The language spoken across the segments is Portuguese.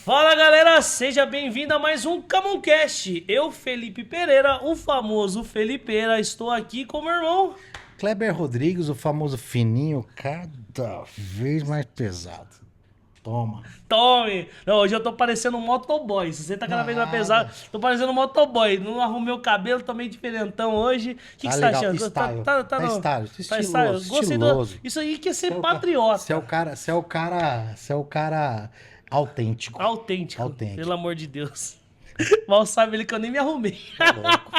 Fala galera, seja bem-vindo a mais um Camoncast. Eu, Felipe Pereira, o famoso Felipeira, estou aqui com meu irmão Kleber Rodrigues, o famoso fininho, cada vez mais pesado. Toma. Tommy. Não, hoje eu tô parecendo um motoboy. Se você tá cada vez mais pesado, Nada. tô parecendo um motoboy. Não arrumei o cabelo, tô meio diferentão hoje. O que Tá você tá legal. achando? Style. Tá Tá no... style. Tá Estiloso. Gostei do... Estiloso. Isso aí que é ser Você patriota. você é o cara autêntico. Autêntico, Autêntico. pelo amor de Deus. Mal sabe ele que eu nem me arrumei. Tá louco.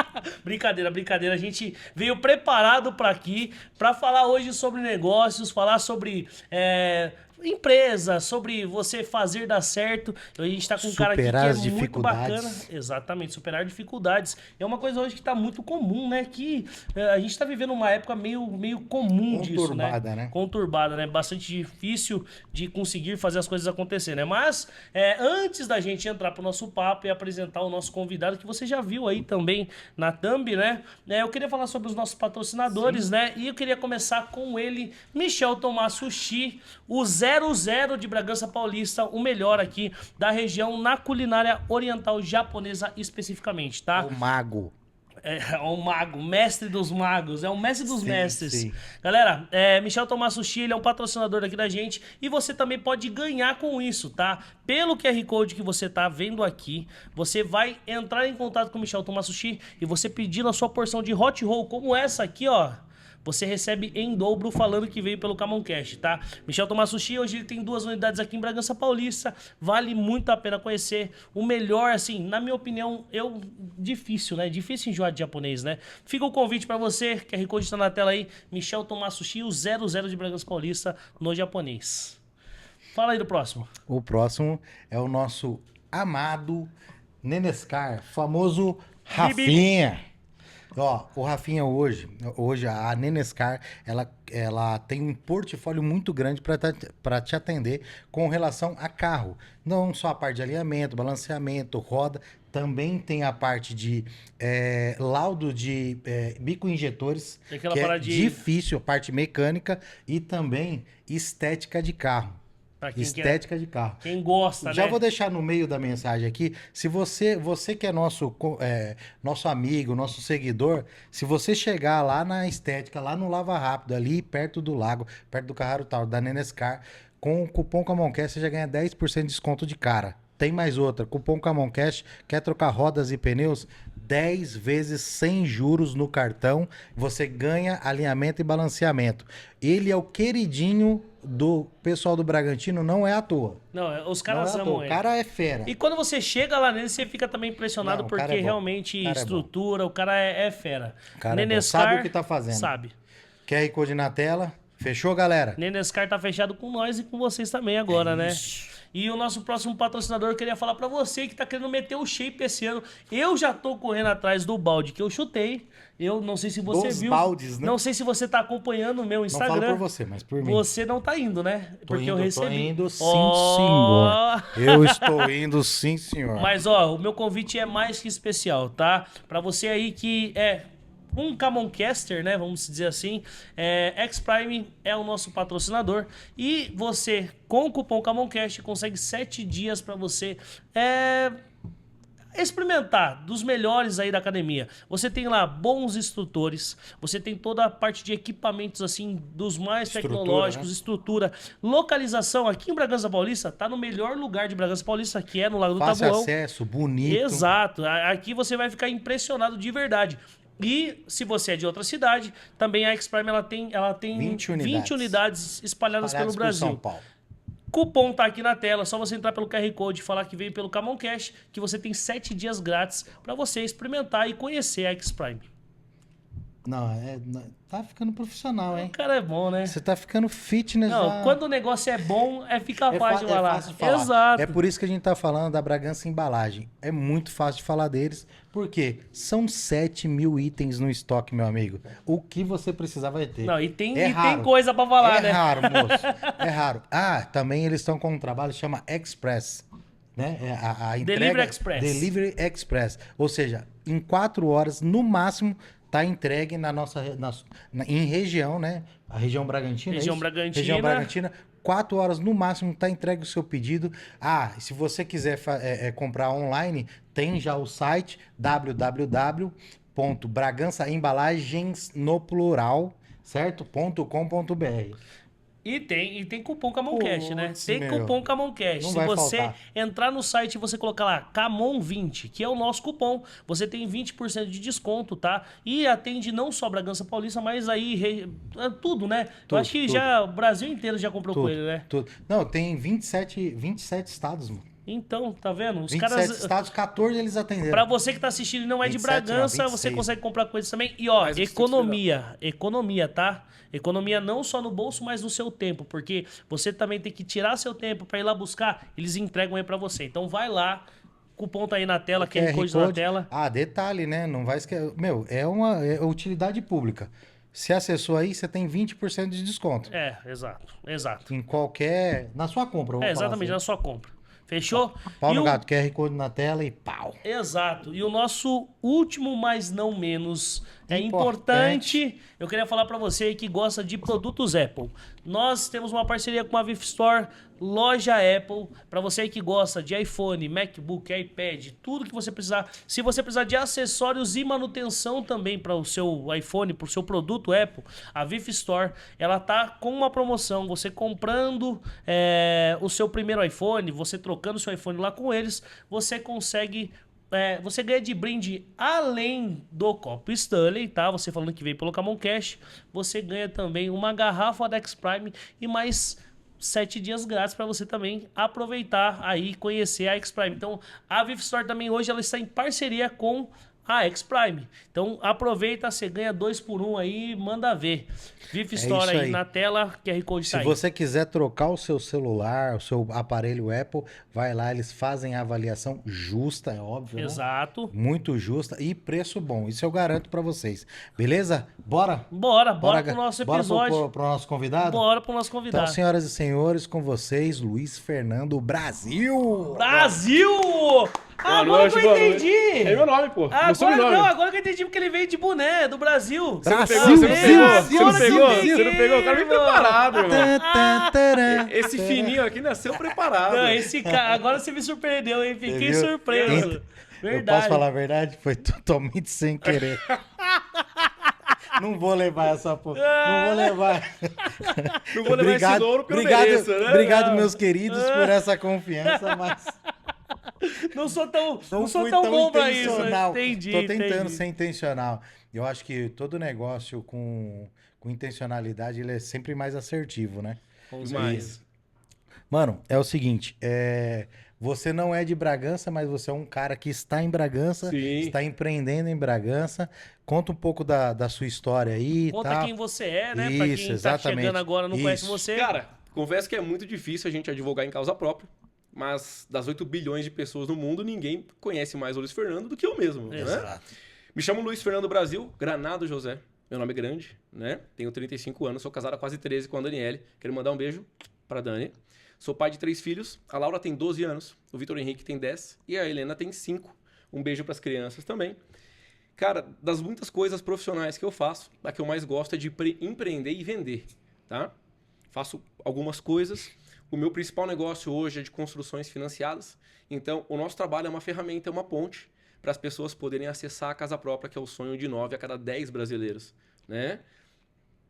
Brincadeira, brincadeira. A gente veio preparado para aqui para falar hoje sobre negócios, falar sobre empresa, sobre você fazer dar certo. A gente tá com um cara aqui que Superar é as muito dificuldades. bacana. Exatamente, superar dificuldades. É uma coisa hoje que tá muito comum, né? Que a gente tá vivendo uma época meio comum disso, né? Conturbada, né? Conturbada, né? Bastante difícil de conseguir fazer as coisas acontecer, né? Mas antes da gente entrar pro nosso papo e apresentar o nosso convidado, que você já viu aí também na thumb, né? Eu queria falar sobre os nossos patrocinadores, né? E eu queria começar com ele, Michel Tomás Sushi, o 00 de Bragança Paulista, o melhor aqui da região na culinária oriental japonesa especificamente, tá? O mago. É o mago, mestre dos magos, é o mestre dos Sim, mestres. sim. Galera, Michel Tomás Sushi, ele é um patrocinador aqui da gente e você também pode ganhar com isso, tá? Pelo QR Code que você tá vendo aqui, você vai entrar em contato com o Michel Tomás Sushi e você pedindo a sua porção de hot roll, como essa aqui, ó. Você recebe em dobro falando que veio pelo Camoncast, tá? Michel Tomás Sushi, hoje ele tem 2 unidades aqui em Bragança Paulista. Vale muito a pena conhecer. O melhor, assim, na minha opinião, difícil, né? Difícil enjoar de japonês, né? Fica o convite pra você, QR Code tá na tela aí. Michel Tomás Sushi, o 00 de Bragança Paulista no japonês. Fala aí do próximo. O próximo é o nosso amado Nenescar, famoso Rafinha. Ó, o Rafinha hoje a Nenescar, ela tem um portfólio muito grande para te atender com relação a carro. Não só a parte de alinhamento, balanceamento, roda, também tem a parte de laudo de bico injetores, Tem aquela que é paradinha. difícil, a parte mecânica e também estética de carro. Pra quem Estética de carro. Quem gosta, Já né? vou deixar no meio da mensagem aqui. Se você que é nosso amigo, nosso seguidor, se você chegar lá na estética, lá no Lava Rápido, ali perto do lago, perto do Carraro Tal, da Nenescar, com o cupom Camoncast, você já ganha 10% de desconto de cara. Tem mais outra, cupom Camoncast, quer trocar rodas e pneus? 10 vezes sem juros no cartão, você ganha alinhamento e balanceamento. Ele é o queridinho do pessoal do Bragantino, não é à toa. Não, os Não é caras à amam toa. O ele. cara é fera. E quando você chega lá nele, você fica também impressionado Não, o cara porque é bom. realmente O cara é bom. estrutura, o cara é fera. O cara é bom. Sabe o que tá fazendo. Sabe. QR Code na tela. Fechou, galera? Nenescar tá fechado com nós e com vocês também agora, né? E o nosso próximo patrocinador, eu queria falar pra você que tá querendo meter o shape esse ano. Eu já tô correndo atrás do balde que eu chutei. Eu não sei se você Dos viu. baldes, né? Não sei se você tá acompanhando o meu Não Instagram. falo por você, mas por mim. Você não tá indo, né? Porque eu recebi. Tô indo, sim, Ó. senhor. Eu estou indo, sim, senhor. Mas, ó, o meu convite é mais que especial, tá? Pra você aí que é um Camoncaster, né? Vamos dizer assim. X-Prime é o nosso patrocinador. E você, com o cupom Camoncast, consegue 7 dias pra você experimentar dos melhores aí da academia. Você tem lá bons instrutores, você tem toda a parte de equipamentos assim dos mais Estrutura, tecnológicos, né? estrutura, localização aqui em Bragança Paulista, tá no melhor lugar de Bragança Paulista, que é no Lago do Fácil Taboão. acesso, bonito. Exato. Aqui você vai ficar impressionado de verdade. E se você é de outra cidade, também a X-Prime ela tem 20 unidades espalhadas pelo Espalhados por Brasil. São Paulo. Cupom tá aqui na tela, só você entrar pelo QR Code e falar que veio pelo Camoncast, que você tem 7 dias grátis para você experimentar e conhecer a X-Prime. Não, tá ficando profissional, O hein? cara é bom, né? Você tá ficando fitness Não, já. quando o negócio é bom, fica fácil de falar. fácil de falar. Exato. É por isso que a gente tá falando da Bragança Embalagem. É muito fácil de falar deles, porque são 7 mil itens no estoque, meu amigo. O que você precisar vai ter. Não, e tem raro. coisa para falar, né? É raro, moço. É raro. Ah, também eles estão com um trabalho que chama Express. Né? A entrega, Delivery Express. Delivery Express. Ou seja, em 4 horas, no máximo, tá entregue em região, né? A região Bragantina. Região é isso? Bragantina. Região Bragantina. 4 horas no máximo tá entregue o seu pedido. Ah, e se você quiser comprar online, tem já o site www.bragançaembalagens no plural, certo? .com.br. E tem cupom CAMONCASH, né? Putz, Tem meu. cupom CAMONCASH. Não Se vai você faltar. entrar no site e você colocar lá CAMON20, que é o nosso cupom, você tem 20% de desconto, tá? E atende não só Bragança Paulista, mas aí tudo, né? Eu Tudo, acho que tudo. já o Brasil inteiro já comprou com ele, né? Tudo. Não, tem 27 estados, mano. Então, tá vendo? Os 27 caras... estados, 14 eles atenderam. Pra você que tá assistindo e não é de 27 não, Bragança, 26. você consegue comprar com eles também. E ó, Mais do que economia, tá? Economia não só no bolso, mas no seu tempo, porque você também tem que tirar seu tempo pra ir lá buscar, eles entregam aí pra você. Então vai lá, cupom tá aí na tela, QR Code na tela. Ah, detalhe, né? Não vai esquecer. Meu, é utilidade pública. Se acessou aí, você tem 20% de desconto. É, exato. Em qualquer... Na sua compra, eu vou falar Exatamente, assim. na sua compra. Fechou? Pau E no o- gato, QR Code na tela e pau. Exato. E o nosso último, mas não menos Importante. importante, eu queria falar pra você aí que gosta de produtos Apple. Nós temos uma parceria com a VIF Store, loja Apple, pra você aí que gosta de iPhone, MacBook, iPad, tudo que você precisar. Se você precisar de acessórios e manutenção também para o seu iPhone, para o seu produto Apple, a VIF Store, ela tá com uma promoção. Você comprando o seu primeiro iPhone, você trocando seu iPhone lá com eles, você consegue... você ganha de brinde, além do copo Stanley, tá? Você falando que veio pelo Camon Cash, você ganha também uma garrafa da X-Prime e mais 7 dias grátis para você também aproveitar aí, conhecer a X-Prime. Então, a VIF Store também hoje ela está em parceria com a X-Prime. Então, aproveita, você ganha 2 por 1 aí, manda ver. VIF Store isso aí aí. na tela, QR Code tá Se aí. você quiser trocar o seu celular, o seu aparelho Apple, vai lá, eles fazem a avaliação justa, é óbvio, né? Exato. Muito justa e preço bom. Isso eu garanto pra vocês. Beleza? Bora? Bora pro nosso episódio. Bora pro nosso convidado? Bora pro nosso Então, convidado. senhoras e senhores, com vocês, Luiz Fernando Brasil! Brasil! Agora que eu boa noite. entendi! É meu nome, pô. Meu sobrenome. Agora que eu entendi porque ele veio de boné, do Brasil. Brasil! Você não pegou? Você não Agora que eu pegou? peguei, Você não pegou? O cara vem preparado, irmão. Tá, tá, tará. Esse fininho aqui nasceu preparado. Não, esse cara, agora você me surpreendeu, hein? Fiquei Viu? surpreso. Eu Verdade. posso falar a verdade? Foi totalmente sem querer. Não vou levar essa porra. Não vou levar. Não vou levar esse louro pelo mereço, né? Obrigado, Não. meus queridos, por essa confiança, mas Não sou tão fui bom pra isso. intencional. Entendi, Tô tentando entendi. ser intencional. Eu acho que todo negócio com intencionalidade, ele é sempre mais assertivo, né? Demais. Mano, é o seguinte, você não é de Bragança, mas você é um cara que está em Bragança, Sim. está empreendendo em Bragança. Conta um pouco da sua história aí e Conta tal. quem você é, né? Isso, Pra quem tá exatamente. chegando agora não conhece Isso. você. Cara, confesso que é muito difícil a gente advogar em causa própria, mas das 8 bilhões de pessoas no mundo, ninguém conhece mais o Luiz Fernando do que eu mesmo, né? Exato. Me chamo Luiz Fernando Brasil, Granado José. Meu nome é grande, né? Tenho 35 anos, sou casado há quase 13 com a Daniele. Quero mandar um beijo pra Dani. Sou pai de 3 filhos. A Laura tem 12 anos, o Vitor Henrique tem 10 e a Helena tem 5. Um beijo pras crianças também. Cara, das muitas coisas profissionais que eu faço, a que eu mais gosto é de empreender e vender, tá? Faço algumas coisas. O meu principal negócio hoje é de construções financiadas. Então, o nosso trabalho é uma ferramenta, é uma ponte para as pessoas poderem acessar a casa própria, que é o sonho de 9 a cada 10 brasileiros, né?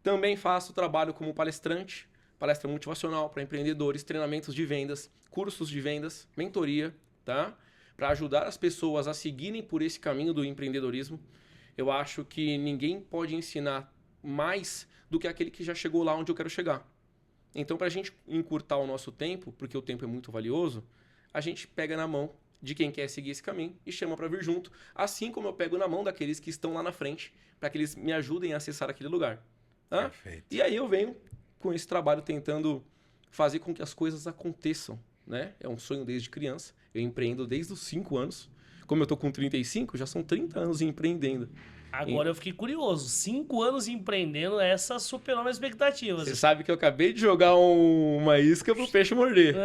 Também faço trabalho como palestrante, palestra motivacional para empreendedores, treinamentos de vendas, cursos de vendas, mentoria, tá? Para ajudar as pessoas a seguirem por esse caminho do empreendedorismo. Eu acho que ninguém pode ensinar mais do que aquele que já chegou lá onde eu quero chegar. Então, para a gente encurtar o nosso tempo, porque o tempo é muito valioso, a gente pega na mão de quem quer seguir esse caminho e chama para vir junto, assim como eu pego na mão daqueles que estão lá na frente, para que eles me ajudem a acessar aquele lugar. Tá? Perfeito. E aí eu venho com esse trabalho tentando fazer com que as coisas aconteçam, né? É um sonho desde criança. Eu empreendo desde os 5 anos. Como eu tô com 35, já são 30 anos empreendendo. Agora eu fiquei curioso. 5 anos empreendendo, essa superou minhas expectativas. Você sabe que eu acabei de jogar uma isca pro peixe morder.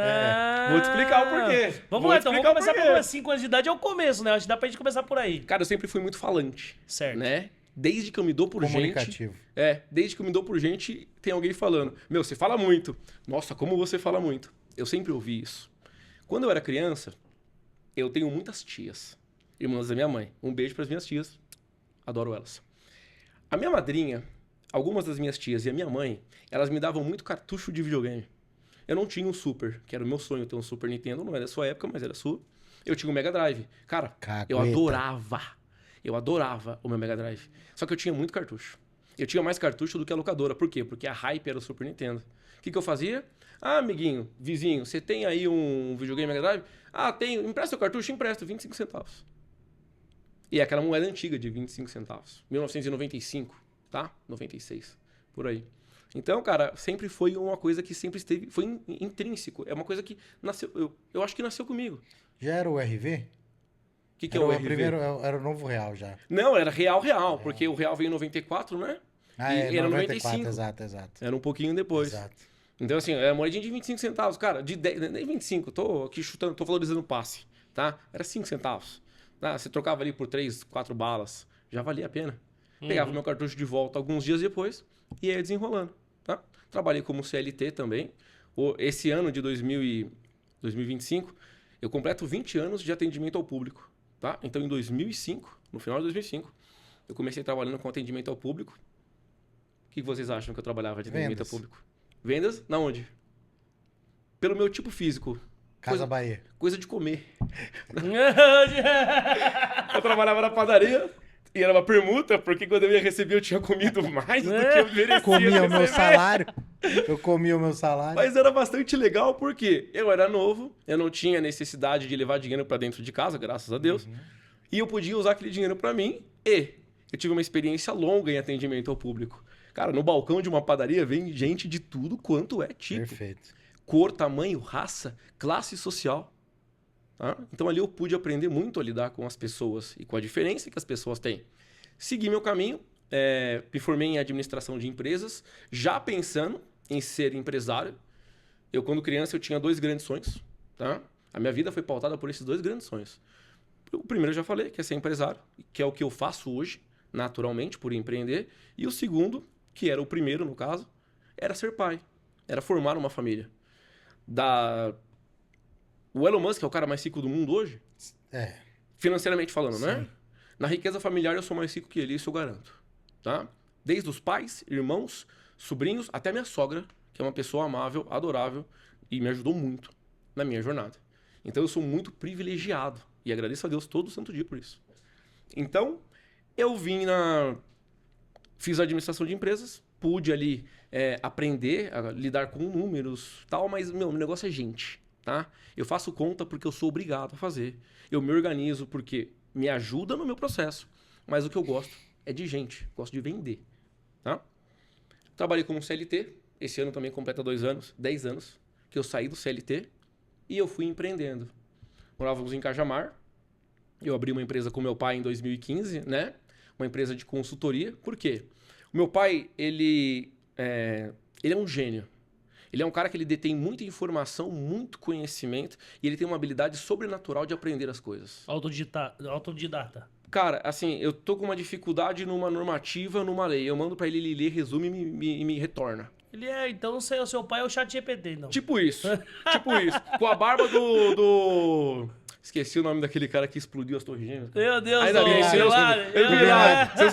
Vou te explicar o porquê. Vamos Vou lá, te então. Vamos explicar o começar porquê. por 5 anos de idade. É o começo, né? Acho que dá pra gente começar por aí. Cara, eu sempre fui muito falante. Certo. Né? Desde que eu me dou por gente... Comunicativo. Desde que eu me dou por gente, tem alguém falando. Meu, você fala muito. Nossa, como você fala muito. Eu sempre ouvi isso. Quando eu era criança, eu tenho muitas tias. Irmãs da minha mãe. Um beijo pras minhas tias. Adoro elas. A minha madrinha, algumas das minhas tias e a minha mãe, elas me davam muito cartucho de videogame. Eu não tinha um Super, que era o meu sonho ter um Super Nintendo. Não era da sua época, mas era sua. Eu tinha um Mega Drive. Cara, Cagueta. eu adorava o meu Mega Drive. Só que eu tinha muito cartucho. Eu tinha mais cartucho do que a locadora. Por quê? Porque a hype era o Super Nintendo. O que eu fazia? Ah, amiguinho, vizinho, você tem aí um videogame Mega Drive? Ah, tenho. Empresta o cartucho? Empresto, 25 centavos. E é aquela moeda antiga de 25 centavos. 1995, tá? 96, por aí. Então, cara, sempre foi uma coisa que sempre esteve... Foi intrínseco. É uma coisa que nasceu... Eu acho que nasceu comigo. Já era o RV? O que é o RV? Primeiro era o novo real já. Não, era real, porque o real veio em 94, né? Ah, E era 95. Exato. Era um pouquinho depois. Exato. Então, assim, é uma moedinha de 25 centavos. Cara, de 10, nem 25, tô aqui chutando, tô valorizando o passe, tá? Era 5 centavos. Tá? Você trocava ali por 3, 4 balas, já valia a pena. Pegava meu cartucho de volta alguns dias depois e ia desenrolando, tá? Trabalhei como CLT também. Esse ano de 2025, eu completo 20 anos de atendimento ao público, tá? Então, em 2005, no final de 2005, eu comecei trabalhando com atendimento ao público. O que vocês acham que eu trabalhava de atendimento ao público? Vendas? Na onde? Pelo meu tipo físico. Casa Bahia. Coisa de comer. Eu trabalhava na padaria e era uma permuta, porque quando eu ia receber eu tinha comido mais do que eu merecia. Comia o meu salário. Eu comia o meu salário. Mas era bastante legal porque eu era novo, eu não tinha necessidade de levar dinheiro para dentro de casa, graças a Deus. E eu podia usar aquele dinheiro para mim e eu tive uma experiência longa em atendimento ao público. Cara, no balcão de uma padaria vem gente de tudo quanto é tipo. Perfeito. Cor, tamanho, raça, classe social. Tá? Então ali eu pude aprender muito a lidar com as pessoas e com a diferença que as pessoas têm. Segui meu caminho, me formei em administração de empresas, já pensando em ser empresário. Eu, quando criança, eu tinha 2 grandes sonhos. Tá? A minha vida foi pautada por esses 2 grandes sonhos. O primeiro eu já falei, que é ser empresário, que é o que eu faço hoje, naturalmente, por empreender. E o segundo, que era o primeiro no caso, era ser pai, era formar uma família. O Elon Musk é o cara mais rico do mundo hoje? Financeiramente falando, né? Na riqueza familiar eu sou mais rico que ele, isso eu garanto. Tá? Desde os pais, irmãos, sobrinhos, até minha sogra, que é uma pessoa amável, adorável e me ajudou muito na minha jornada. Então eu sou muito privilegiado e agradeço a Deus todo santo dia por isso. Então, eu fiz a administração de empresas, pude ali aprender a lidar com números e tal, mas meu negócio é gente, tá? Eu faço conta porque eu sou obrigado a fazer. Eu me organizo porque me ajuda no meu processo, mas o que eu gosto é de gente, gosto de vender, tá? Trabalhei como CLT, esse ano também completa 10 anos que eu saí do CLT e eu fui empreendendo. Morávamos em Cajamar, eu abri uma empresa com meu pai em 2015, né? Uma empresa de consultoria. Por quê? O meu pai, ele é um gênio. Ele é um cara que ele detém muita informação, muito conhecimento e ele tem uma habilidade sobrenatural de aprender as coisas. Autodidata. Cara, assim, eu tô com uma dificuldade numa normativa, numa lei. Eu mando pra ele ler, resume e me retorna. Ele então o seu pai é o chat GPT, não. Tipo isso. Com a barba do... Esqueci o nome daquele cara que explodiu as Torres Gêmeas. Meu Deus, ainda bem, senão os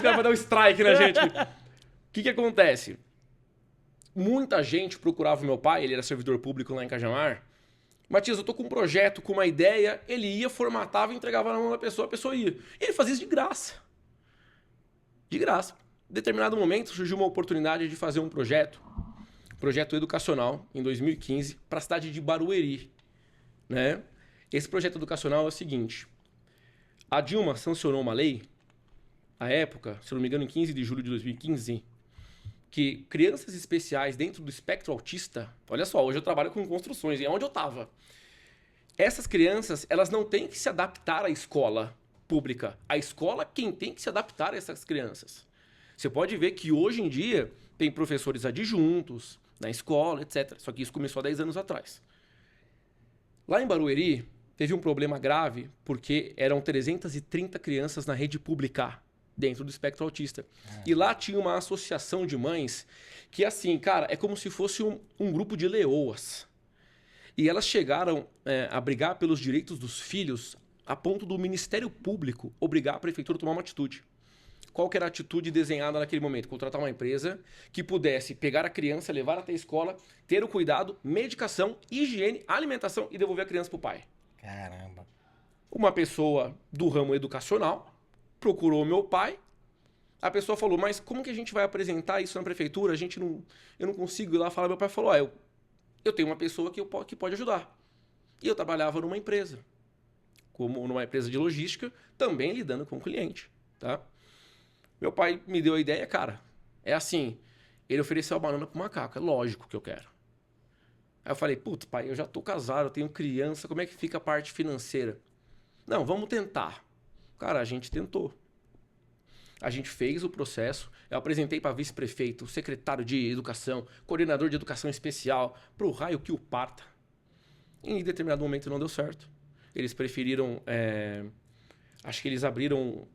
caras vão dar um strike na gente. O que acontece? Muita gente procurava o meu pai, ele era servidor público lá em Cajamar. Matias, eu tô com um projeto, com uma ideia, ele ia, formatava, entregava na mão da pessoa, a pessoa ia. E ele fazia isso de graça. De graça. Em determinado momento surgiu uma oportunidade de fazer um projeto educacional, em 2015, para a cidade de Barueri, né? Esse projeto educacional é o seguinte: a Dilma sancionou uma lei, à época, se não me engano, em 15 de julho de 2015, que crianças especiais dentro do espectro autista... Olha só, hoje eu trabalho com construções, e é onde eu estava. Essas crianças, elas não têm que se adaptar à escola pública. A escola, quem tem que se adaptar a essas crianças. Você pode ver que hoje em dia tem professores adjuntos na escola, etc. Só que isso começou há 10 anos atrás. Lá em Barueri, teve um problema grave porque eram 330 crianças na rede pública. dentro do espectro autista. E lá tinha uma associação de mães que, assim, cara, é como se fosse um grupo de leoas. E elas chegaram a brigar pelos direitos dos filhos a ponto do Ministério Público obrigar a prefeitura a tomar uma atitude. Qual que era a atitude desenhada naquele momento? Contratar uma empresa que pudesse pegar a criança, levar até a escola, ter o cuidado, medicação, higiene, alimentação e devolver a criança para o pai. Caramba. Uma pessoa do ramo educacional procurou meu pai. A pessoa falou, mas como que a gente vai apresentar isso na prefeitura? Eu não consigo ir lá falar. Meu pai falou, eu tenho uma pessoa que pode ajudar. E eu trabalhava numa empresa, como numa empresa de logística, também lidando com o cliente, tá? Meu pai me deu a ideia, cara, é assim, ele ofereceu a banana pro macaco, é lógico que eu quero. Aí eu falei, putz, pai, eu já tô casado, eu tenho criança, como é que fica a parte financeira? Não, vamos tentar. Cara, a gente tentou. A gente fez o processo, eu apresentei para vice-prefeito, secretário de educação, coordenador de educação especial, pro raio que o parta. Em determinado momento não deu certo. Eles preferiram... acho que eles abriram...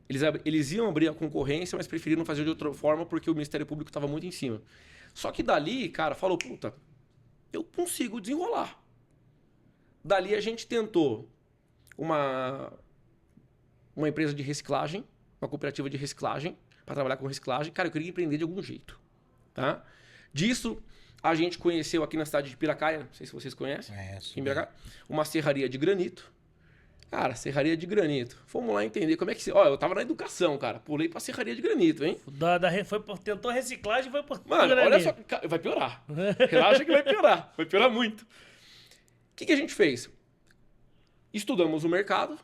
Eles iam abrir a concorrência, mas preferiram fazer de outra forma porque o Ministério Público estava muito em cima. Só que dali, cara, falou, puta, eu consigo desenrolar. Dali a gente tentou uma empresa de reciclagem, uma cooperativa de reciclagem, para trabalhar com reciclagem. Cara, eu queria empreender de algum jeito, tá? Disso, a gente conheceu aqui na cidade de Piracaia, não sei se vocês conhecem, Conheço. em BH, uma serraria de granito. Cara, serraria de granito. Vamos lá entender como é que... Ó, eu tava na educação, cara. Pulei pra serraria de granito, hein? Tentou reciclagem e foi por Mano, olha só, vai piorar. Relaxa que vai piorar. Vai piorar muito. O que a gente fez? Estudamos o mercado.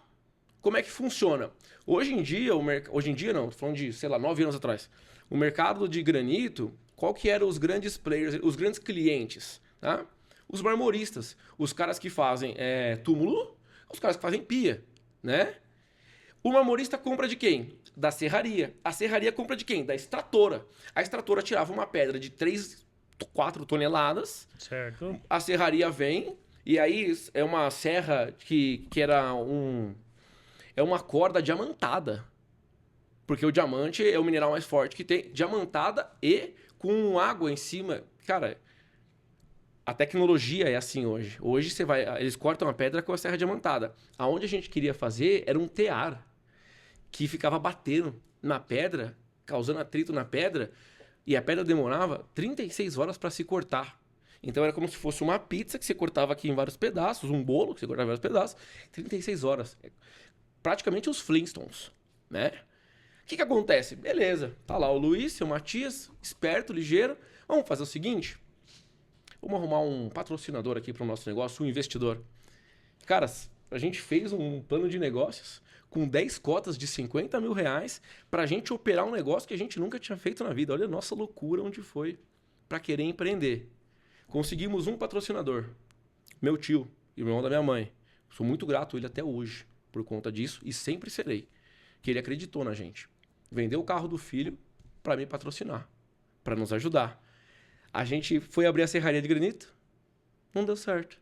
Como é que funciona? Hoje em dia, hoje em dia não, tô falando de, sei lá, 9 anos atrás. O mercado de granito, qual que eram os grandes players, os grandes clientes? Tá? Os marmoristas. Os caras que fazem túmulo, os caras que fazem pia, né? O marmorista compra de quem? Da serraria. A serraria compra de quem? Da extratora. A extratora tirava uma pedra de 3, 4 toneladas. Certo. A serraria vem, e aí é uma serra que era é uma corda diamantada. Porque o diamante é o mineral mais forte que tem. Diamantada e com água em cima. Cara, a tecnologia é assim hoje. Hoje eles cortam a pedra com a serra diamantada. Aonde a gente queria fazer era um tear que ficava batendo na pedra, causando atrito na pedra, e a pedra demorava 36 horas para se cortar. Então era como se fosse uma pizza que você cortava aqui em vários pedaços, um bolo que você cortava em vários pedaços, 36 horas. Praticamente os Flintstones, né? O que acontece? Beleza, tá lá o Luiz, seu Matias, esperto, ligeiro. Vamos fazer o seguinte... Vamos arrumar um patrocinador aqui para o nosso negócio, um investidor. Cara, a gente fez um plano de negócios com 10 cotas de 50 mil reais para a gente operar um negócio que a gente nunca tinha feito na vida. Olha a nossa loucura onde foi para querer empreender. Conseguimos um patrocinador, meu tio, irmão da minha mãe. Sou muito grato a ele até hoje por conta disso e sempre serei. Que ele acreditou na gente. Vendeu o carro do filho para me patrocinar, para nos ajudar. A gente foi abrir a serraria de granito, não deu certo.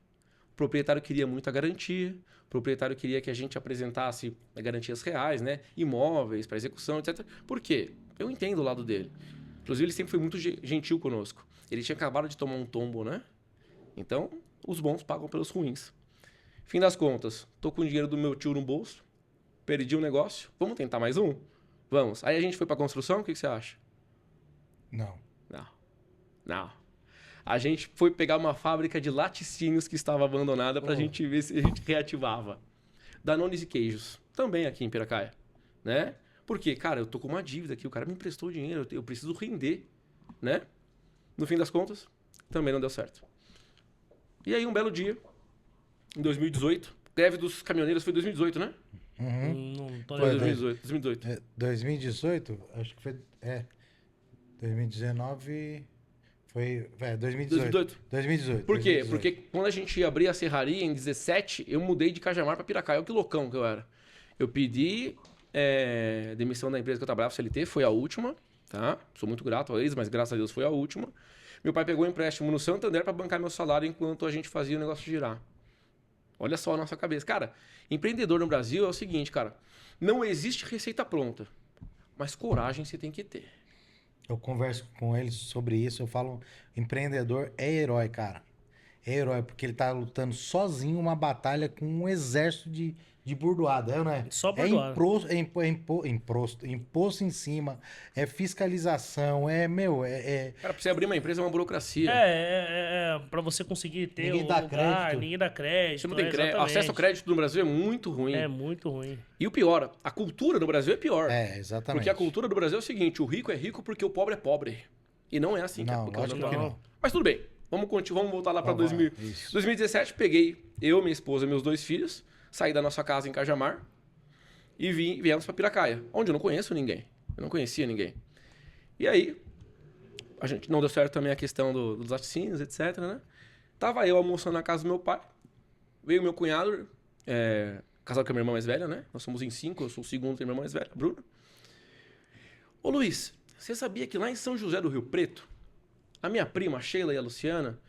O proprietário queria muita garantia, o proprietário queria que a gente apresentasse garantias reais, né? Imóveis para execução, etc. Por quê? Eu entendo o lado dele. Inclusive, ele sempre foi muito gentil conosco. Ele tinha acabado de tomar um tombo, né? Então, os bons pagam pelos ruins. Fim das contas, tô com o dinheiro do meu tio no bolso, perdi um negócio, vamos tentar mais um? Vamos. Aí a gente foi para construção, o que você acha? Não. Não. A gente foi pegar uma fábrica de laticínios que estava abandonada pra gente ver se a gente reativava. Danones e queijos. Também aqui em Piracaia. Né? Por quê? Cara, eu tô com uma dívida aqui. O cara me emprestou dinheiro. Eu preciso render. Né? No fim das contas, também não deu certo. E aí, um belo dia, em 2018, greve dos caminhoneiros foi em 2018, né? Uhum. Não tô Foi lembrando. 2018. 2018? Acho que foi... 2019... Foi... 2018. 2018. Por quê? 2018. Porque quando a gente ia abrir a serraria em 17, eu mudei de Cajamar pra Piracaia. Olha que loucão que eu era. Eu pedi demissão da empresa que eu trabalhava, CLT, foi a última, tá? Sou muito grato a eles, mas graças a Deus foi a última. Meu pai pegou um empréstimo no Santander para bancar meu salário enquanto a gente fazia o negócio girar. Olha só a nossa cabeça. Cara, empreendedor no Brasil é o seguinte, cara. Não existe receita pronta. mas coragem você tem que ter. Eu converso com eles sobre isso, eu falo, empreendedor é herói, cara. É herói, porque ele tá lutando sozinho uma batalha com um exército de burdoada, é, não é? Só É burdoada. imposto em cima, é fiscalização, Cara, pra você abrir uma empresa é uma burocracia. Pra você conseguir ter Ninguém um dá lugar, crédito. ninguém dá crédito. Você não tem crédito. exatamente. Acesso ao crédito no Brasil é muito ruim. É muito ruim. E o pior, a cultura no Brasil é pior. exatamente. Porque a cultura do Brasil é o seguinte, o rico é rico porque o pobre é pobre. E não é assim que Não, a lógico coisa que toca. não. Mas tudo bem, vamos voltar lá para Vamos lá, 2000. isso. 2017, peguei eu, minha esposa e meus 2 filhos, saí da nossa casa em Cajamar e viemos para Piracaia, onde eu não conheço ninguém. Eu não conhecia ninguém. E aí, a gente não deu certo também a questão dos laticínios, etc, né? Tava eu almoçando na casa do meu pai, veio meu cunhado, casado com a minha irmã mais velha, né? Nós somos em 5, eu sou o segundo, tenho minha irmã mais velha, a Bruna. Ô Luiz, você sabia que lá em São José do Rio Preto, a minha prima, a Sheila e a Luciana,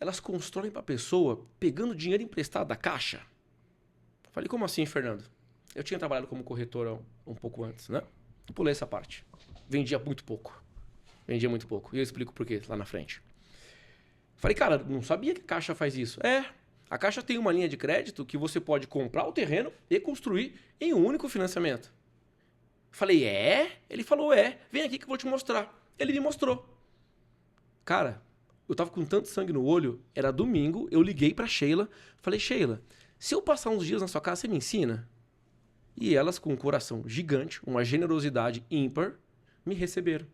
elas constroem pra pessoa pegando dinheiro emprestado da Caixa? Falei, como assim, Fernando? Eu tinha trabalhado como corretor um pouco antes, né? Pulei essa parte. Vendia muito pouco. Vendia muito pouco. E eu explico por quê lá na frente. Falei, cara, não sabia que a Caixa faz isso. A Caixa tem uma linha de crédito que você pode comprar o terreno e construir em um único financiamento. Falei, Ele falou, vem aqui que eu vou te mostrar. Ele me mostrou. Cara, eu tava com tanto sangue no olho, era domingo, eu liguei pra Sheila, falei, Sheila, se eu passar uns dias na sua casa, você me ensina? E elas, com um coração gigante, uma generosidade ímpar, me receberam.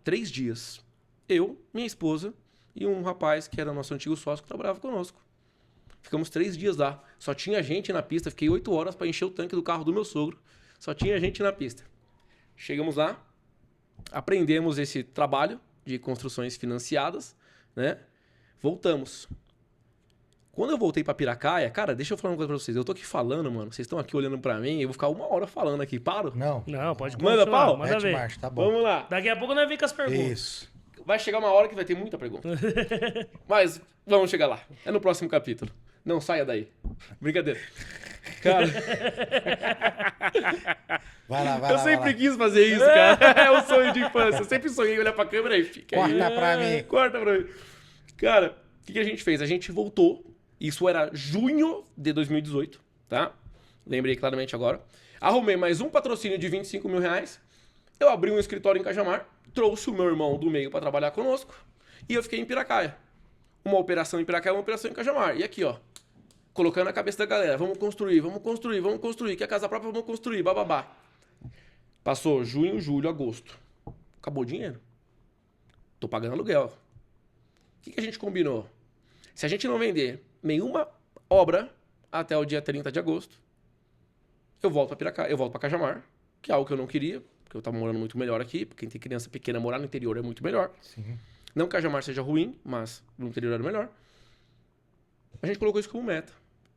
3 dias. Eu, minha esposa e um rapaz que era nosso antigo sócio que trabalhava conosco. Ficamos 3 dias lá. Só tinha gente na pista, fiquei 8 horas pra encher o tanque do carro do meu sogro. Só tinha gente na pista. Chegamos lá, aprendemos esse trabalho de construções financiadas, né? Voltamos. Quando eu voltei pra Piracaia, cara, deixa eu falar uma coisa pra vocês. Eu tô aqui falando, mano. Vocês estão aqui olhando pra mim, eu vou ficar 1 hora falando aqui. Paro? Não. Não, pode Manda continuar, pau? manda Mete ver. marcha, tá bom. Vamos lá. Daqui a pouco nós vem com as perguntas. Isso. Vai chegar uma hora que vai ter muita pergunta. Mas vamos chegar lá. É no próximo capítulo. Não saia daí. Brincadeira. Cara, Vai lá, eu sempre quis fazer isso, cara. É um sonho de infância. Eu sempre sonhei em olhar pra câmera e fica aí. Corta pra mim. Corta pra mim. Cara, o que a gente fez? A gente voltou. Isso era junho de 2018, tá? Lembrei claramente agora. Arrumei mais um patrocínio de 25 mil reais. Eu abri um escritório em Cajamar. Trouxe o meu irmão do meio pra trabalhar conosco. E eu fiquei em Piracaia. Uma operação em Piracaia, uma operação em Cajamar. E aqui, ó. Colocando na cabeça da galera. Vamos construir, vamos construir, vamos construir. Quer casa própria, vamos construir. Bababá. Passou junho, julho, agosto. Acabou o dinheiro. Tô pagando aluguel. O que a gente combinou? Se a gente não vender nenhuma obra até o dia 30 de agosto, eu volto pra Piracaia, eu volto pra Cajamar, que é algo que eu não queria, porque eu tava morando muito melhor aqui, porque quem tem criança pequena morar no interior é muito melhor. Sim. Não que Cajamar seja ruim, mas no interior era melhor. A gente colocou isso como meta.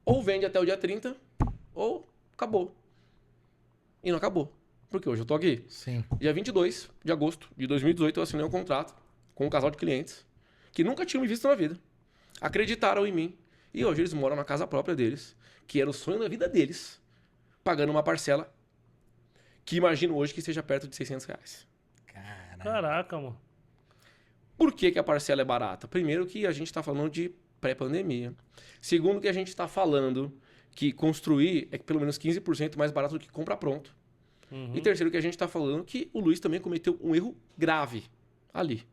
Ou vende até o dia 30, ou acabou. E não acabou. Porque hoje eu tô aqui. Sim. Dia 22 de agosto de 2018, eu assinei um contrato com um casal de clientes que nunca tinham me visto na vida. Acreditaram em mim. E hoje eles moram na casa própria deles, que era o sonho da vida deles, pagando uma parcela que imagino hoje que seja perto de 600 reais. Caralho. Caraca, mano. Por que a parcela é barata? Primeiro que a gente está falando de pré-pandemia. Segundo que a gente está falando que construir é pelo menos 15% mais barato do que comprar pronto. E terceiro que a gente está falando que o Luiz também cometeu um erro grave ali.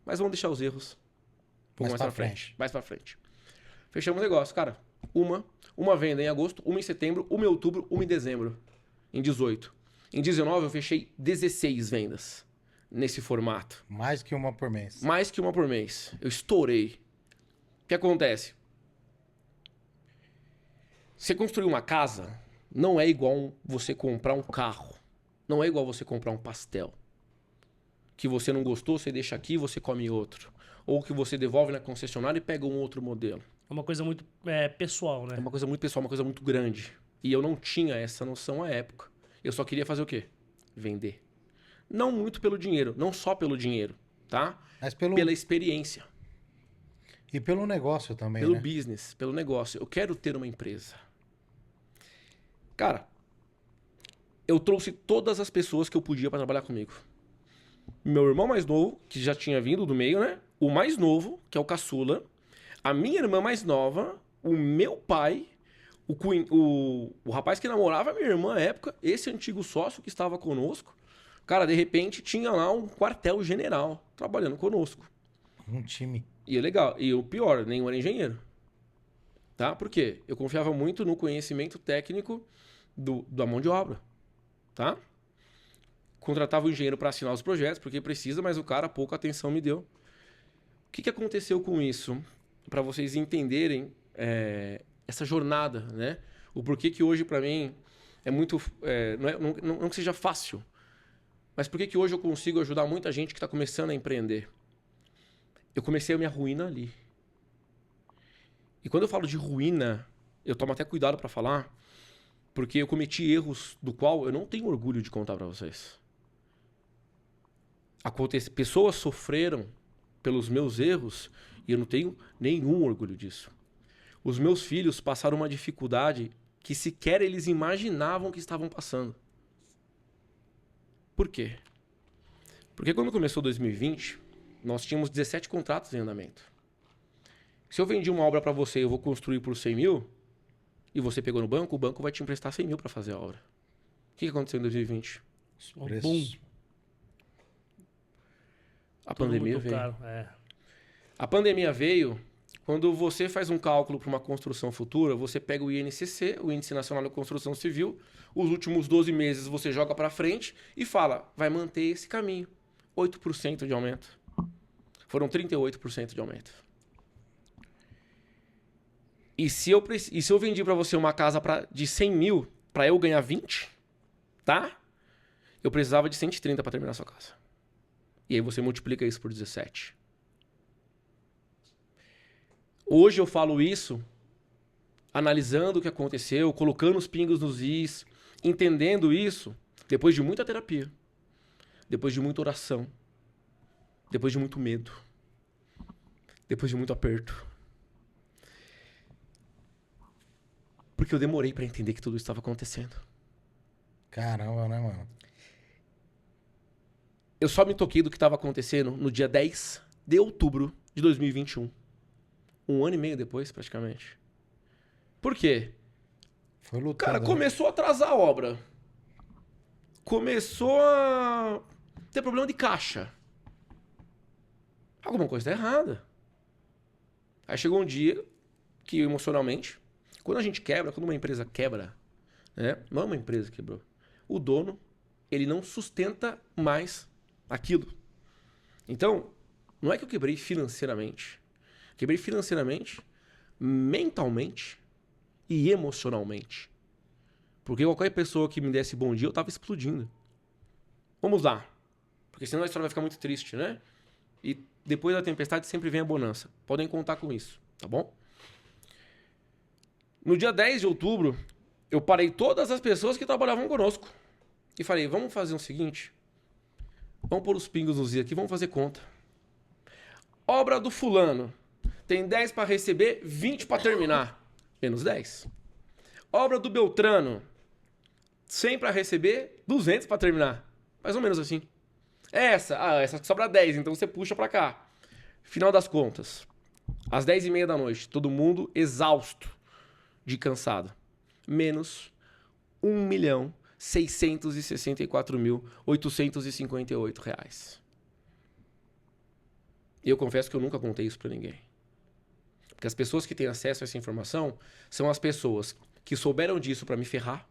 Mas vamos deixar os erros um pouco mais pra frente. Mais pra frente. Fechamos o negócio, cara. Uma venda em agosto, uma em setembro, uma em outubro, uma em dezembro. Em 18. Em 19 eu fechei 16 vendas nesse formato. Mais que uma por mês. Mais que uma por mês. Eu estourei. O que acontece? Você construir uma casa não é igual você comprar um carro. Não é igual você comprar um pastel. Que você não gostou, você deixa aqui e você come outro. Ou que você devolve na concessionária e pega um outro modelo. É uma coisa muito pessoal, né? É uma coisa muito pessoal, uma coisa muito grande. E eu não tinha essa noção à época. Eu só queria fazer o quê? Vender. Não muito pelo dinheiro, não só pelo dinheiro, tá? Mas Pela experiência, E pelo negócio também, pelo né? business, pelo negócio. Eu quero ter uma empresa. Cara, eu trouxe todas as pessoas que eu podia para trabalhar comigo. Meu irmão mais novo, que já tinha vindo do meio, né? O mais novo, que é o caçula. A minha irmã mais nova, o meu pai, o rapaz que namorava a minha irmã à época, esse antigo sócio que estava conosco. Cara, de repente tinha lá um quartel-general trabalhando conosco. Um time. E é legal. E o pior, nenhum era engenheiro. Tá? Por quê? Eu confiava muito no conhecimento técnico da mão de obra. Tá? Contratava o engenheiro para assinar os projetos, porque precisa, mas o cara pouca atenção me deu. O que aconteceu com isso? Para vocês entenderem essa jornada, né? O porquê que hoje, para mim, é muito... não que seja fácil, mas por que hoje eu consigo ajudar muita gente que está começando a empreender? Eu comecei a minha ruína ali. E quando eu falo de ruína, eu tomo até cuidado para falar, porque eu cometi erros do qual eu não tenho orgulho de contar para vocês. Pessoas sofreram pelos meus erros e eu não tenho nenhum orgulho disso. Os meus filhos passaram uma dificuldade que sequer eles imaginavam que estavam passando. Por quê? Porque quando começou 2020, nós tínhamos 17 contratos em andamento. Se eu vendi uma obra para você e eu vou construir por 100 mil, e você pegou no banco, o banco vai te emprestar 100 mil para fazer a obra. O que aconteceu em 2020? Preços. A pandemia veio. Caro, A pandemia veio quando você faz um cálculo para uma construção futura, você pega o INCC, o Índice Nacional de Construção Civil, os últimos 12 meses você joga para frente e fala, vai manter esse caminho. 8% de aumento. Foram 38% de aumento. E se eu vendi para você uma casa de 100 mil para eu ganhar 20, tá? Eu precisava de 130 para terminar a sua casa. E aí você multiplica isso por 17. Hoje eu falo isso analisando o que aconteceu, colocando os pingos nos is, entendendo isso depois de muita terapia, depois de muita oração, depois de muito medo, depois de muito aperto. Porque eu demorei para entender que tudo estava acontecendo. Caramba, né, mano? Eu só me toquei do que estava acontecendo no dia 10 de outubro de 2021. Um ano e meio depois, praticamente. Por quê? Foi lutado. Cara, começou a atrasar a obra. Começou a ter problema de caixa. Alguma coisa está errada. Aí chegou um dia que emocionalmente, quando a gente quebra, quando uma empresa quebra, né? Não é uma empresa que quebrou. O dono, ele não sustenta mais aquilo. Então, não é que eu quebrei financeiramente. Quebrei financeiramente, mentalmente e emocionalmente. Porque qualquer pessoa que me desse bom dia, eu tava explodindo. Vamos lá. Porque senão a história vai ficar muito triste, né? E depois da tempestade sempre vem a bonança. Podem contar com isso, tá bom? No dia 10 de outubro, eu parei todas as pessoas que trabalhavam conosco. E falei, vamos fazer o seguinte. Vamos pôr os pingos nos i aqui, vamos fazer conta. Obra do fulano. Tem 10 para receber, 20 para terminar. Menos 10. Obra do Beltrano. 100 para receber, 200 para terminar. Mais ou menos assim. Essa que sobra 10, então você puxa para cá. Final das contas. Às 10h30 da noite, todo mundo exausto de cansado. Menos 1.664.858 reais. E eu confesso que eu nunca contei isso para ninguém. Porque as pessoas que têm acesso a essa informação são as pessoas que souberam disso para me ferrar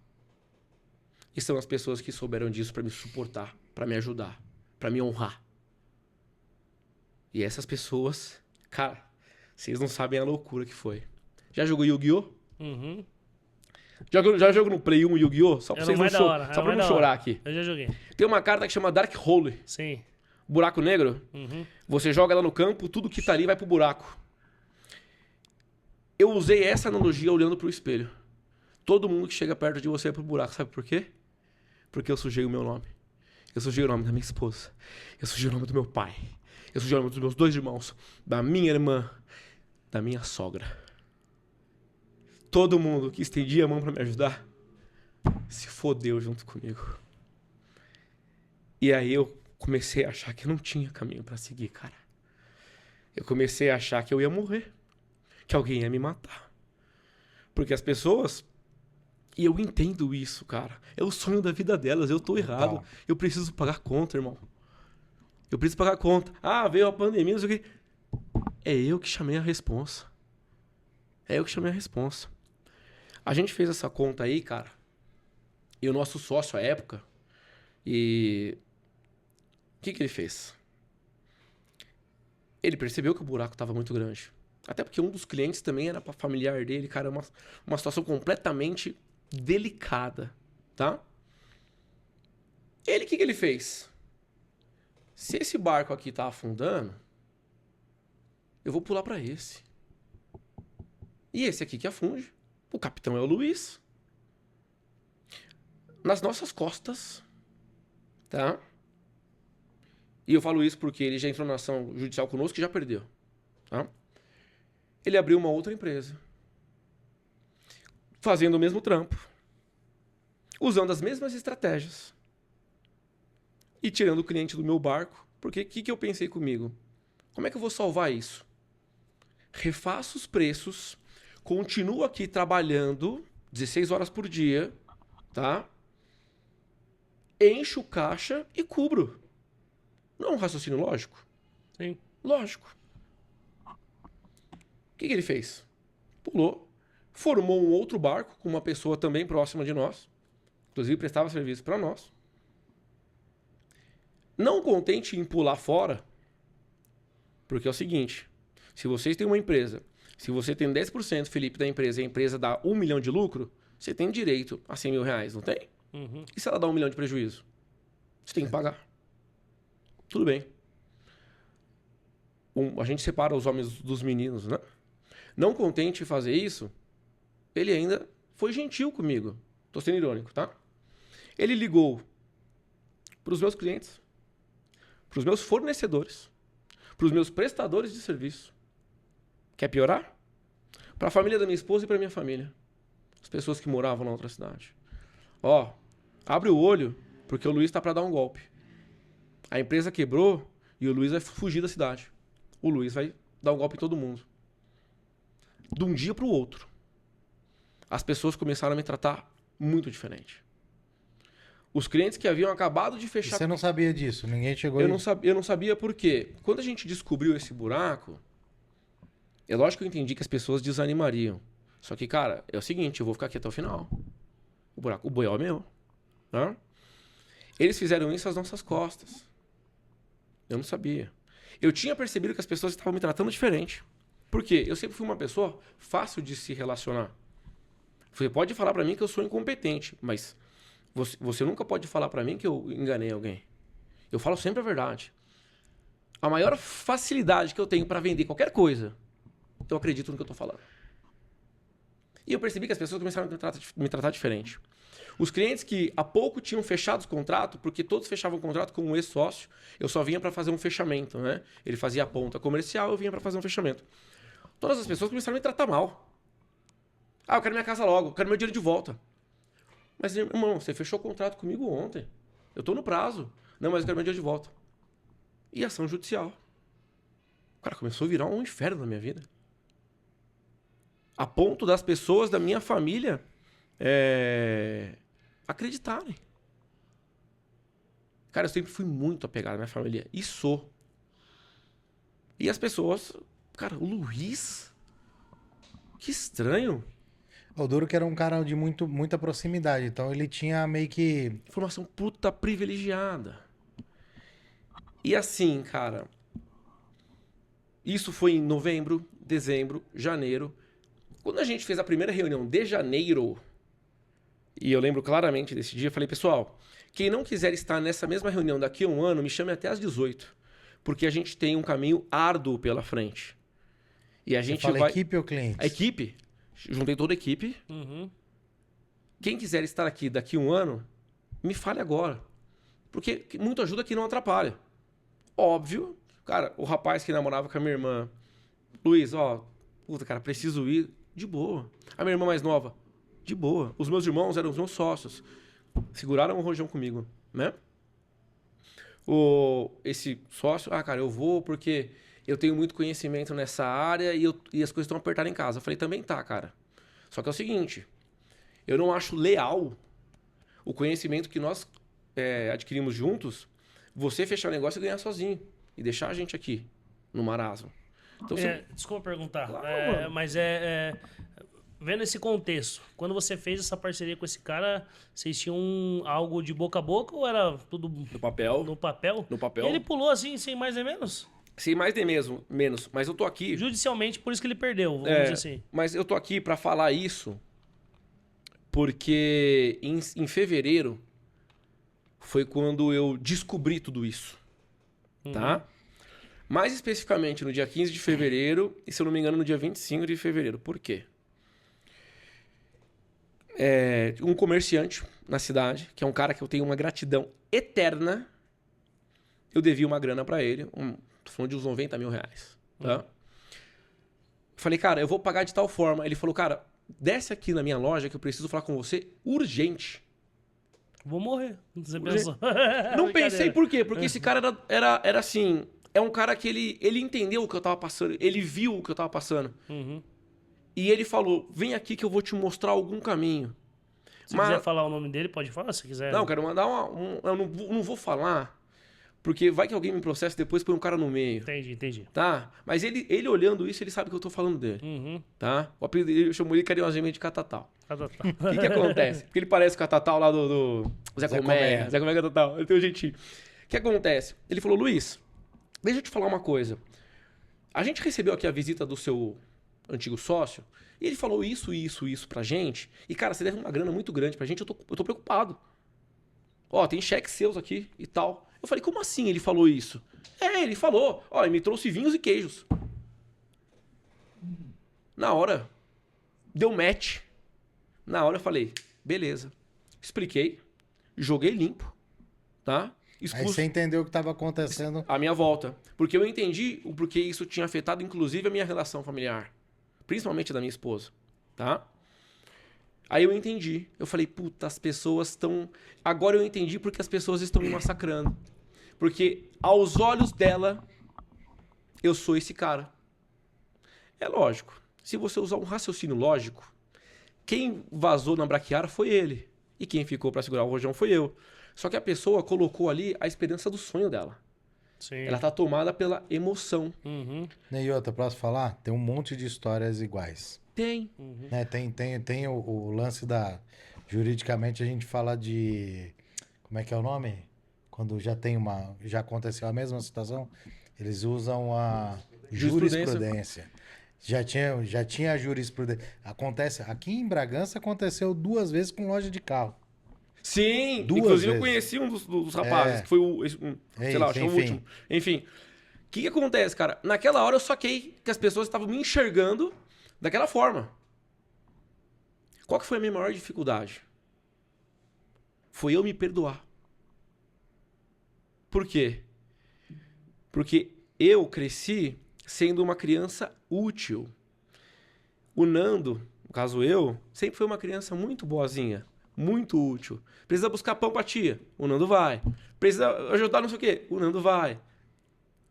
e são as pessoas que souberam disso para me suportar, para me ajudar, para me honrar. E essas pessoas, cara, vocês não sabem a loucura que foi. Já jogou Yu-Gi-Oh? Uhum. Já jogou no Play 1 Yu-Gi-Oh? Só pra vocês não, só pra não chorar aqui. Eu já joguei. Tem uma carta que chama Dark Hole. Sim. Buraco negro. Uhum. Você joga ela no campo, tudo que tá ali vai pro buraco. Eu usei essa analogia olhando pro espelho. Todo mundo que chega perto de você é pro buraco. Sabe por quê? Porque eu sujei o meu nome. Eu sujei o nome da minha esposa. Eu sujei o nome do meu pai. Eu sujei o nome dos meus 2 irmãos. Da minha irmã. Da minha sogra. Todo mundo que estendia a mão pra me ajudar se fodeu junto comigo. E aí eu comecei a achar que não tinha caminho pra seguir, cara. Eu comecei a achar que eu ia morrer, que alguém ia me matar. Porque as pessoas... E eu entendo isso, cara. É o sonho da vida delas, eu tô errado. Eu preciso pagar conta, irmão. Eu preciso pagar conta. Ah, veio a pandemia, não sei o quê. É eu que chamei a responsa. É eu que chamei a responsa. A gente fez essa conta aí, cara. E o nosso sócio à época. E... O que ele fez? Ele percebeu que o buraco estava muito grande. Até porque um dos clientes também era familiar dele, cara. Uma situação completamente delicada, tá? Ele, o que ele fez? Se esse barco aqui tá afundando, eu vou pular para esse. E esse aqui que afunde. O capitão é o Luiz. Nas nossas costas, tá? E eu falo isso porque ele já entrou na ação judicial conosco e já perdeu, tá? Ele abriu uma outra empresa, fazendo o mesmo trampo, usando as mesmas estratégias e tirando o cliente do meu barco. Porque o que eu pensei comigo? Como é que eu vou salvar isso? Refaço os preços, continuo aqui trabalhando 16 horas por dia, tá? Encho o caixa e cubro. Não é um raciocínio lógico? Sim. Lógico. O que ele fez? Pulou, formou um outro barco com uma pessoa também próxima de nós, inclusive prestava serviço para nós. Não contente em pular fora, porque é o seguinte, se vocês têm uma empresa, se você tem 10%, Felipe, da empresa, e a empresa dá 1 milhão de lucro, você tem direito a 100 mil reais, não tem? Uhum. E se ela dá 1 milhão de prejuízo? Você tem que pagar. Tudo bem. A gente separa os homens dos meninos, né? Não contente em fazer isso, ele ainda foi gentil comigo. Tô sendo irônico, tá? Ele ligou para os meus clientes, para os meus fornecedores, para os meus prestadores de serviço. Quer piorar? Para a família da minha esposa e para minha família. As pessoas que moravam na outra cidade. Ó, abre o olho, porque o Luiz tá para dar um golpe. A empresa quebrou e o Luiz vai fugir da cidade. O Luiz vai dar um golpe em todo mundo. De um dia para o outro, as pessoas começaram a me tratar muito diferente. Os clientes que haviam acabado de fechar... E você não sabia disso? Ninguém chegou... Eu não sabia por quê. Quando a gente descobriu esse buraco, é lógico que eu entendi que as pessoas desanimariam. Só que, cara, é o seguinte, eu vou ficar aqui até o final. O boial é meu. Tá? Eles fizeram isso às nossas costas. Eu não sabia. Eu tinha percebido que as pessoas estavam me tratando diferente. Por quê? Eu sempre fui uma pessoa fácil de se relacionar. Você pode falar pra mim que eu sou incompetente, mas você nunca pode falar pra mim que eu enganei alguém. Eu falo sempre a verdade. A maior facilidade que eu tenho pra vender qualquer coisa, eu acredito no que eu tô falando. E eu percebi que as pessoas começaram a me tratar diferente. Os clientes que há pouco tinham fechado o contrato, porque todos fechavam o contrato com um ex-sócio, eu só vinha para fazer um fechamento, né? Ele fazia a ponta comercial, eu vinha para fazer um fechamento. Todas as pessoas começaram a me tratar mal. Ah, eu quero minha casa logo, eu quero meu dinheiro de volta. Mas, irmão, você fechou o contrato comigo ontem. Eu tô no prazo. Não, mas eu quero meu dinheiro de volta. E ação judicial. Cara, começou a virar um inferno na minha vida. A ponto das pessoas da minha família acreditarem. Cara, eu sempre fui muito apegado à minha família. E sou. E as pessoas... Cara, o Luiz? Que estranho. O duro que era um cara de muita proximidade, então ele tinha meio que... Informação puta privilegiada. E assim, cara... Isso foi em novembro, dezembro, janeiro. Quando a gente fez a primeira reunião de janeiro, e eu lembro claramente desse dia, eu falei, pessoal, quem não quiser estar nessa mesma reunião daqui a um ano, me chame até às 18. Porque a gente tem um caminho árduo pela frente. E a gente Você fala vai... equipe ou cliente? A equipe. Juntei toda a equipe. Uhum. Quem quiser estar aqui daqui a um ano, me fale agora. Porque muito ajuda que não atrapalha. Óbvio. Cara, o rapaz que namorava com a minha irmã, Luiz, ó, puta, cara, preciso ir. De boa. A minha irmã mais nova, De boa. Os meus irmãos eram os meus sócios. Seguraram o rojão comigo, né? Esse sócio, cara, eu vou porque eu tenho muito conhecimento nessa área e as coisas estão apertadas em casa. Eu falei, também tá, cara. Só que é o seguinte, eu não acho leal o conhecimento que nós adquirimos juntos, você fechar o negócio e ganhar sozinho. E deixar a gente aqui, no marasmo. Então, Desculpa perguntar, Claro, mas vendo esse contexto, quando você fez essa parceria com esse cara, vocês tinham algo de boca a boca ou era tudo no papel. no papel? No papel. Ele pulou assim, sem mais nem menos? Sem mais nem menos. Mas eu tô aqui... Judicialmente, por isso que ele perdeu, vamos dizer assim. Mas eu tô aqui pra falar isso porque em fevereiro foi quando eu descobri tudo isso, tá? Mais especificamente no dia 15 de fevereiro e, se eu não me engano, no dia 25 de fevereiro. Por quê? Um comerciante na cidade, que é um cara que eu tenho uma gratidão eterna, eu devia uma grana pra ele, tô falando de uns 90 mil reais, tá? Falei, cara, eu vou pagar de tal forma. Ele falou, cara, desce aqui na minha loja que eu preciso falar com você urgente. Vou morrer. Você pensou? Não pensei por quê? Porque esse cara era assim... É um cara que ele entendeu o que eu tava passando. Ele viu o que eu tava passando. E ele falou, vem aqui que eu vou te mostrar algum caminho. Se quiser falar o nome dele, pode falar, se quiser. Não, eu quero mandar eu não vou falar, porque vai que alguém me processa e depois põe um cara no meio. Entendi. Tá? Mas ele olhando isso, ele sabe que eu tô falando dele. Tá? O apelido dele, eu chamo ele carinhosamente de Catatal. O que acontece? Porque ele parece com o Catatal lá do Zé Colmeia. Zé Colmeia Catatal. Ele tem um jeitinho. O que acontece? Ele falou, Luiz, deixa eu te falar uma coisa. A gente recebeu aqui a visita do seu antigo sócio e ele falou isso pra gente. E, cara, você deve uma grana muito grande pra gente. Eu tô preocupado. Ó, tem cheques seus aqui e tal. Eu falei, como assim ele falou isso? Ele falou. Ó, ele me trouxe vinhos e queijos. Na hora, deu match. Na hora eu falei, beleza. Expliquei. Joguei limpo. Tá? Aí você entendeu o que estava acontecendo. A minha volta. Porque eu entendi o porquê isso tinha afetado, inclusive, a minha relação familiar. Principalmente da minha esposa. Tá? Aí eu entendi. Eu falei, puta, as pessoas estão... Agora eu entendi porque as pessoas estão me massacrando. Porque aos olhos dela, eu sou esse cara. É lógico. Se você usar um raciocínio lógico, quem vazou na braquiara foi ele. E quem ficou para segurar o rojão foi eu. Só que a pessoa colocou ali a esperança do sonho dela. Sim. Ela tá tomada pela emoção. E outra, posso falar? Tem um monte de histórias iguais. Tem. Né? Tem o lance da... Juridicamente a gente fala de... Como é que é o nome? Quando já tem uma... Já aconteceu a mesma situação, eles usam a jurisprudência. Já tinha a jurisprudência. Acontece... Aqui em Bragança aconteceu 2 vezes com loja de carro. Sim, 2 inclusive vezes. eu conheci um dos rapazes, que foi sei lá, acho que foi o último. Enfim, o que acontece, cara? Naquela hora eu saquei que as pessoas estavam me enxergando daquela forma. Qual que foi a minha maior dificuldade? Foi eu me perdoar. Por quê? Porque eu cresci sendo uma criança útil. O Nando, no caso eu, sempre foi uma criança muito boazinha. Muito útil. Precisa buscar pão pra tia? O Nando vai. Precisa ajudar não sei o quê? O Nando vai.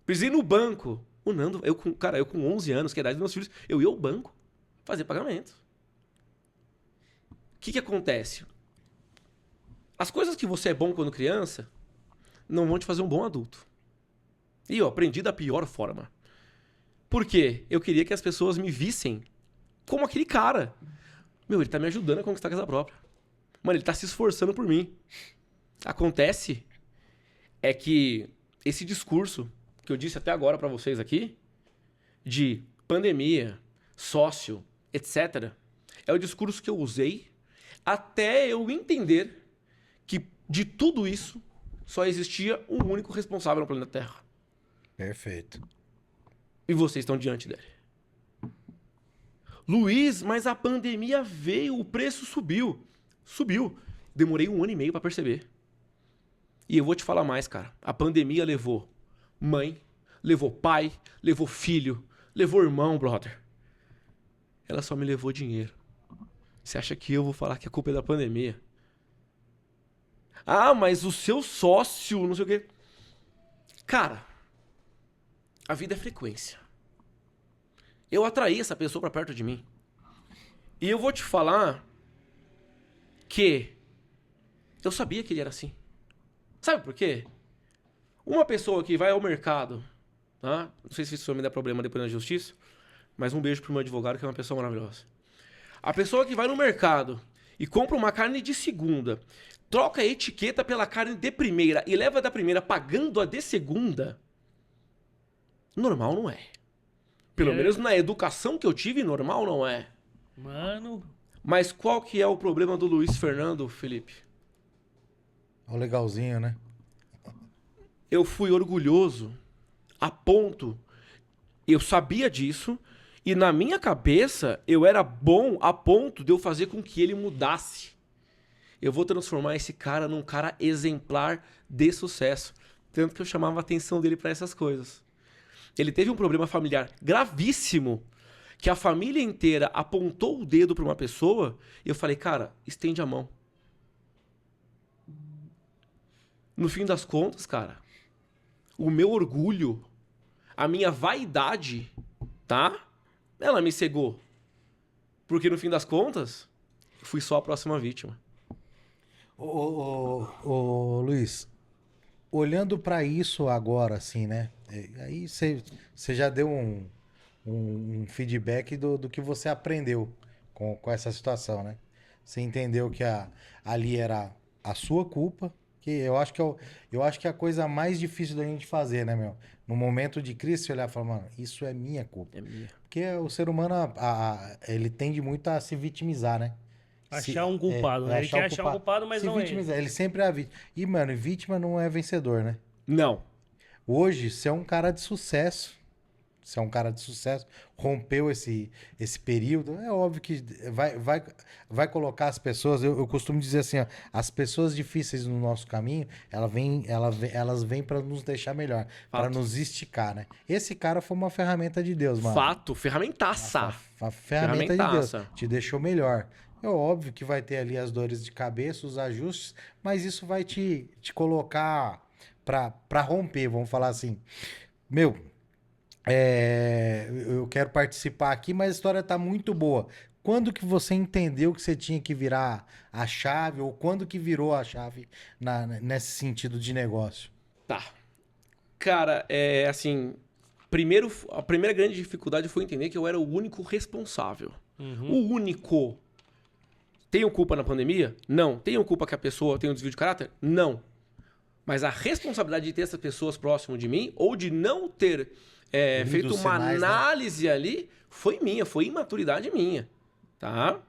Precisa ir no banco? O Nando... Eu com 11 anos, que é a idade dos meus filhos, eu ia ao banco fazer pagamento. O que acontece? As coisas que você é bom quando criança não vão te fazer um bom adulto. E eu aprendi da pior forma. Por quê? Eu queria que as pessoas me vissem como aquele cara. Ele tá me ajudando a conquistar a casa própria. Mano, ele tá se esforçando por mim. Acontece é que esse discurso que eu disse até agora pra vocês aqui, de pandemia, sócio, etc., é o discurso que eu usei até eu entender que de tudo isso só existia um único responsável no planeta Terra. Perfeito. E vocês estão diante dele. Luiz, mas a pandemia veio, o preço subiu. Subiu. Demorei 1 ano e meio pra perceber. E eu vou te falar mais, cara. A pandemia levou mãe, levou pai, levou filho, levou irmão, brother. Ela só me levou dinheiro. Você acha que eu vou falar que a culpa é da pandemia? Ah, mas o seu sócio, não sei o quê. Cara, a vida é frequência. Eu atraí essa pessoa pra perto de mim. E eu vou te falar que eu sabia que ele era assim. Sabe por quê? Uma pessoa que vai ao mercado, tá? Não sei se isso vai me dar problema depois na justiça, mas um beijo pro meu advogado, que é uma pessoa maravilhosa. A pessoa que vai no mercado e compra uma carne de segunda, troca a etiqueta pela carne de primeira e leva da primeira pagando a de segunda, normal não é. Pelo menos na educação que eu tive, normal não é. Mano... Mas qual que é o problema do Luiz Fernando, Felipe? Ó, legalzinho, né? Eu fui orgulhoso a ponto... Eu sabia disso e na minha cabeça eu era bom a ponto de eu fazer com que ele mudasse. Eu vou transformar esse cara num cara exemplar de sucesso. Tanto que eu chamava a atenção dele para essas coisas. Ele teve um problema familiar gravíssimo, que a família inteira apontou o dedo para uma pessoa, e eu falei, cara, estende a mão. No fim das contas, cara, o meu orgulho, a minha vaidade, tá? Ela me cegou. Porque no fim das contas, eu fui só a próxima vítima. Ô, Luiz, olhando pra isso agora, assim, né? Aí você já deu um feedback do que você aprendeu com essa situação, né? Você entendeu que ali era a sua culpa, que eu acho que é a coisa mais difícil da gente fazer, né, meu? No momento de crise, você olhar e falar, mano, isso é minha culpa. É minha. Porque o ser humano, ele tende muito a se vitimizar, né? Achar um culpado, né? Ele quer achar um culpado, mas se não é vitimizar. Ele sempre é a vítima. E, mano, vítima não é vencedor, né? Não. Hoje, você é um cara de sucesso. Você é um cara de sucesso. Rompeu esse período. É óbvio que vai colocar as pessoas... Eu costumo dizer assim, ó, as pessoas difíceis no nosso caminho, elas vêm para nos deixar melhor. Para nos esticar, né? Esse cara foi uma ferramenta de Deus, mano. Fato, ferramentaça. A ferramenta de Deus. Ferramentaça. Te deixou melhor. É óbvio que vai ter ali as dores de cabeça, os ajustes, mas isso vai te colocar pra romper, vamos falar assim. Meu, eu quero participar aqui, mas a história tá muito boa. Quando que você entendeu que você tinha que virar a chave, ou quando que virou a chave nesse sentido de negócio? Tá. Cara, assim... a primeira grande dificuldade foi entender que eu era o único responsável. O único. Tenho culpa na pandemia? Não. Tenho culpa que a pessoa tem um desvio de caráter? Não. Mas a responsabilidade de ter essas pessoas próximo de mim, ou de não ter feito uma análise, né, ali, foi minha, foi imaturidade minha. Tá?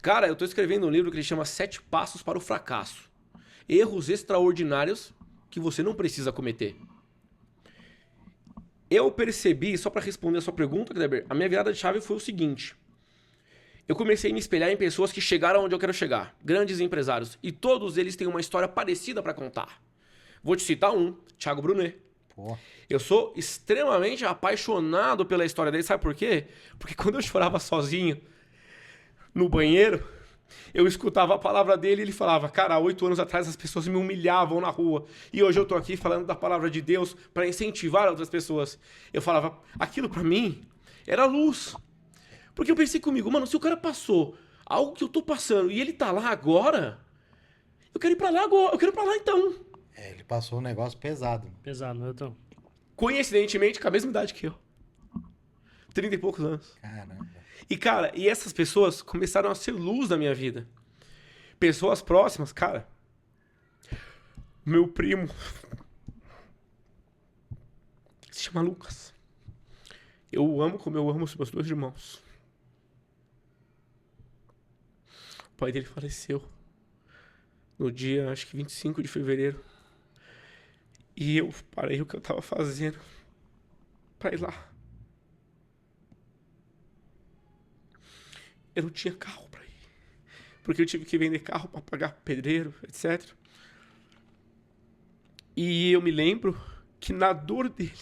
Cara, eu tô escrevendo um livro que ele chama 7 Passos para o Fracasso. Erros extraordinários que você não precisa cometer. Eu percebi, só para responder a sua pergunta, Kleber, a minha virada de chave foi o seguinte. Eu comecei a me espelhar em pessoas que chegaram onde eu quero chegar. Grandes empresários. E todos eles têm uma história parecida para contar. Vou te citar um, Thiago Brunet. Pô. Eu sou extremamente apaixonado pela história dele. Sabe por quê? Porque quando eu chorava sozinho no banheiro, eu escutava a palavra dele e ele falava, cara, há 8 anos atrás as pessoas me humilhavam na rua. E hoje eu tô aqui falando da palavra de Deus para incentivar outras pessoas. Eu falava, aquilo para mim era luz. Porque eu pensei comigo, mano, se o cara passou algo que eu tô passando e ele tá lá agora, eu quero ir pra lá agora, eu quero ir pra lá então. Ele passou um negócio pesado. Pesado, né? Então... Coincidentemente, com a mesma idade que eu. 30 e poucos anos. Caramba. E, cara, essas pessoas começaram a ser luz na minha vida. Pessoas próximas, cara. Meu primo se chama Lucas. Eu o amo como eu amo os meus 2 irmãos. O pai dele faleceu no dia, acho que 25 de fevereiro. E eu parei o que eu tava fazendo pra ir lá. Eu não tinha carro pra ir. Porque eu tive que vender carro pra pagar pedreiro, etc. E eu me lembro que na dor dele,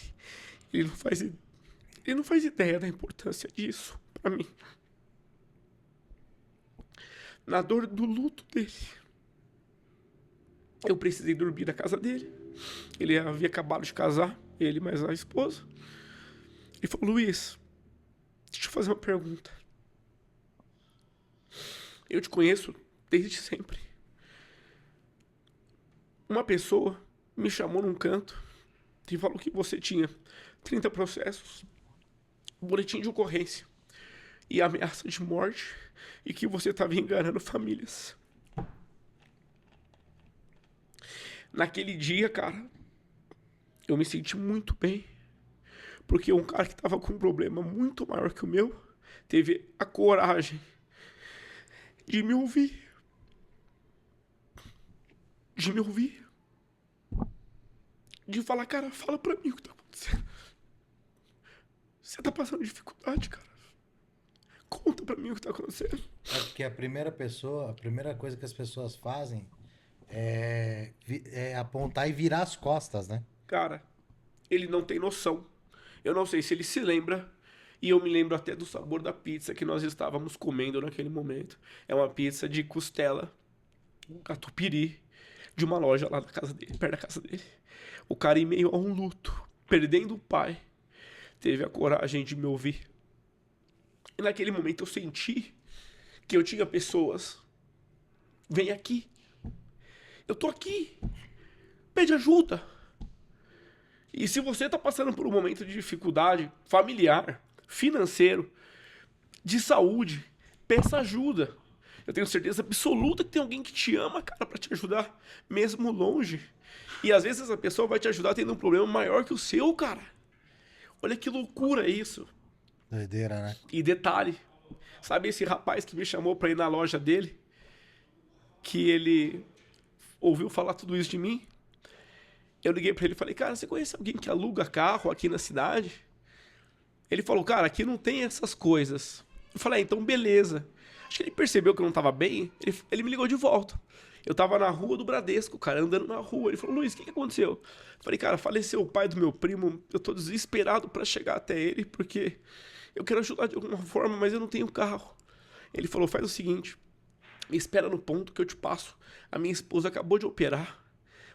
ele não faz ideia da importância disso pra mim. na dor do luto dele. Eu precisei dormir na casa dele. Ele havia acabado de casar, ele mais a esposa. Ele falou, Luiz, deixa eu fazer uma pergunta. Eu te conheço desde sempre. Uma pessoa me chamou num canto e falou que você tinha 30 processos, boletim de ocorrência e ameaça de morte e que você estava enganando famílias. Naquele dia, cara, eu me senti muito bem, porque um cara que estava com um problema muito maior que o meu teve a coragem de me ouvir. De me ouvir. De falar, cara, fala pra mim o que tá acontecendo. Você tá passando dificuldade, cara. Conta pra mim o que tá acontecendo. É porque a primeira coisa que as pessoas fazem é apontar e virar as costas, né? Cara, ele não tem noção. Eu não sei se ele se lembra. E eu me lembro até do sabor da pizza que nós estávamos comendo naquele momento. É uma pizza de costela, um catupiry, de uma loja lá da casa dele, perto da casa dele. O cara, em meio a um luto, perdendo o pai, teve a coragem de me ouvir. E naquele momento eu senti que eu tinha pessoas. Vem aqui. Eu tô aqui. Pede ajuda. E se você tá passando por um momento de dificuldade familiar, financeiro, de saúde, peça ajuda. Eu tenho certeza absoluta que tem alguém que te ama, cara, pra te ajudar, mesmo longe. E às vezes essa pessoa vai te ajudar tendo um problema maior que o seu, cara. Olha que loucura isso. Doideira, né? E detalhe, sabe esse rapaz que me chamou pra ir na loja dele? Que ele ouviu falar tudo isso de mim? Eu liguei pra ele e falei, cara, você conhece alguém que aluga carro aqui na cidade? Ele falou, cara, aqui não tem essas coisas. Eu falei, então beleza. Acho que ele percebeu que eu não tava bem, ele me ligou de volta. Eu tava na rua do Bradesco, cara, andando na rua. Ele falou, Luiz, o que aconteceu? Eu falei, cara, faleceu o pai do meu primo, eu tô desesperado pra chegar até ele, porque eu quero ajudar de alguma forma, mas eu não tenho carro. Ele falou, faz o seguinte, me espera no ponto que eu te passo. A minha esposa acabou de operar,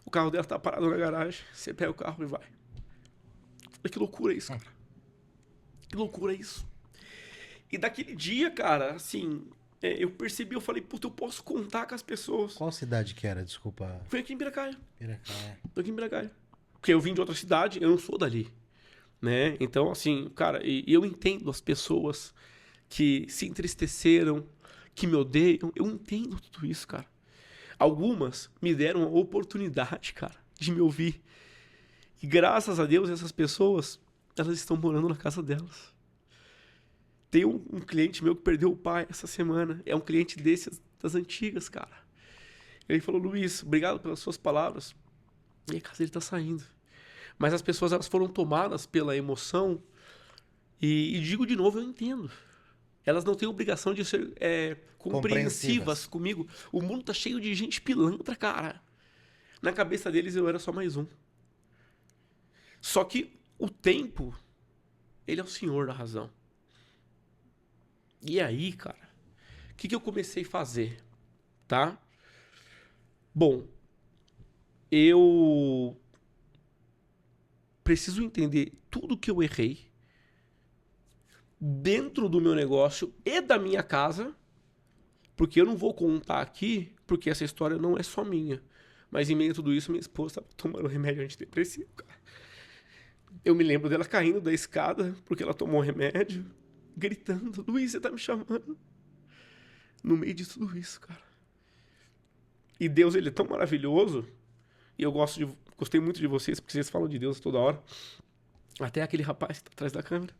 o carro dela tá parado na garagem, você pega o carro e vai. Eu falei, que loucura isso, cara. Que loucura isso. E daquele dia, cara, assim, eu percebi, eu falei, puta, eu posso contar com as pessoas. Qual cidade que era? Desculpa. Foi aqui em Piracaia. Piracaia. Tô aqui em Piracaia. Porque eu vim de outra cidade, eu não sou dali. Né? Então, assim, cara, e eu entendo as pessoas que se entristeceram, que me odeiam. Eu entendo tudo isso, cara. Algumas me deram a oportunidade, cara, de me ouvir. E graças a Deus, essas pessoas, elas estão morando na casa delas. Tem um cliente meu que perdeu o pai essa semana. É um cliente desses, das antigas, cara. Ele falou, Luiz, obrigado pelas suas palavras. E a casa dele tá saindo. Mas as pessoas, elas foram tomadas pela emoção. E digo de novo, eu entendo. Elas não têm obrigação de ser compreensivas comigo. O mundo tá cheio de gente pilantra, cara. Na cabeça deles eu era só mais um. Só que o tempo, ele é o senhor da razão. E aí, cara, o que eu comecei a fazer, tá? Bom, eu preciso entender tudo que eu errei dentro do meu negócio e da minha casa, porque eu não vou contar aqui, porque essa história não é só minha. Mas em meio a tudo isso, minha esposa estava tomando remédio antidepressivo, cara. Eu me lembro dela caindo da escada porque ela tomou remédio, gritando, Luiz, você tá me chamando? No meio de tudo isso, cara. E Deus, ele é tão maravilhoso, e eu gostei muito de vocês, porque vocês falam de Deus toda hora. Até aquele rapaz que tá atrás da câmera.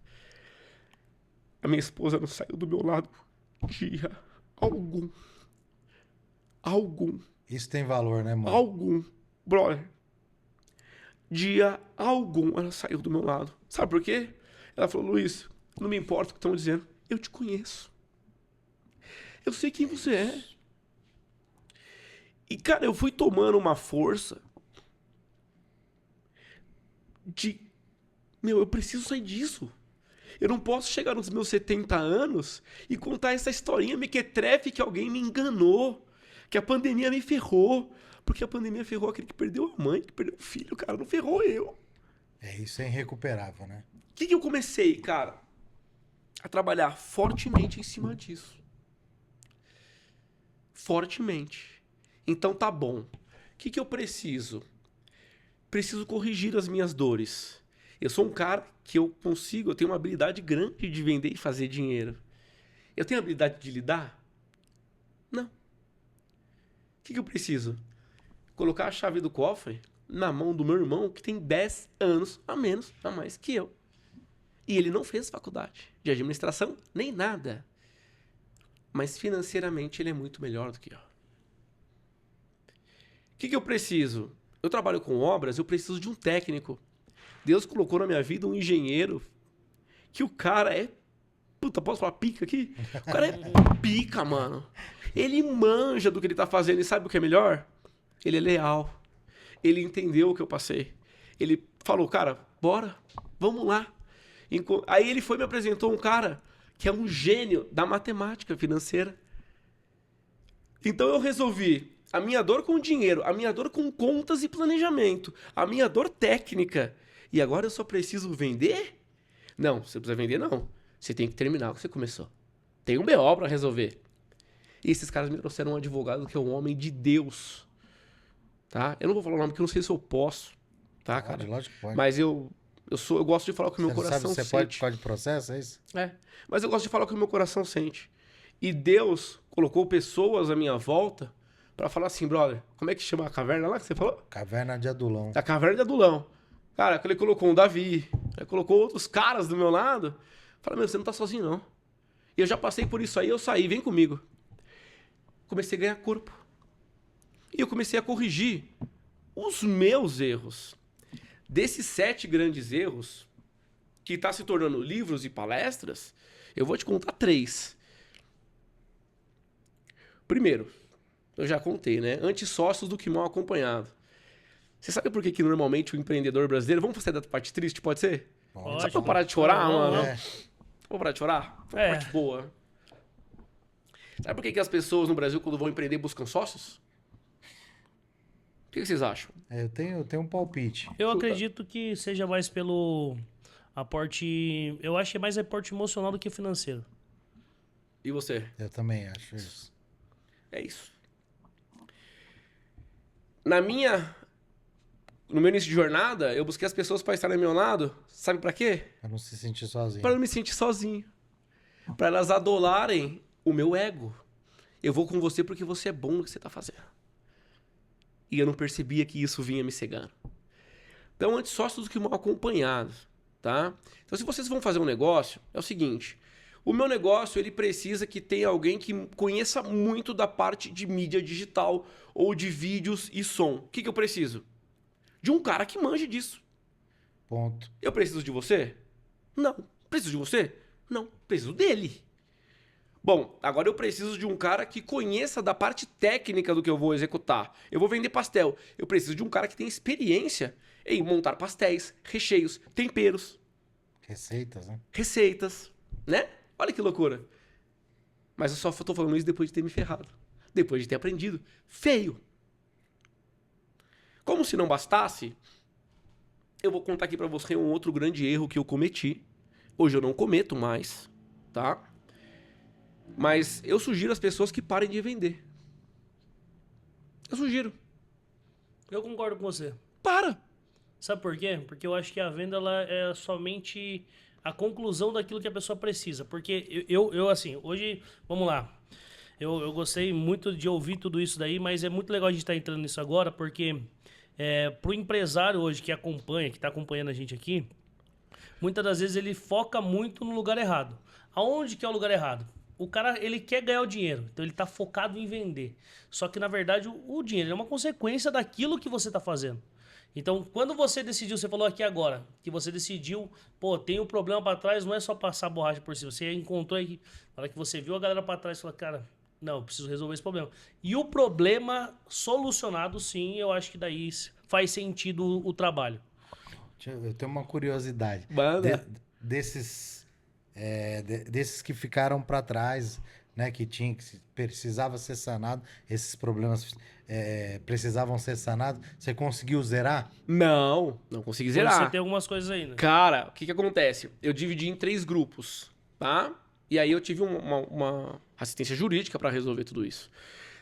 A minha esposa não saiu do meu lado dia algum. Algum. Isso tem valor, né, mano? Algum. Brother. Dia algum ela saiu do meu lado. Sabe por quê? Ela falou, Luiz, não me importa o que estão dizendo. Eu te conheço. Eu sei quem você é. E, cara, eu fui tomando uma força de... Meu, eu preciso sair disso. Eu não posso chegar nos meus 70 anos e contar essa historinha mequetrefe que alguém me enganou, que a pandemia me ferrou. Porque a pandemia ferrou aquele que perdeu a mãe, que perdeu o filho, cara, não ferrou eu. Isso é irrecuperável, né? O que eu comecei, cara? A trabalhar fortemente em cima disso. Fortemente. Então tá bom. O que eu preciso? Preciso corrigir as minhas dores. Eu sou um cara que eu tenho uma habilidade grande de vender e fazer dinheiro. Eu tenho habilidade de lidar? Não. O que eu preciso? Colocar a chave do cofre na mão do meu irmão que tem 10 anos a mais que eu. E ele não fez faculdade de administração, nem nada. Mas financeiramente ele é muito melhor do que eu. O que eu preciso? Eu trabalho com obras, eu preciso de um técnico. Deus colocou na minha vida um engenheiro que o cara é... Puta, posso falar pica aqui? O cara é pica, mano. Ele manja do que ele tá fazendo e sabe o que é melhor? Ele é leal. Ele entendeu o que eu passei. Ele falou, cara, bora, vamos lá. Aí ele me apresentou um cara que é um gênio da matemática financeira. Então eu resolvi a minha dor com dinheiro, a minha dor com contas e planejamento, a minha dor técnica. E agora eu só preciso vender? Não, você precisa vender não. Você tem que terminar o que você começou. Tem um BO para resolver. E esses caras me trouxeram um advogado que é um homem de Deus. Tá? Eu não vou falar o nome porque eu não sei se eu posso. Tá, cara? Lógico que pode. Mas eu gosto de falar o que o meu coração você sente. pode processo, é isso? É. Mas eu gosto de falar o que o meu coração sente. E Deus colocou pessoas à minha volta pra falar assim, brother, como é que chama a caverna lá que você falou? Caverna de Adulão. A caverna de Adulão. Cara, ele colocou um Davi, ele colocou outros caras do meu lado. Fala, meu, você não tá sozinho, não. E eu já passei por isso aí, eu saí, vem comigo. Comecei a ganhar corpo. E eu comecei a corrigir os meus erros. Desses 7 grandes erros, que tá se tornando livros e palestras, eu vou te contar 3. Primeiro, eu já contei, né? Antissócios do que mal acompanhado. Você sabe por que normalmente o empreendedor brasileiro... Vamos fazer da parte triste, pode ser? Pode. Só pra eu parar de chorar, mano? É. Vou parar de chorar? É. Parte boa. Sabe por que as pessoas no Brasil, quando vão empreender, buscam sócios? O que vocês acham? Eu tenho um palpite. Eu acredito que seja mais pelo aporte... Eu acho que é mais aporte emocional do que financeiro. E você? Eu também acho isso. É isso. No meu início de jornada, eu busquei as pessoas para estarem ao meu lado. Sabe para quê? Pra não se sentir sozinho. Para não me sentir sozinho. Para elas adolarem o meu ego. Eu vou com você porque você é bom no que você tá fazendo. E eu não percebia que isso vinha me cegando. Então, antissócios do que mal acompanhados, tá? Então, se vocês vão fazer um negócio, é o seguinte... O meu negócio, ele precisa que tenha alguém que conheça muito da parte de mídia digital ou de vídeos e som. O que eu preciso? De um cara que manje disso. Ponto. Eu preciso de você? Não. Preciso de você? Não. Preciso dele. Bom, agora eu preciso de um cara que conheça da parte técnica do que eu vou executar. Eu vou vender pastel. Eu preciso de um cara que tenha experiência em montar pastéis, recheios, temperos. Receitas, né? Receitas, né? Olha que loucura. Mas eu só tô falando isso depois de ter me ferrado. Depois de ter aprendido. Feio. Como se não bastasse, eu vou contar aqui pra você um outro grande erro que eu cometi. Hoje eu não cometo mais, tá? Mas eu sugiro às pessoas que parem de vender. Eu sugiro. Eu concordo com você. Para! Sabe por quê? Porque eu acho que a venda ela é somente a conclusão daquilo que a pessoa precisa. Porque eu assim, hoje, vamos lá. Eu gostei muito de ouvir tudo isso daí, mas é muito legal a gente estar entrando nisso agora, porque pro empresário hoje que acompanha, que está acompanhando a gente aqui, muitas das vezes ele foca muito no lugar errado. Aonde que é o lugar errado? O cara, ele quer ganhar o dinheiro, então ele está focado em vender. Só que, na verdade, o dinheiro é uma consequência daquilo que você está fazendo. Então, quando você decidiu, você falou aqui agora, que você decidiu, pô, tem um problema para trás, não é só passar borracha por cima. Você encontrou aí, na hora que você viu a galera para trás, você falou, cara, não, eu preciso resolver esse problema. E o problema solucionado, sim, eu acho que daí faz sentido o trabalho. Eu tenho uma curiosidade. Manda. Desses desses que ficaram para trás, né? Precisava ser sanado, esses problemas precisavam ser sanados. Você conseguiu zerar? Não consegui zerar. Você tem algumas coisas ainda. Cara, o que que acontece? Eu dividi em 3 grupos, tá? E aí eu tive uma assistência jurídica para resolver tudo isso.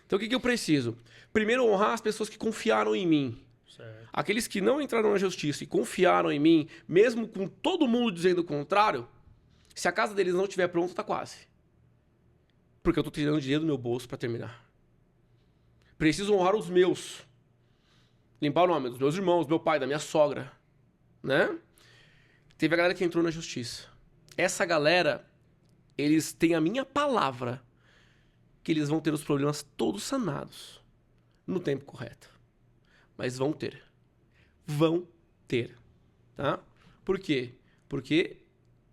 Então o que que eu preciso? Primeiro, honrar as pessoas que confiaram em mim. Certo. Aqueles que não entraram na justiça e confiaram em mim, mesmo com todo mundo dizendo o contrário, se a casa deles não estiver pronta, tá quase. Porque eu tô tirando dinheiro do meu bolso para terminar. Preciso honrar os meus. Limpar o nome dos meus irmãos, do meu pai, da minha sogra, né? Teve a galera que entrou na justiça. Essa galera, eles têm a minha palavra que eles vão ter os problemas todos sanados no tempo correto. Mas vão ter. Vão ter. Tá? Por quê? Porque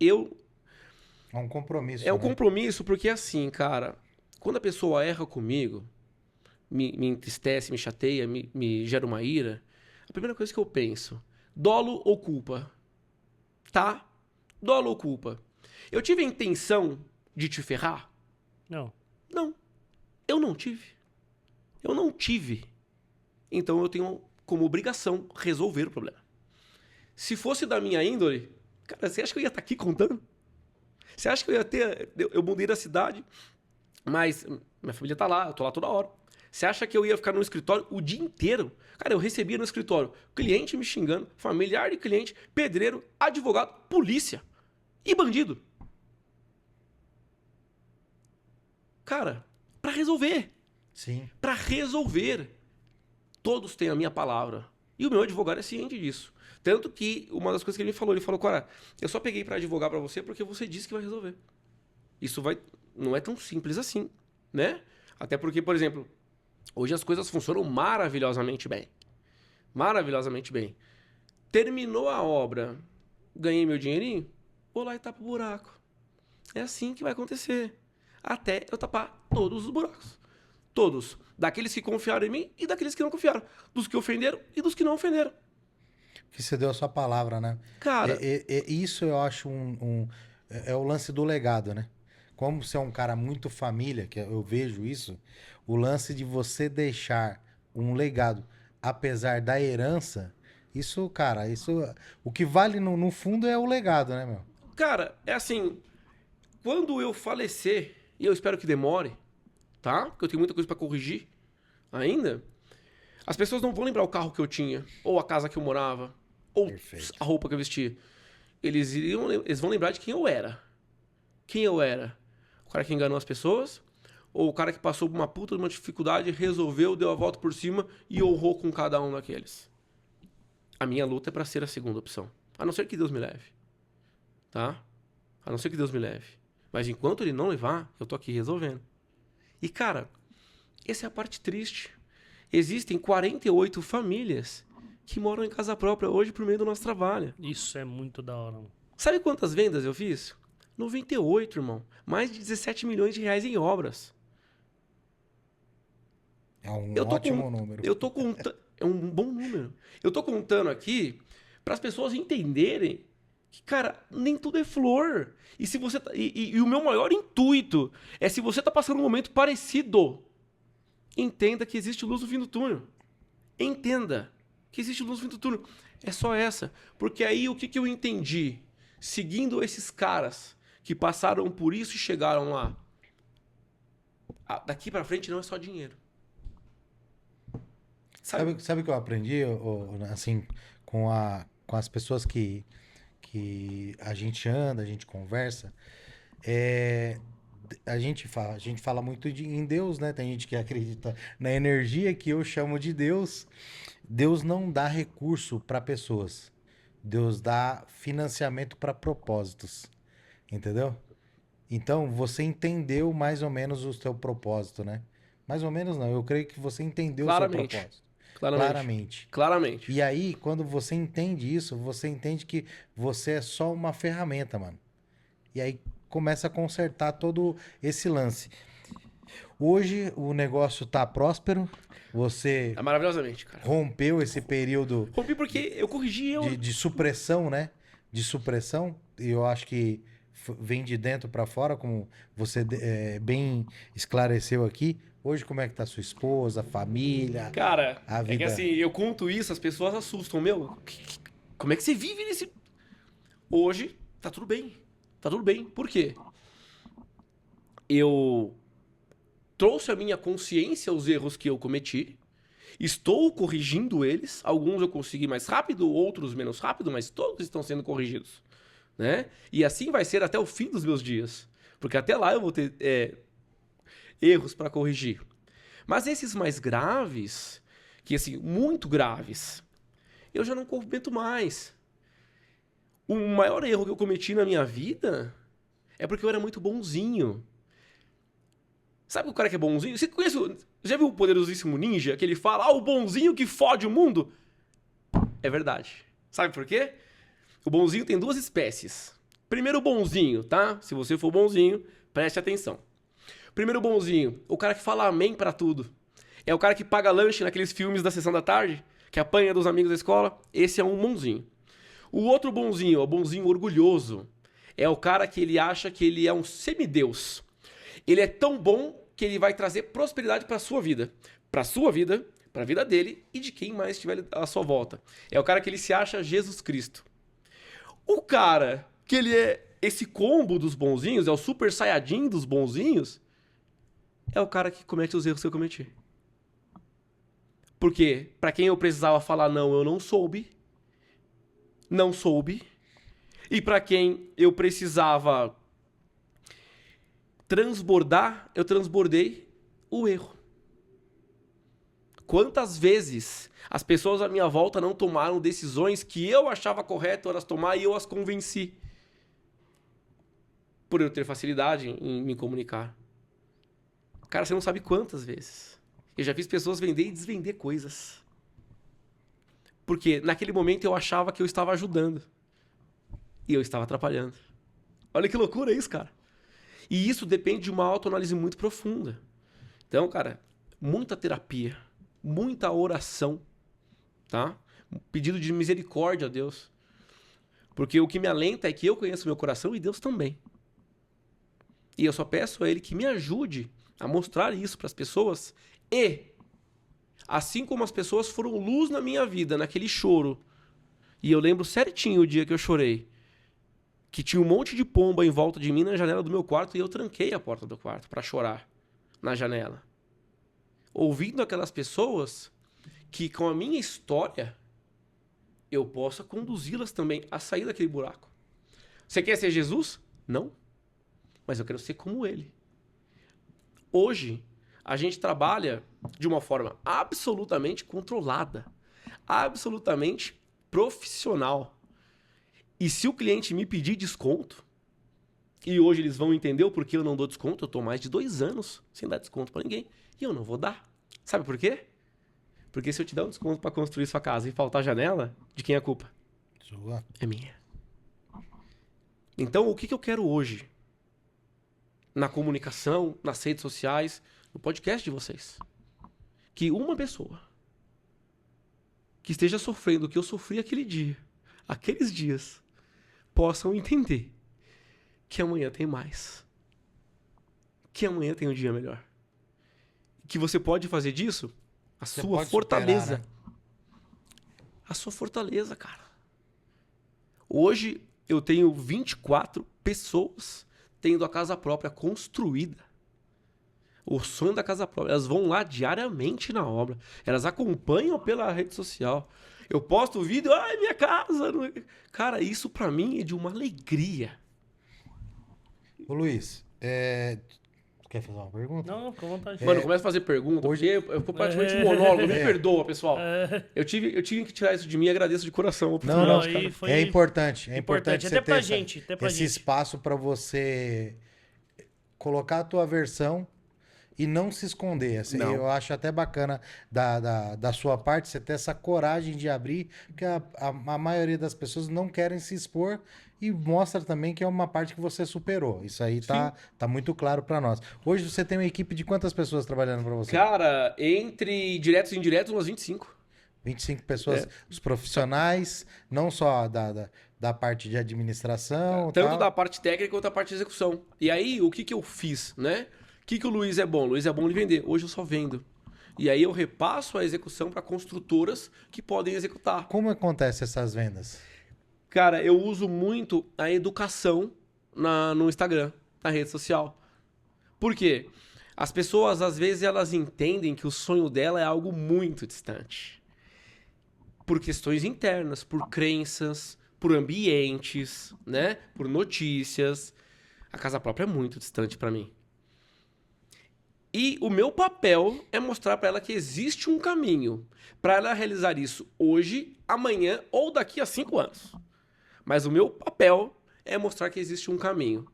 É um compromisso. é um né? compromisso, porque assim, cara, quando a pessoa erra comigo, me entristece, me chateia, me gera uma ira, a primeira coisa que eu penso, dolo ou culpa? Tá? Dolo ou culpa? Eu tive a intenção de te ferrar? Não. Não. Eu não tive. Eu não tive. Então eu tenho como obrigação resolver o problema. Se fosse da minha índole, cara, você acha que eu ia estar aqui contando? Você acha que eu ia ter... Eu mudei da cidade, mas minha família tá lá, eu tô lá toda hora. Você acha que eu ia ficar no escritório o dia inteiro? Cara, eu recebia no escritório cliente me xingando, familiar de cliente, pedreiro, advogado, polícia e bandido. Cara, pra resolver. Sim. Pra resolver. Todos têm a minha palavra. E o meu advogado é ciente disso. Tanto que uma das coisas que ele falou, cara, eu só peguei pra advogar pra você porque você disse que vai resolver. Isso não é tão simples assim, né? Até porque, por exemplo, hoje as coisas funcionam maravilhosamente bem. Maravilhosamente bem. Terminou a obra, ganhei meu dinheirinho, vou lá e tapo o buraco. É assim que vai acontecer. Até eu tapar todos os buracos. Todos. Daqueles que confiaram em mim e daqueles que não confiaram. Dos que ofenderam e dos que não ofenderam. Que você deu a sua palavra, né? Cara, Isso eu acho é o lance do legado, né? Como você é um cara muito família, que eu vejo isso, o lance de você deixar um legado, apesar da herança, isso, cara, o que vale no fundo é o legado, né, meu? cara, é assim, quando eu falecer, e eu espero que demore, tá? Porque eu tenho muita coisa pra corrigir ainda, as pessoas não vão lembrar o carro que eu tinha, ou a casa que eu morava, ou Perfeito. a roupa que eu vestia. Eles vão lembrar de quem eu era. Quem eu era? O cara que enganou as pessoas? Ou o cara que passou por uma puta de uma dificuldade, resolveu, deu a volta por cima e honrou com cada um daqueles? A minha luta é pra ser a segunda opção. A não ser que Deus me leve. Tá? A não ser que Deus me leve. Mas enquanto ele não levar, eu tô aqui resolvendo. E, cara, essa é a parte triste. Existem 48 famílias que moram em casa própria hoje por meio do nosso trabalho. Isso é muito da hora, mano. Sabe quantas vendas eu fiz? 98, irmão. Mais de 17 milhões de reais em obras. É um Eu tô ótimo número. Eu tô contando... É um bom número. Eu tô contando aqui para as pessoas entenderem que, cara, nem tudo é flor. E se você e o meu maior intuito é, se você tá passando um momento parecido, entenda que existe luz no fim do túnel. Entenda que existe luz no fim do túnel. É só essa. Porque aí o que eu entendi? Seguindo esses caras que passaram por isso e chegaram lá. Daqui pra frente não é só dinheiro. Sabe o que eu aprendi, assim, com as pessoas que a gente anda, a gente conversa? A gente fala muito em Deus, né? Tem gente que acredita na energia que eu chamo de Deus. Deus não dá recurso para pessoas. Deus dá financiamento para propósitos. Entendeu? Então, você entendeu mais ou menos o seu propósito, né? Mais ou menos não, eu creio que você entendeu o seu Claramente. propósito. Claramente. Claramente. E aí, quando você entende isso, você entende que você é só uma ferramenta, mano. E aí começa a consertar todo esse lance. Hoje o negócio tá próspero, você É maravilhosamente, cara. rompeu esse período Rompi porque eu corrigi eu. de supressão, né? De supressão, e eu acho que vem de dentro para fora, como você bem esclareceu aqui. Hoje, como é que tá sua esposa, a família, Cara, a é que vida? assim, eu conto isso, as pessoas assustam. Meu, como é que você vive nesse... Hoje, tá tudo bem. Tá tudo bem. Por quê? Eu trouxe à minha consciência os erros que eu cometi. Estou corrigindo eles. Alguns eu consegui mais rápido, outros menos rápido, mas todos estão sendo corrigidos, né? E assim vai ser até o fim dos meus dias. Porque até lá eu vou ter erros para corrigir. Mas esses mais graves, que assim, muito graves, eu já não cometo mais. O maior erro que eu cometi na minha vida é porque eu era muito bonzinho. Sabe o cara que é bonzinho? Você conhece, já viu o Poderosíssimo Ninja? Que ele fala, o bonzinho que fode o mundo? É verdade. Sabe por quê? O bonzinho tem duas espécies. Primeiro bonzinho, tá? Se você for bonzinho, preste atenção. Primeiro bonzinho, o cara que fala amém pra tudo. É o cara que paga lanche naqueles filmes da sessão da tarde, que apanha dos amigos da escola. Esse é um bonzinho. O outro bonzinho, o bonzinho orgulhoso, é o cara que ele acha que ele é um semideus. Ele é tão bom que ele vai trazer prosperidade para sua vida. Para sua vida, para a vida dele e de quem mais estiver à sua volta. É o cara que ele se acha Jesus Cristo. O cara que ele é esse combo dos bonzinhos, é o super saiyajin dos bonzinhos, é o cara que comete os erros que eu cometi. Porque para quem eu precisava falar não, eu não soube. Não soube. E para quem eu precisava transbordar, eu transbordei o erro. Quantas vezes as pessoas à minha volta não tomaram decisões que eu achava correto elas tomar e eu as convenci. Por eu ter facilidade em me comunicar. Cara, você não sabe quantas vezes. Eu já fiz pessoas vender e desvender coisas. Porque naquele momento eu achava que eu estava ajudando. E eu estava atrapalhando. Olha que loucura isso, cara. E isso depende de uma autoanálise muito profunda. Então, cara, muita terapia, muita oração, tá? Pedido de misericórdia a Deus. Porque o que me alenta é que eu conheço meu coração e Deus também. E eu só peço a Ele que me ajude a mostrar isso para as pessoas. E, assim como as pessoas foram luz na minha vida, naquele choro, e eu lembro certinho o dia que eu chorei, que tinha um monte de pomba em volta de mim na janela do meu quarto e eu tranquei a porta do quarto para chorar na janela. Ouvindo aquelas pessoas que com a minha história eu possa conduzi-las também a sair daquele buraco. Você quer ser Jesus? Não. Mas eu quero ser como ele. Hoje, a gente trabalha de uma forma absolutamente controlada, absolutamente profissional. E se o cliente me pedir desconto, e hoje eles vão entender o porquê eu não dou desconto, eu estou mais de 2 anos sem dar desconto para ninguém, e eu não vou dar. Sabe por quê? Porque se eu te dar um desconto para construir sua casa e faltar janela, de quem é a culpa? Sua. É minha. Então, o que eu quero hoje? Na comunicação, nas redes sociais, no podcast de vocês. Que uma pessoa que esteja sofrendo o que eu sofri aquele dia, aqueles dias, possam entender que amanhã tem mais. Que amanhã tem um dia melhor. Que você pode fazer disso a Você sua pode fortaleza. superar, né? A sua fortaleza, cara. Hoje eu tenho 24 pessoas tendo a casa própria construída. O sonho da casa própria. Elas vão lá diariamente na obra. Elas acompanham pela rede social. Eu posto o vídeo, ai, minha casa. Cara, isso pra mim é de uma alegria. Ô Luiz, quer fazer uma pergunta? Não, fica à vontade. Mano, começa a fazer pergunta. Hoje- Hoje eu vou praticamente um monólogo. Me É. perdoa, pessoal. Eu tive que tirar isso de mim e agradeço de coração a Não, oportunidade, não, cara. e foi É importante importante, você até pra ter gente, até pra esse gente. espaço para você colocar a tua versão e não se esconder. Assim, Não. eu acho até bacana da sua parte você ter essa coragem de abrir, porque a maioria das pessoas não querem se expor e mostra também que é uma parte que você superou. Isso aí tá muito claro para nós. Hoje você tem uma equipe de quantas pessoas trabalhando para você? Cara, entre diretos e indiretos, umas 25. 25 pessoas, os profissionais, não só da da parte de administração. Tanto tal. da parte técnica quanto da parte de execução. E aí, o que eu fiz, né? O que o Luiz é bom? O Luiz é bom de vender. Hoje eu só vendo. E aí eu repasso a execução para construtoras que podem executar. Como acontece essas vendas? Cara, eu uso muito a educação no Instagram, na rede social. Por quê? As pessoas, às vezes, elas entendem que o sonho dela é algo muito distante. Por questões internas, por crenças, por ambientes, né? Por notícias. A casa própria é muito distante para mim. E o meu papel é mostrar para ela que existe um caminho para ela realizar isso hoje, amanhã ou daqui a 5 anos. Mas o meu papel é mostrar que existe um caminho.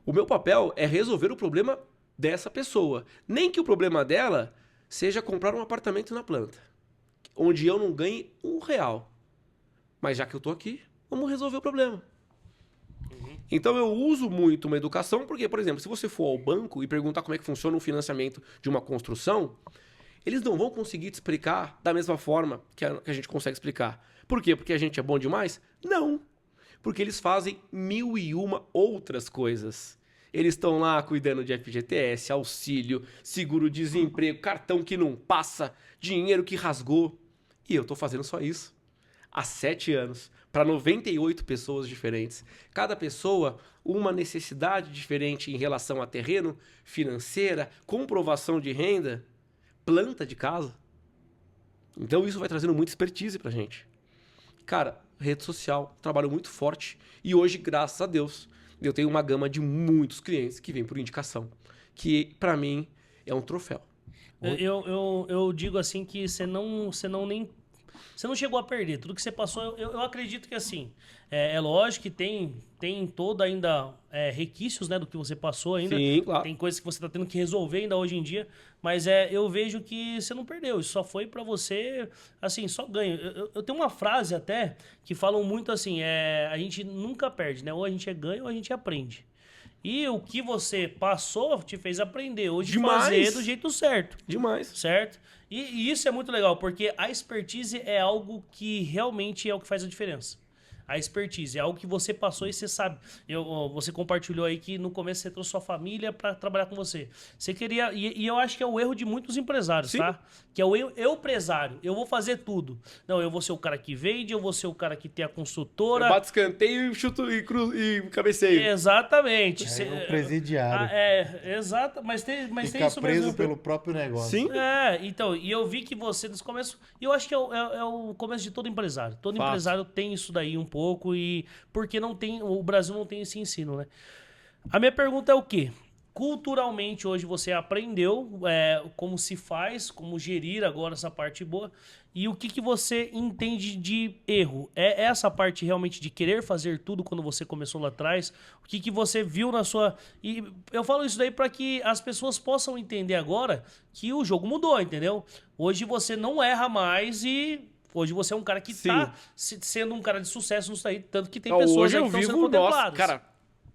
O meu papel é resolver o problema dessa pessoa. Nem que o problema dela seja comprar um apartamento na planta, onde eu não ganhe R$1. Mas já que eu tô aqui, vamos resolver o problema. Então eu uso muito uma educação, porque, por exemplo, se você for ao banco e perguntar como é que funciona o financiamento de uma construção, eles não vão conseguir te explicar da mesma forma que a gente consegue explicar. Por quê? Porque a gente é bom demais? Não. Porque eles fazem 1001 outras coisas. Eles estão lá cuidando de FGTS, auxílio, seguro-desemprego, cartão que não passa, dinheiro que rasgou. E eu estou fazendo só isso. Há 7 anos. Para 98 pessoas diferentes. Cada pessoa, uma necessidade diferente em relação a terreno, financeira, comprovação de renda, planta de casa. Então isso vai trazendo muita expertise pra gente. Cara, rede social, trabalho muito forte. E hoje, graças a Deus, eu tenho uma gama de muitos clientes que vêm por indicação. Que, pra mim, é um troféu. Eu digo assim que você não chegou a perder. Tudo que você passou, eu acredito que assim, é lógico que tem todo ainda requisitos, né, do que você passou ainda. Sim, claro. Tem coisas que você está tendo que resolver ainda hoje em dia, mas eu vejo que você não perdeu. Isso só foi para você, assim, só ganho. Eu tenho uma frase até que falam muito assim, a gente nunca perde, né? Ou a gente ganha ou a gente aprende. E o que você passou te fez aprender hoje Demais. fazer do jeito certo. Demais. Certo? E isso é muito legal, porque a expertise é algo que realmente é o que faz a diferença. A expertise é algo que você passou e você sabe. Você compartilhou aí que no começo você trouxe sua família para trabalhar com você. Você queria... E eu acho que é o erro de muitos empresários, Sim. tá? Que é o eu empresário. Eu vou fazer tudo. Não, eu vou ser o cara que vende, eu vou ser o cara que tem a construtora. Eu bato escanteio, chuto e cabeceio. Exatamente. O presidiário. Exato. Mas tem Fica isso preso mesmo. pelo próprio negócio. Sim. Então, e eu vi que você, nesse começo, e eu acho que é o começo de todo empresário. Todo Fato. empresário tem isso daí um pouco, e porque o Brasil não tem esse ensino, né? A minha pergunta é o quê? Culturalmente, hoje você aprendeu como se faz, como gerir agora essa parte boa, e o que você entende de erro? É essa parte realmente de querer fazer tudo quando você começou lá atrás? O que você viu na sua... E eu falo isso daí para que as pessoas possam entender agora que o jogo mudou, entendeu? Hoje você não erra mais e... Hoje você é um cara que Sim. tá sendo um cara de sucesso nisso aí, tanto que tem pessoas hoje aí eu que estão sendo vivo, nossa, contempladas. cara,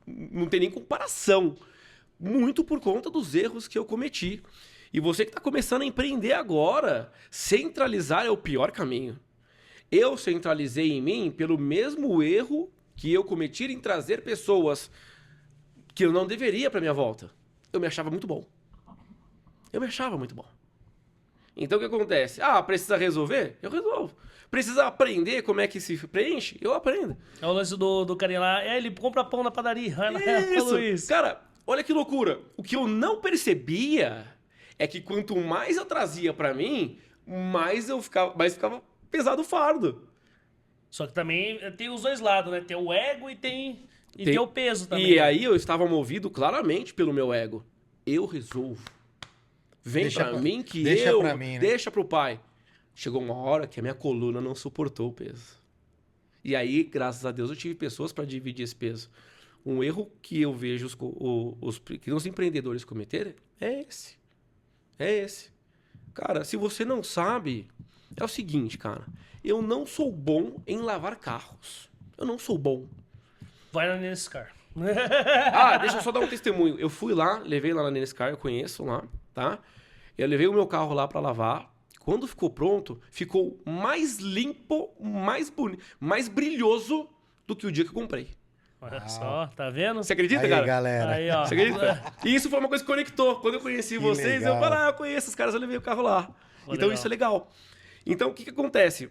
não tem nem comparação. Muito por conta dos erros que eu cometi. E você que está começando a empreender agora, centralizar é o pior caminho. Eu centralizei em mim pelo mesmo erro que eu cometi em trazer pessoas que eu não deveria para minha volta. Eu me achava muito bom. Então o que acontece? Precisa resolver? Eu resolvo. Precisa aprender como é que se preenche? Eu aprendo. É o lance do carinha lá, ele compra pão na padaria. Falou isso. Cara, olha que loucura. O que eu não percebia é que quanto mais eu trazia pra mim, mais ficava pesado o fardo. Só que também tem os dois lados, né? Tem o ego e tem o peso também. E aí eu estava movido claramente pelo meu ego. Eu resolvo. Vem pra mim que deixa pra mim, né? Deixa pro pai. Chegou uma hora que a minha coluna não suportou o peso. E aí, graças a Deus, eu tive pessoas para dividir esse peso. Um erro que eu vejo que os empreendedores cometerem é esse. Cara, se você não sabe, é o seguinte, cara. Eu não sou bom em lavar carros. Eu não sou bom. Vai na Nescar. Deixa eu só dar um testemunho. Eu fui lá, levei lá na Nescar, eu conheço lá, tá? Eu levei o meu carro lá para lavar. Quando ficou pronto, ficou mais limpo, mais bonito, mais brilhoso do que o dia que eu comprei. Olha só, tá vendo? Você acredita, Aí, cara? galera. Aí, ó. Você acredita? E isso foi uma coisa que conectou. Quando eu conheci Que vocês, legal. eu falei, eu conheço os caras, eu levei o carro lá. Pô, Então legal. isso é legal. Então o que acontece?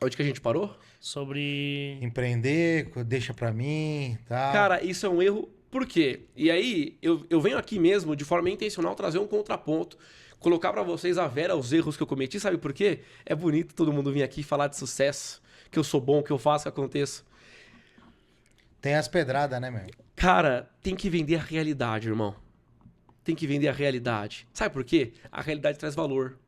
Onde que a gente parou? Sobre... Empreender, deixa pra mim, tá? Cara, isso é um erro. Por quê? E aí, eu venho aqui mesmo, de forma intencional, trazer um contraponto, colocar pra vocês a vera os erros que eu cometi. Sabe por quê? É bonito todo mundo vir aqui falar de sucesso, que eu sou bom, que eu faço, que aconteça. Tem as pedradas, né, meu? Cara, tem que vender a realidade, irmão. Tem que vender a realidade. Sabe por quê? A realidade traz valor.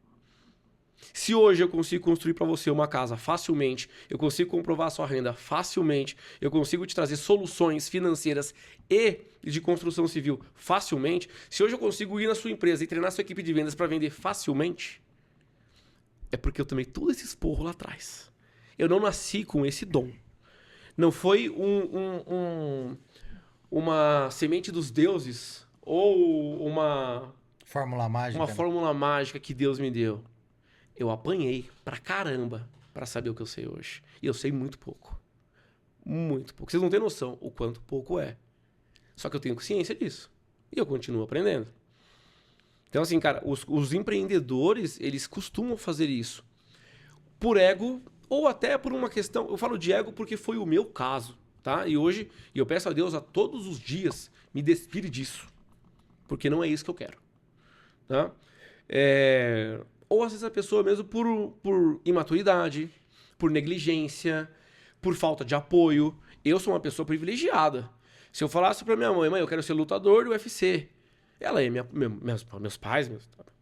Se hoje eu consigo construir para você uma casa facilmente, eu consigo comprovar a sua renda facilmente, eu consigo te trazer soluções financeiras e de construção civil facilmente, se hoje eu consigo ir na sua empresa e treinar sua equipe de vendas para vender facilmente, é porque eu tomei todo esse esporro lá atrás. Eu não nasci com esse dom. Não foi uma semente dos deuses ou uma Fórmula mágica. uma né? fórmula mágica que Deus me deu. Eu apanhei pra caramba pra saber o que eu sei hoje. E eu sei muito pouco. Muito pouco. Vocês não têm noção o quanto pouco é. Só que eu tenho consciência disso. E eu continuo aprendendo. Então, assim, cara, os empreendedores, eles costumam fazer isso. Por ego ou até por uma questão... Eu falo de ego porque foi o meu caso, tá? E hoje, eu peço a Deus a todos os dias, me despire disso. Porque não é isso que eu quero. Tá? Ou às vezes a pessoa mesmo por imaturidade, por negligência, por falta de apoio. Eu sou uma pessoa privilegiada. Se eu falasse pra minha mãe, eu quero ser lutador do UFC, ela ia meus pais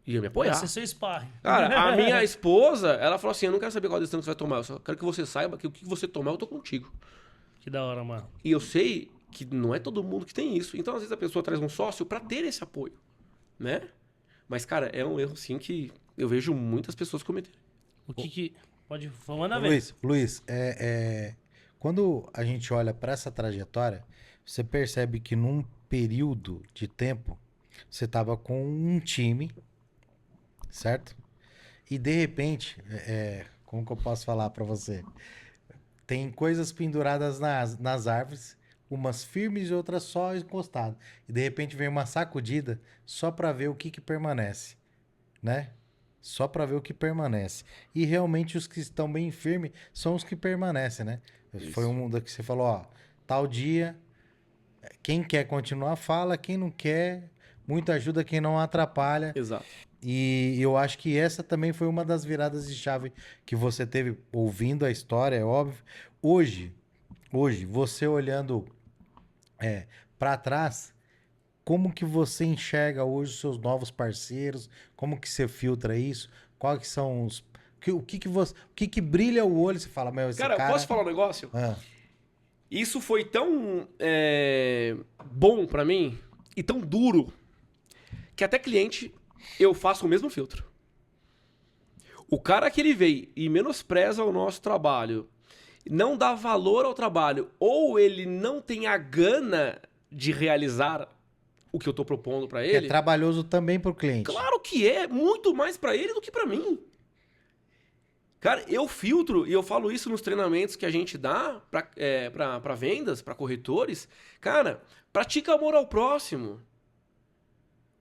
iam me apoiar. Vai ser seu sparring. Cara, a minha esposa, ela falou assim, eu não quero saber qual decisão que você vai tomar, eu só quero que você saiba que o que você tomar, eu tô contigo. Que da hora, mano. E eu sei que não é todo mundo que tem isso. Então, às vezes, a pessoa traz um sócio pra ter esse apoio, né? Mas, cara, é um erro, sim, que eu vejo muitas pessoas cometerem. O que... Pode... Manda ver. Luiz, quando a gente olha para essa trajetória, você percebe que num período de tempo, você tava com um time, certo? E de repente, como que eu posso falar para você? Tem coisas penduradas nas árvores, umas firmes e outras só encostadas. E de repente vem uma sacudida só para ver o que permanece, né? Só para ver o que permanece. E realmente os que estão bem firmes são os que permanecem, né? Isso. Foi um da que você falou, ó, tal dia, quem quer continuar fala, quem não quer, muito ajuda, quem não atrapalha. Exato. E eu acho que essa também foi uma das viradas de chave que você teve ouvindo a história, é óbvio. Hoje você olhando para trás, como que você enxerga hoje os seus novos parceiros? Como que você filtra isso? Quais que são os... O que brilha o olho e você fala, meu, esse Cara, cara... posso falar um negócio? Ah, Isso foi tão bom pra mim e tão duro que até cliente eu faço o mesmo filtro. O cara que ele veio e menospreza o nosso trabalho, não dá valor ao trabalho, ou ele não tem a gana de realizar o que eu tô propondo pra é ele. trabalhoso também pro cliente. Claro que é, muito mais pra ele do que pra mim. Cara, eu filtro, e eu falo isso nos treinamentos que a gente dá pra vendas, pra corretores. Cara, pratica amor ao próximo.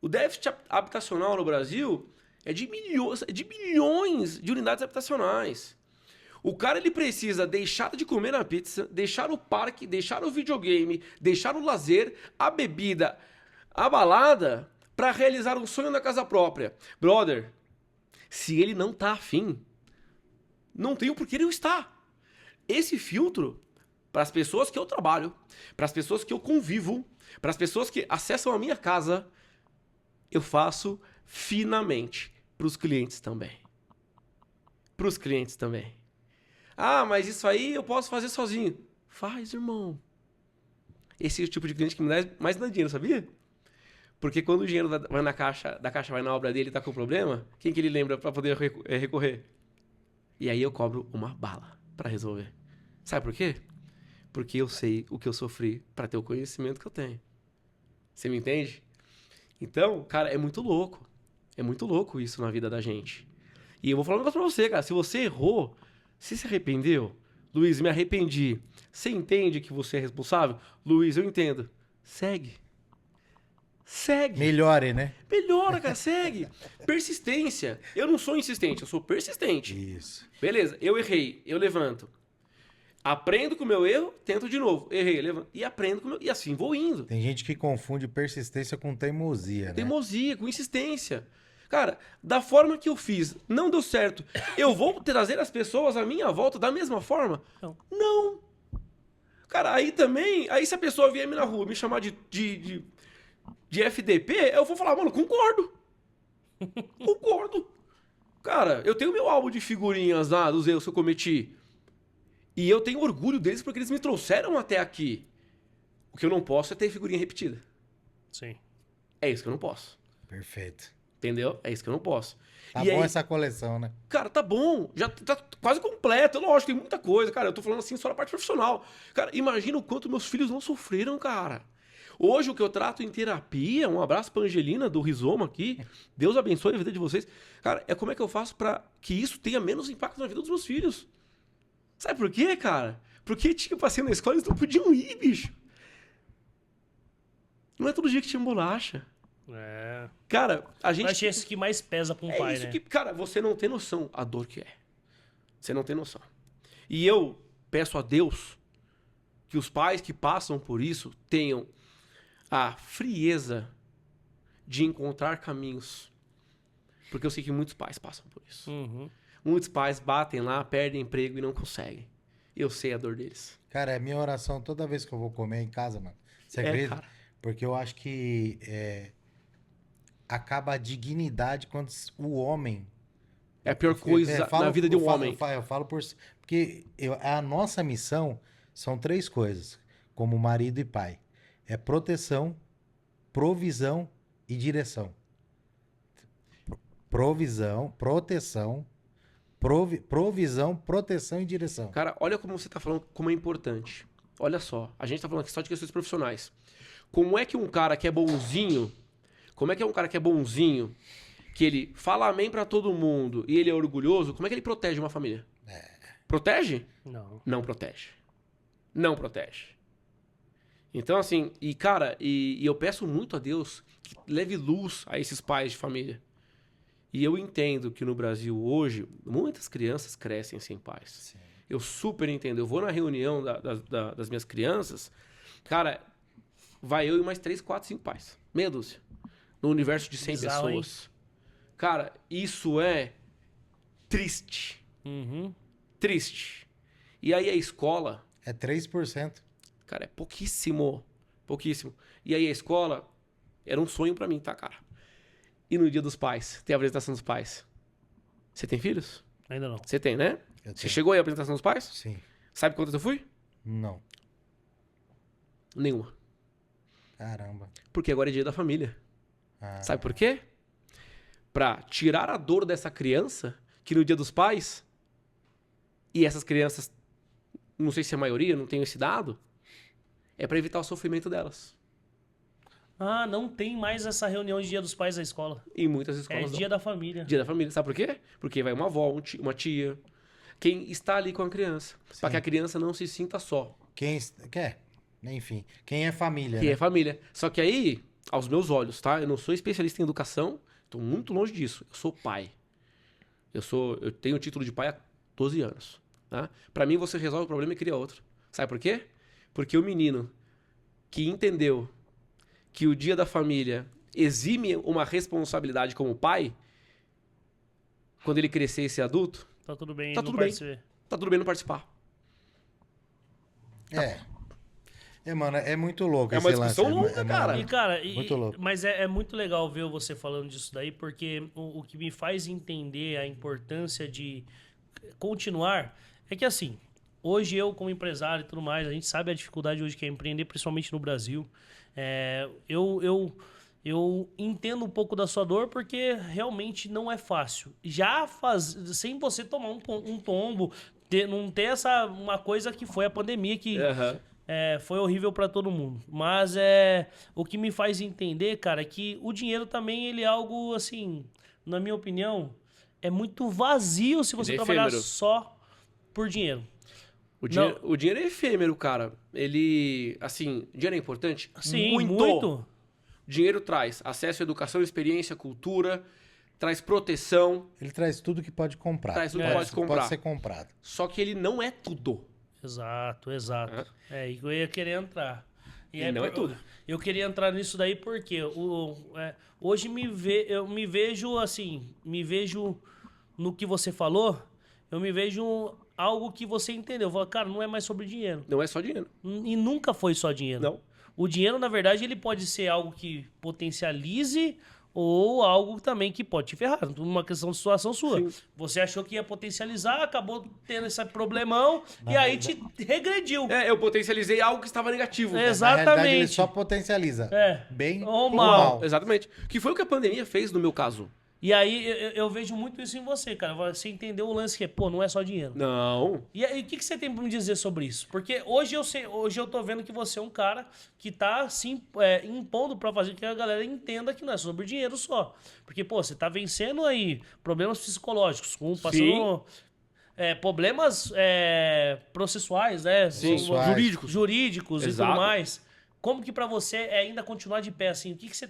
O déficit habitacional no Brasil é de milhões de unidades habitacionais. O cara ele precisa deixar de comer a pizza, deixar o parque, deixar o videogame, deixar o lazer, a bebida, a balada, para realizar um sonho na casa própria. Brother, se ele não tá afim, não tem o porquê ele não estar. Esse filtro, para as pessoas que eu trabalho, para as pessoas que eu convivo, para as pessoas que acessam a minha casa, eu faço finamente para os clientes também. Para os clientes também. Ah, mas isso aí eu posso fazer sozinho. Faz, irmão. Esse é o tipo de cliente que me dá mais dinheiro, sabia? Porque quando o dinheiro vai da caixa vai na obra dele e tá com problema, quem que ele lembra para poder recorrer? E aí eu cobro uma bala para resolver. Sabe por quê? Porque eu sei o que eu sofri para ter o conhecimento que eu tenho. Você me entende? Então, cara, é muito louco. É muito louco isso na vida da gente. E eu vou falar um negócio pra você, cara. Se você errou, se arrependeu, Luiz, me arrependi. Você entende que você é responsável? Luiz, eu entendo. Segue. Segue. Melhore, né? Melhora, cara, segue. Persistência. Eu não sou insistente, eu sou persistente. Isso. Beleza, eu errei, eu levanto. Aprendo com o meu erro, tento de novo. Errei, levanto. E aprendo com o meu... E assim vou indo. Tem gente que confunde persistência com teimosia, né? Teimosia, com insistência. Cara, da forma que eu fiz, não deu certo. Eu vou trazer as pessoas à minha volta da mesma forma? Não. Não. Cara, aí também... Aí se a pessoa vier me na rua me chamar de FDP, eu vou falar, mano, concordo. Concordo. Cara, eu tenho meu álbum de figurinhas lá dos erros que eu cometi. E eu tenho orgulho deles porque eles me trouxeram até aqui. O que eu não posso é ter figurinha repetida. Sim. É isso que eu não posso. Perfeito. Entendeu? É isso que eu não posso. Tá E bom aí, essa coleção, né? cara, tá bom. Já tá quase completo. Lógico, tem muita coisa. Cara, eu tô falando assim só na parte profissional. Cara, imagina o quanto meus filhos não sofreram, cara. Hoje o que eu trato em terapia, um abraço pra Angelina do Rizoma aqui. Deus abençoe a vida de vocês. Cara, é como é que eu faço pra que isso tenha menos impacto na vida dos meus filhos. Sabe por quê, cara? Porque tinha passeio na escola e eles não podiam ir, bicho. Não é todo dia que tinha bolacha. É. Cara, a gente... Eu achei isso que mais pesa pra um É pai, isso né? que, cara, você não tem noção a dor que é. Você não tem noção. E eu peço a Deus que os pais que passam por isso tenham a frieza de encontrar caminhos. Porque eu sei que muitos pais passam por isso. Uhum. Muitos pais batem lá, perdem emprego e não conseguem. Eu sei a dor deles. Cara, é minha oração toda vez que eu vou comer em casa, mano. Você É, acredita? cara. Porque eu acho que acaba a dignidade quando o homem... É a pior coisa na vida de um homem. Eu falo por... Porque a nossa missão são 3 coisas, como marido e pai. É proteção, provisão e direção. Provisão, proteção, provisão, proteção e direção. Cara, olha como você tá falando, como é importante. Olha só, a gente tá falando aqui só de questões profissionais. Como é que um cara que é bonzinho, que ele fala amém pra todo mundo e ele é orgulhoso, como é que ele protege uma família? Protege? Não. Não protege. Não protege. Então, assim, e cara, e eu peço muito a Deus que leve luz a esses pais de família. E eu entendo que no Brasil hoje, muitas crianças crescem sem pais. Sim. Eu super entendo. Eu vou na reunião das minhas crianças, cara, vai eu e mais 3, 4, 5 pais. Meia dúzia. No universo de 100 Bizarro, pessoas. Cara, isso é triste. Uhum. Triste. E aí a escola, É 3%. cara, é pouquíssimo. Pouquíssimo. E aí a escola era um sonho pra mim, tá, cara? E no dia dos pais, tem a apresentação dos pais. Você tem filhos? Ainda não. Você tem, né? Eu Você tenho. chegou aí à apresentação dos pais? Sim. Sabe quantas eu fui? Não. Nenhuma. Caramba. Porque agora é dia da família. Ah, Sabe por quê? Pra tirar a dor dessa criança, que no dia dos pais, e essas crianças, não sei se é a maioria, não tenho esse dado, é pra evitar o sofrimento delas. Ah, não tem mais essa reunião de Dia dos Pais da escola. Em muitas É escolas não. Dia da Família. Dia da família. Sabe por quê? Porque vai uma avó, uma tia, quem está ali com a criança. Pra Sim. que a criança não se sinta só. quem quer? Enfim, quem é família, Que né? é família. Só que aí, aos meus olhos, tá? Eu não sou especialista em educação, tô muito longe disso. Eu sou pai. Eu tenho o título de pai há 12 anos. Tá? Pra mim, você resolve o problema e cria outro. Sabe por quê? Porque o menino que entendeu que o dia da família exime uma responsabilidade como pai, quando ele crescer e ser adulto, Tá tudo bem, Tá não tudo bem. participei. tá tudo bem não participar. Mano, é muito louco É uma esse lance. discussão longa, cara. E, cara, Muito louco. mas é muito legal ver você falando disso daí, porque o que me faz entender a importância de continuar é que, assim, hoje eu, como empresário e tudo mais, a gente sabe a dificuldade hoje que é empreender, principalmente no Brasil. Eu entendo um pouco da sua dor, porque realmente não é fácil. Sem você tomar um tombo, não ter uma coisa que foi a pandemia, que foi horrível pra todo mundo. Mas o que me faz entender, cara, é que o dinheiro também ele é algo, assim, na minha opinião, é muito vazio se você Ele é trabalhar efêmero. só por dinheiro. O dinheiro é efêmero, cara. Ele, assim, dinheiro é importante? Sim, muito. Dinheiro traz acesso à educação, experiência, cultura, traz proteção. Ele traz tudo que pode comprar. Traz tudo que pode comprar. Pode ser comprado. Só que ele não é tudo. Exato. É aí que eu ia querer entrar. E Ele não é tudo. Eu queria entrar nisso daí porque hoje eu me vejo assim, no que você falou, eu me vejo algo que você entendeu. Eu falo, cara, não é mais sobre dinheiro. Não é só dinheiro. E nunca foi só dinheiro. Não. O dinheiro, na verdade, ele pode ser algo que potencialize ou algo também que pode te ferrar. Uma questão de situação sua. Sim. Você achou que ia potencializar, acabou tendo esse problemão e aí te regrediu. Eu potencializei algo que estava negativo. É, Na realidade, ele exatamente. só potencializa. É. Bem Ou ou mal. mal. Exatamente. Que foi o que a pandemia fez no meu caso. E aí eu vejo muito isso em você, cara. Você entendeu o lance que, pô, não é só dinheiro. Não. E aí, o que você tem pra me dizer sobre isso? Porque hoje eu tô vendo que você é um cara que tá se impondo pra fazer que a galera entenda que não é sobre dinheiro só. Porque, pô, você tá vencendo aí problemas psicológicos, passando problemas processuais, né? Sim. Jurídicos e Exato. tudo mais. Como que pra você é ainda continuar de pé, assim? O que você...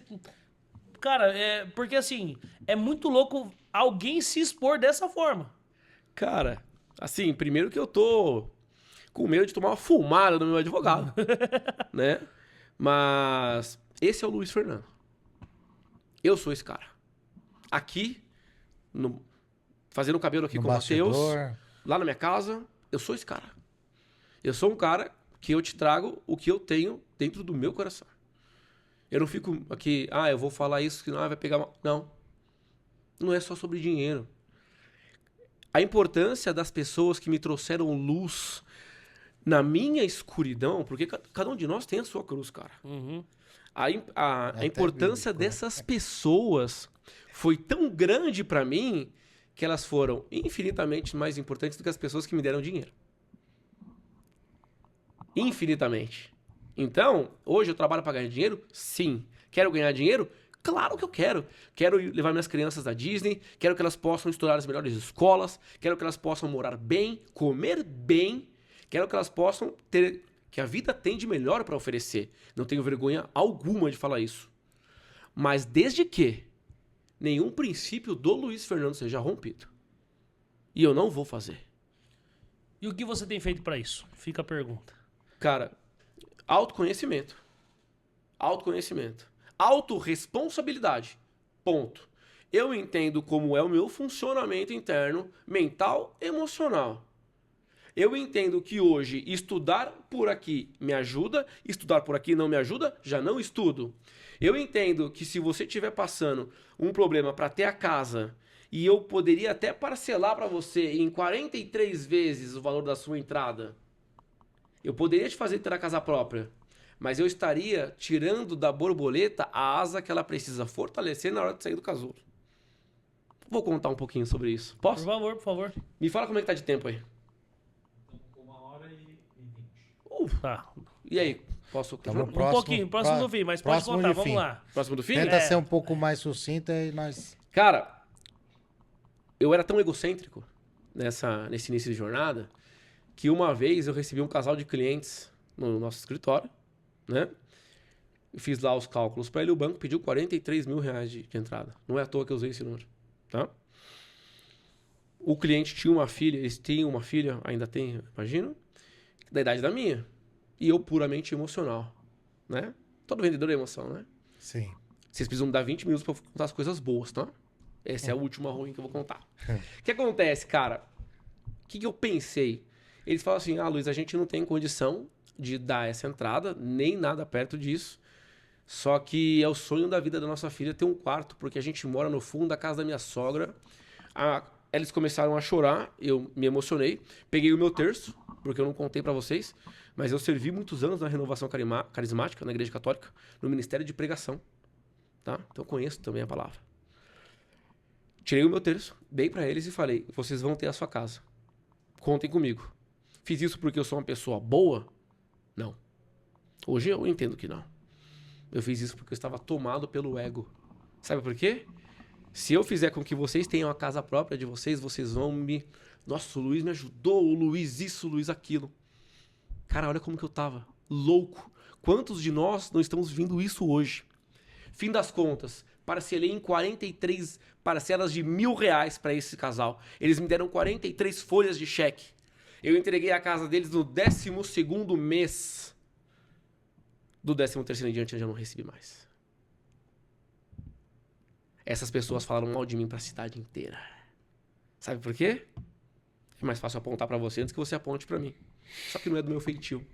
Cara, porque assim, é muito louco alguém se expor dessa forma. Cara, assim, primeiro que eu tô com medo de tomar uma fumada do meu advogado, né? Mas esse é o Luiz Fernando. Eu sou esse cara. Aqui, fazendo cabelo aqui No com o Matheus, bastidor. lá na minha casa, eu sou esse cara. Eu sou um cara que eu te trago o que eu tenho dentro do meu coração. Eu não fico aqui, eu vou falar isso, que não vai pegar mal. Não. Não é só sobre dinheiro. A importância das pessoas que me trouxeram luz na minha escuridão, porque cada um de nós tem a sua cruz, cara. Uhum. A importância bíblico, né? dessas pessoas foi tão grande pra mim que elas foram infinitamente mais importantes do que as pessoas que me deram dinheiro. Infinitamente. Então, hoje eu trabalho para ganhar dinheiro? Sim. Quero ganhar dinheiro? Claro que eu quero. Quero levar minhas crianças à Disney, quero que elas possam estudar nas melhores escolas, quero que elas possam morar bem, comer bem, quero que elas possam ter que a vida tem de melhor para oferecer. Não tenho vergonha alguma de falar isso. Mas desde que nenhum princípio do Luiz Fernando seja rompido. E eu não vou fazer. E o que você tem feito pra isso? Fica a pergunta. Cara, autoconhecimento. Autoconhecimento. Autoresponsabilidade. Ponto. Eu entendo como é o meu funcionamento interno, mental, emocional. Eu entendo que hoje estudar por aqui me ajuda, estudar por aqui não me ajuda, já não estudo. Eu entendo que se você estiver passando um problema para ter a casa e eu poderia até parcelar para você em 43 vezes o valor da sua entrada, eu poderia te fazer ter a casa própria, mas eu estaria tirando da borboleta a asa que ela precisa fortalecer na hora de sair do casulo. Vou contar um pouquinho sobre isso. Posso? Por favor. Me fala como é que tá de tempo aí. Tá. E aí? Posso continuar? Tá bom. Um pouquinho, próximo do fim, mas pode próximo contar, de vamos fim. lá. Próximo do fim? Tenta ser um pouco mais sucinta e nós... Cara, eu era tão egocêntrico nesse início de jornada que uma vez eu recebi um casal de clientes no nosso escritório, né? Eu fiz lá os cálculos para ele, o banco pediu 43 mil reais de entrada. Não é à toa que eu usei esse número, tá? O cliente tinha uma filha, eles tinham uma filha, ainda tem, imagino, da idade da minha. E eu puramente emocional, né? Todo vendedor é emoção, né? Sim. Vocês precisam me dar 20 minutos pra eu contar as coisas boas, tá? Essa é a última ruim que eu vou contar. O que acontece, cara? O que eu pensei? Eles falam assim, Luiz, a gente não tem condição de dar essa entrada, nem nada perto disso. Só que é o sonho da vida da nossa filha ter um quarto, porque a gente mora no fundo da casa da minha sogra. Eles começaram a chorar, eu me emocionei. Peguei o meu terço, porque eu não contei pra vocês, mas eu servi muitos anos na Renovação Carismática, na Igreja Católica, no Ministério de Pregação. Tá? Então eu conheço também a palavra. Tirei o meu terço, dei pra eles e falei, vocês vão ter a sua casa. Contem comigo. Fiz isso porque eu sou uma pessoa boa? Não. Hoje eu entendo que não. Eu fiz isso porque eu estava tomado pelo ego. Sabe por quê? Se eu fizer com que vocês tenham a casa própria de vocês, vocês vão me... Nossa, o Luiz me ajudou, o Luiz isso, o Luiz aquilo. Cara, olha como que eu tava. Louco. Quantos de nós não estamos vivendo isso hoje? Fim das contas, parcelei em 43 parcelas de R$1.000 para esse casal. Eles me deram 43 folhas de cheque. Eu entreguei a casa deles no 12º mês. Do 13º em diante eu já não recebi mais. Essas pessoas falaram mal de mim para a cidade inteira. Sabe por quê? É mais fácil apontar para você antes que você aponte para mim. Só que não é do meu feitio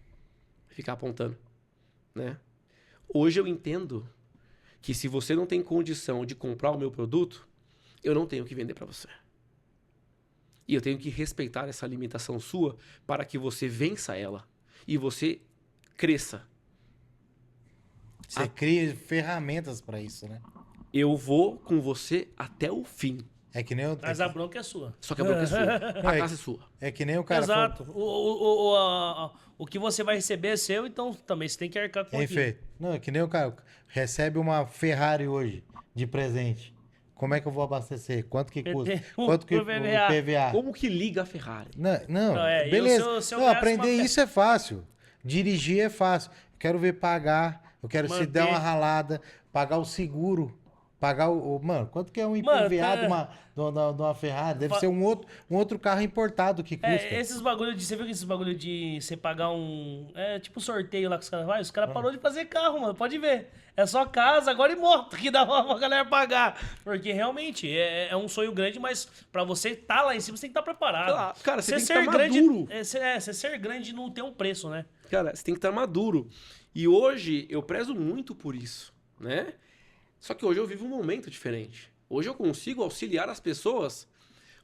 ficar apontando, né? Hoje eu entendo que se você não tem condição de comprar o meu produto, eu não tenho que vender para você. E eu tenho que respeitar essa limitação sua para que você vença ela e você cresça. Você cria ferramentas pra isso, né? Eu vou com você até o fim. É que nem o, Mas a bronca é sua. Só que a bronca é sua. A casa é sua. é que nem o cara Exato. O que você vai receber é seu, então também você tem que arcar com aquilo. Enfim, não, é que nem o cara recebe uma Ferrari hoje de presente. Como é que eu vou abastecer? Quanto que custa? Quanto que o PVA? Como que liga a Ferrari? Não, Não, e beleza. o seu Não, gasto aprender uma isso é fácil. Dirigir é fácil. Eu quero ver pagar. Eu quero se Manter. der uma ralada, pagar o seguro. Pagar Mano, quanto que é um Mano, IPVA tá- de uma Ferrari? Deve ser um outro carro importado que custa. Esses bagulho de. Você viu que esses bagulho de você pagar um. É tipo sorteio lá que os caras fazem? Os caras parou de fazer carro, mano. Pode ver. É só casa, agora e moto que dá pra galera pagar. Porque realmente é um sonho grande, mas pra você estar lá em cima, você tem que estar preparado. Claro, cara, você tem que ser estar grande, maduro. Você ser grande não tem um preço, né? Cara, você tem que estar maduro. E hoje eu prezo muito por isso, né? Só que hoje eu vivo um momento diferente. Hoje eu consigo auxiliar as pessoas.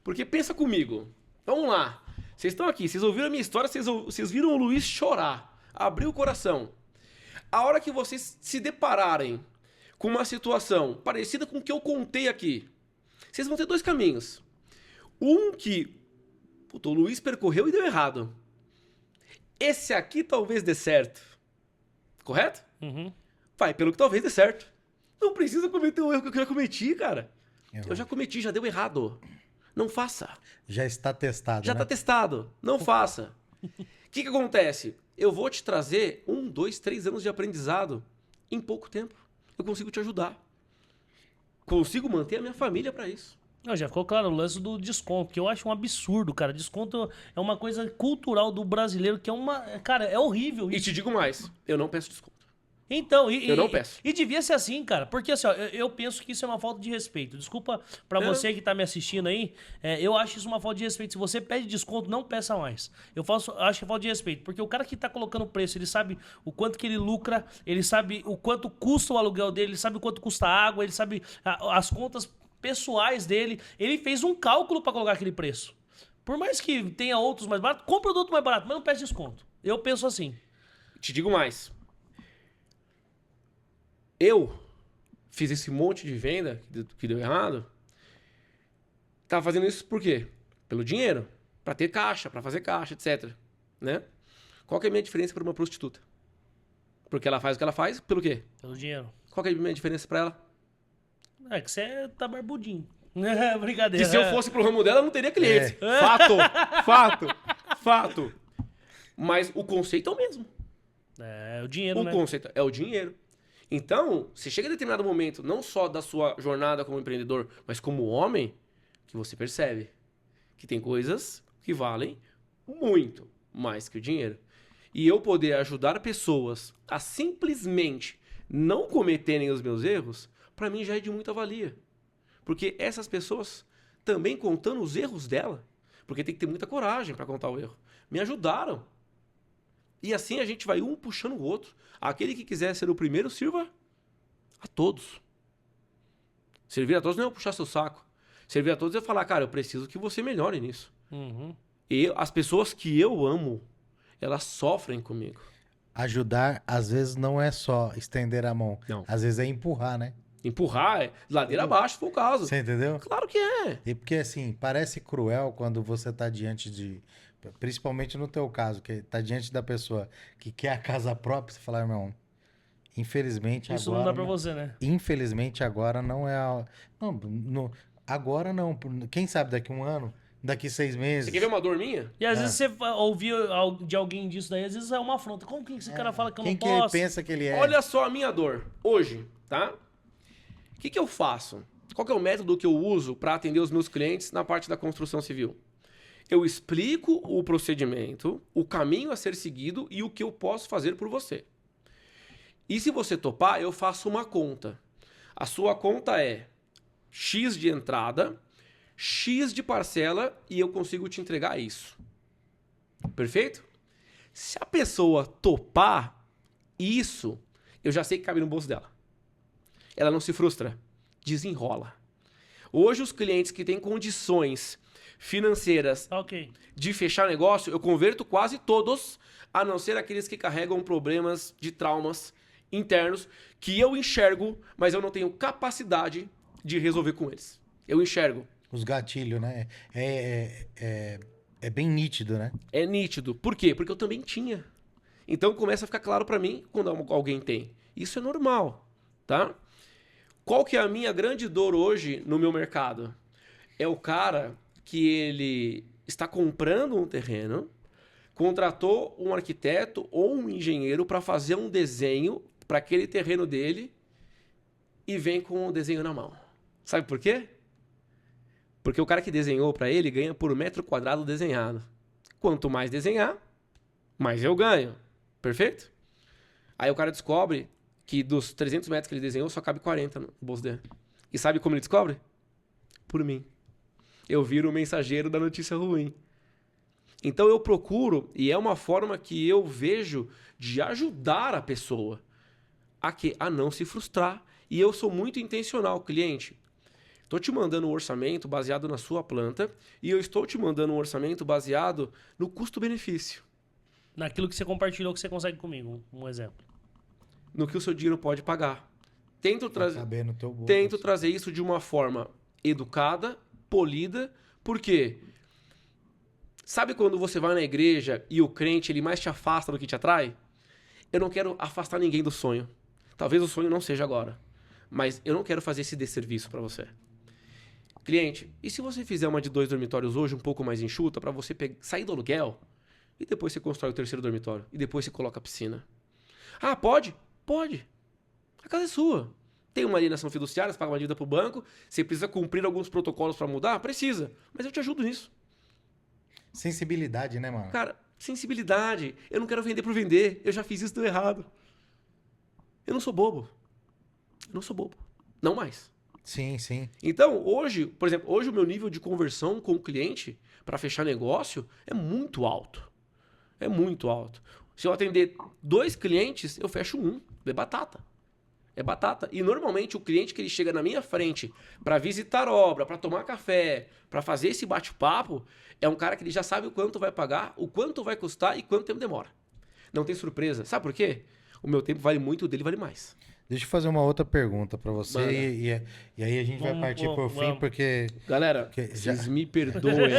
Porque pensa comigo. Vamos lá. Vocês estão aqui, vocês ouviram a minha história, vocês viram o Luiz chorar. Abrir o coração. A hora que vocês se depararem com uma situação parecida com o que eu contei aqui, vocês vão ter dois caminhos. Um que o Luiz percorreu e deu errado. Esse aqui talvez dê certo. Correto? Uhum. Vai pelo que talvez dê certo. Não precisa cometer o erro que eu já cometi, cara. Eu já cometi, já deu errado. Não faça. Já está testado, Já né? tá testado. Não faça. O que acontece? Eu vou te trazer 1, 2, 3 anos de aprendizado em pouco tempo. Eu consigo te ajudar. Consigo manter a minha família para isso. Não, já ficou claro o lance do desconto, que eu acho um absurdo, cara. Desconto é uma coisa cultural do brasileiro que é uma. Cara, é horrível E isso. te digo mais, eu não peço desconto. Então, Eu não peço. E devia ser assim, cara. Porque assim, ó, eu penso que isso é uma falta de respeito. Desculpa pra Não. você que tá me assistindo aí. Eu acho isso uma falta de respeito. Se você pede desconto, não peça mais. Acho que é falta de respeito. Porque o cara que tá colocando preço, ele sabe o quanto que ele lucra, ele sabe o quanto custa o aluguel dele, ele sabe o quanto custa a água, ele sabe as contas pessoais dele. Ele fez um cálculo pra colocar aquele preço. Por mais que tenha outros mais baratos, compra o produto mais barato, mas não peça desconto. Eu penso assim. Te digo mais. Eu fiz esse monte de venda que deu errado. Tava fazendo isso por quê? Pelo dinheiro. Pra ter caixa, pra fazer caixa, etc. Né? Qual que é a minha diferença para uma prostituta? Porque ela faz o que ela faz, pelo quê? Pelo dinheiro. Qual que é a minha diferença pra ela? É que você tá barbudinho. Brincadeira. Que se eu fosse pro ramo dela, eu não teria cliente. Fato. Mas o conceito é o mesmo. É o dinheiro, O né? conceito é o dinheiro. Então, você chega a determinado momento, não só da sua jornada como empreendedor, mas como homem, que você percebe que tem coisas que valem muito mais que o dinheiro. E eu poder ajudar pessoas a simplesmente não cometerem os meus erros, para mim já é de muita valia. Porque essas pessoas, também contando os erros dela, porque tem que ter muita coragem para contar o erro, me ajudaram. E assim a gente vai um puxando o outro. Aquele que quiser ser o primeiro, sirva a todos. Servir a todos não é puxar seu saco. Servir a todos é falar, cara, eu preciso que você melhore nisso. Uhum. E as pessoas que eu amo, elas sofrem comigo. Ajudar, às vezes, não é só estender a mão. Não. Às vezes é empurrar, né? Empurrar é ladeira abaixo, se for o caso. Você entendeu? Claro que é. E porque, assim, parece cruel quando você tá diante de... Principalmente no teu caso, que tá diante da pessoa que quer a casa própria, você fala, irmão, infelizmente Isso agora... não dá pra você, né? Infelizmente agora não é a... Não, agora não. Quem sabe daqui a um ano daqui 6 meses. Você quer ver uma dor minha? E às vezes você ouvir de alguém disso daí, às vezes é uma afronta. Como que esse cara fala que eu Quem não que ele posso? pensa que ele é? Olha só a minha dor hoje, tá? O que eu faço? Qual que é o método que eu uso para atender os meus clientes na parte da construção civil? Eu explico o procedimento, o caminho a ser seguido e o que eu posso fazer por você. E se você topar, eu faço uma conta. A sua conta é X de entrada, X de parcela e eu consigo te entregar isso. Perfeito? Se a pessoa topar isso, eu já sei que cabe no bolso dela. Ela não se frustra, desenrola. Hoje os clientes que têm condições financeiras Ok. de fechar negócio, eu converto quase todos, a não ser aqueles que carregam problemas de traumas internos que eu enxergo, mas eu não tenho capacidade de resolver com eles. Eu enxergo. Os gatilhos, né? É bem nítido, né? É nítido. Por quê? Porque eu também tinha. Então começa a ficar claro para mim quando alguém tem. Isso é normal, tá? Qual que é a minha grande dor hoje no meu mercado? É o cara que ele está comprando um terreno, contratou um arquiteto ou um engenheiro para fazer um desenho para aquele terreno dele e vem com o desenho na mão. Sabe por quê? Porque o cara que desenhou para ele ganha por metro quadrado desenhado. Quanto mais desenhar, mais eu ganho. Perfeito? Aí o cara descobre que dos 300 metros que ele desenhou, só cabe 40 no bolso dele. E sabe como ele descobre? Por mim. Eu viro o mensageiro da notícia ruim. Então eu procuro, e é uma forma que eu vejo de ajudar a pessoa a não se frustrar. E eu sou muito intencional, cliente. Estou te mandando um orçamento baseado na sua planta e eu estou te mandando um orçamento baseado no custo-benefício. Naquilo que você compartilhou que você consegue comigo, um exemplo. No que o seu dinheiro pode pagar. Tento Caber no teu bolso. trazer isso de uma forma educada, polida, porque sabe quando você vai na igreja e o crente ele mais te afasta do que te atrai? Eu não quero afastar ninguém do sonho. Talvez o sonho não seja agora, mas eu não quero fazer esse desserviço para você. Cliente, e se você fizer uma de 2 dormitórios hoje, um pouco mais enxuta, para você sair do aluguel, e depois você constrói o 3º dormitório, e depois você coloca a piscina? Ah, pode? Pode. A casa é sua. Tem uma alienação fiduciária, você paga uma dívida para o banco, você precisa cumprir alguns protocolos para mudar? Precisa. Mas eu te ajudo nisso. Sensibilidade, né, mano? Cara, sensibilidade. Eu não quero vender por vender. Eu já fiz isso, deu errado. Eu não sou bobo. Eu não sou bobo. Não mais. Sim, sim. Então, hoje, por exemplo, hoje o meu nível de conversão com o cliente para fechar negócio é muito alto. É muito alto. Se eu atender 2 clientes, eu fecho 1. É batata. É batata. E normalmente o cliente que ele chega na minha frente para visitar obra, para tomar café, para fazer esse bate-papo, é um cara que ele já sabe o quanto vai pagar, o quanto vai custar e quanto tempo demora. Não tem surpresa. Sabe por quê? O meu tempo vale muito, o dele vale mais. Deixa eu fazer uma outra pergunta pra você Manda. e aí a gente vai partir pro fim, porque... Galera, Que vocês me perdoem.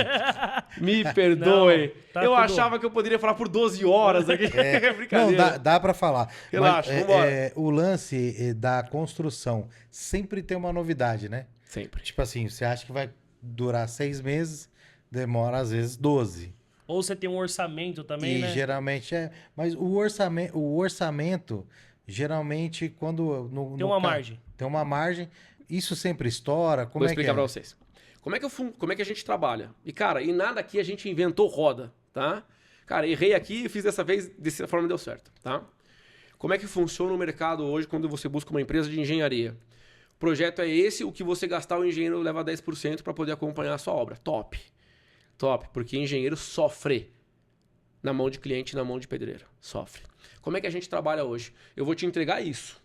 Me perdoem. Não, tá eu tudo- achava que eu poderia falar por 12 horas aqui. Não, Brincadeira. dá pra falar. Relaxa, Mas, vambora. o lance da construção sempre tem uma novidade, né? Sempre. Tipo assim, você acha que vai durar 6 meses, demora às vezes 12. Ou você tem um orçamento também, E né? geralmente é... Mas o orçamento geralmente, quando... Tem uma margem. Tem uma margem. Isso sempre estoura? Como Vou é que explicar é? pra vocês. Como é que a gente trabalha? E, cara, e nada aqui a gente inventou roda, tá? Cara, errei aqui e fiz dessa vez, dessa forma deu certo, tá? Como é que funciona o mercado hoje quando você busca uma empresa de engenharia? O projeto é esse, o que você gastar, o engenheiro leva 10% para poder acompanhar a sua obra. Top. Top, porque engenheiro sofre na mão de cliente, na mão de pedreiro. Sofre. Como é que a gente trabalha hoje? Eu vou te entregar isso.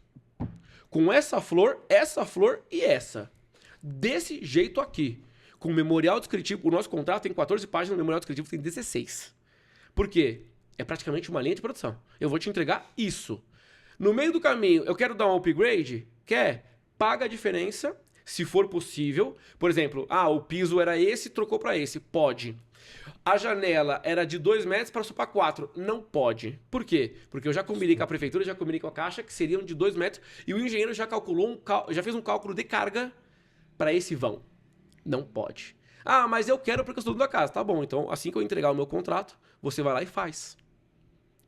Com essa flor e essa. Desse jeito aqui. Com memorial descritivo. O nosso contrato tem 14 páginas, o memorial descritivo tem 16. Por quê? É praticamente uma linha de produção. Eu vou te entregar isso. No meio do caminho, eu quero dar um upgrade? Quer? Paga a diferença, se for possível. Por exemplo, o piso era esse, trocou para esse. Pode. A janela era de 2 metros, passou para 4. Não pode. Por quê? Porque eu já combinei com a prefeitura, já combinei com a Caixa, que seriam de 2 metros, e o engenheiro já calculou já fez um cálculo de carga para esse vão. Não pode. Ah, mas eu quero porque eu sou dono da casa. Tá bom, então assim que eu entregar o meu contrato, você vai lá e faz.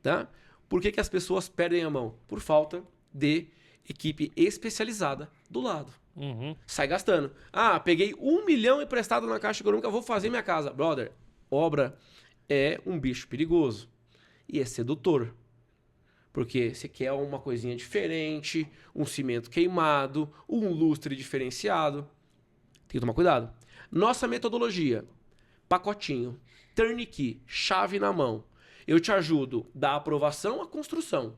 Tá? Por que as pessoas perdem a mão? Por falta de equipe especializada do lado. Uhum. Sai gastando. Ah, peguei 1 milhão emprestado na Caixa Econômica, vou fazer minha casa. Brother, obra é um bicho perigoso e é sedutor. Porque você quer uma coisinha diferente, um cimento queimado, um lustre diferenciado. Tem que tomar cuidado. Nossa metodologia, pacotinho, turnkey, chave na mão. Eu te ajudo da aprovação à construção.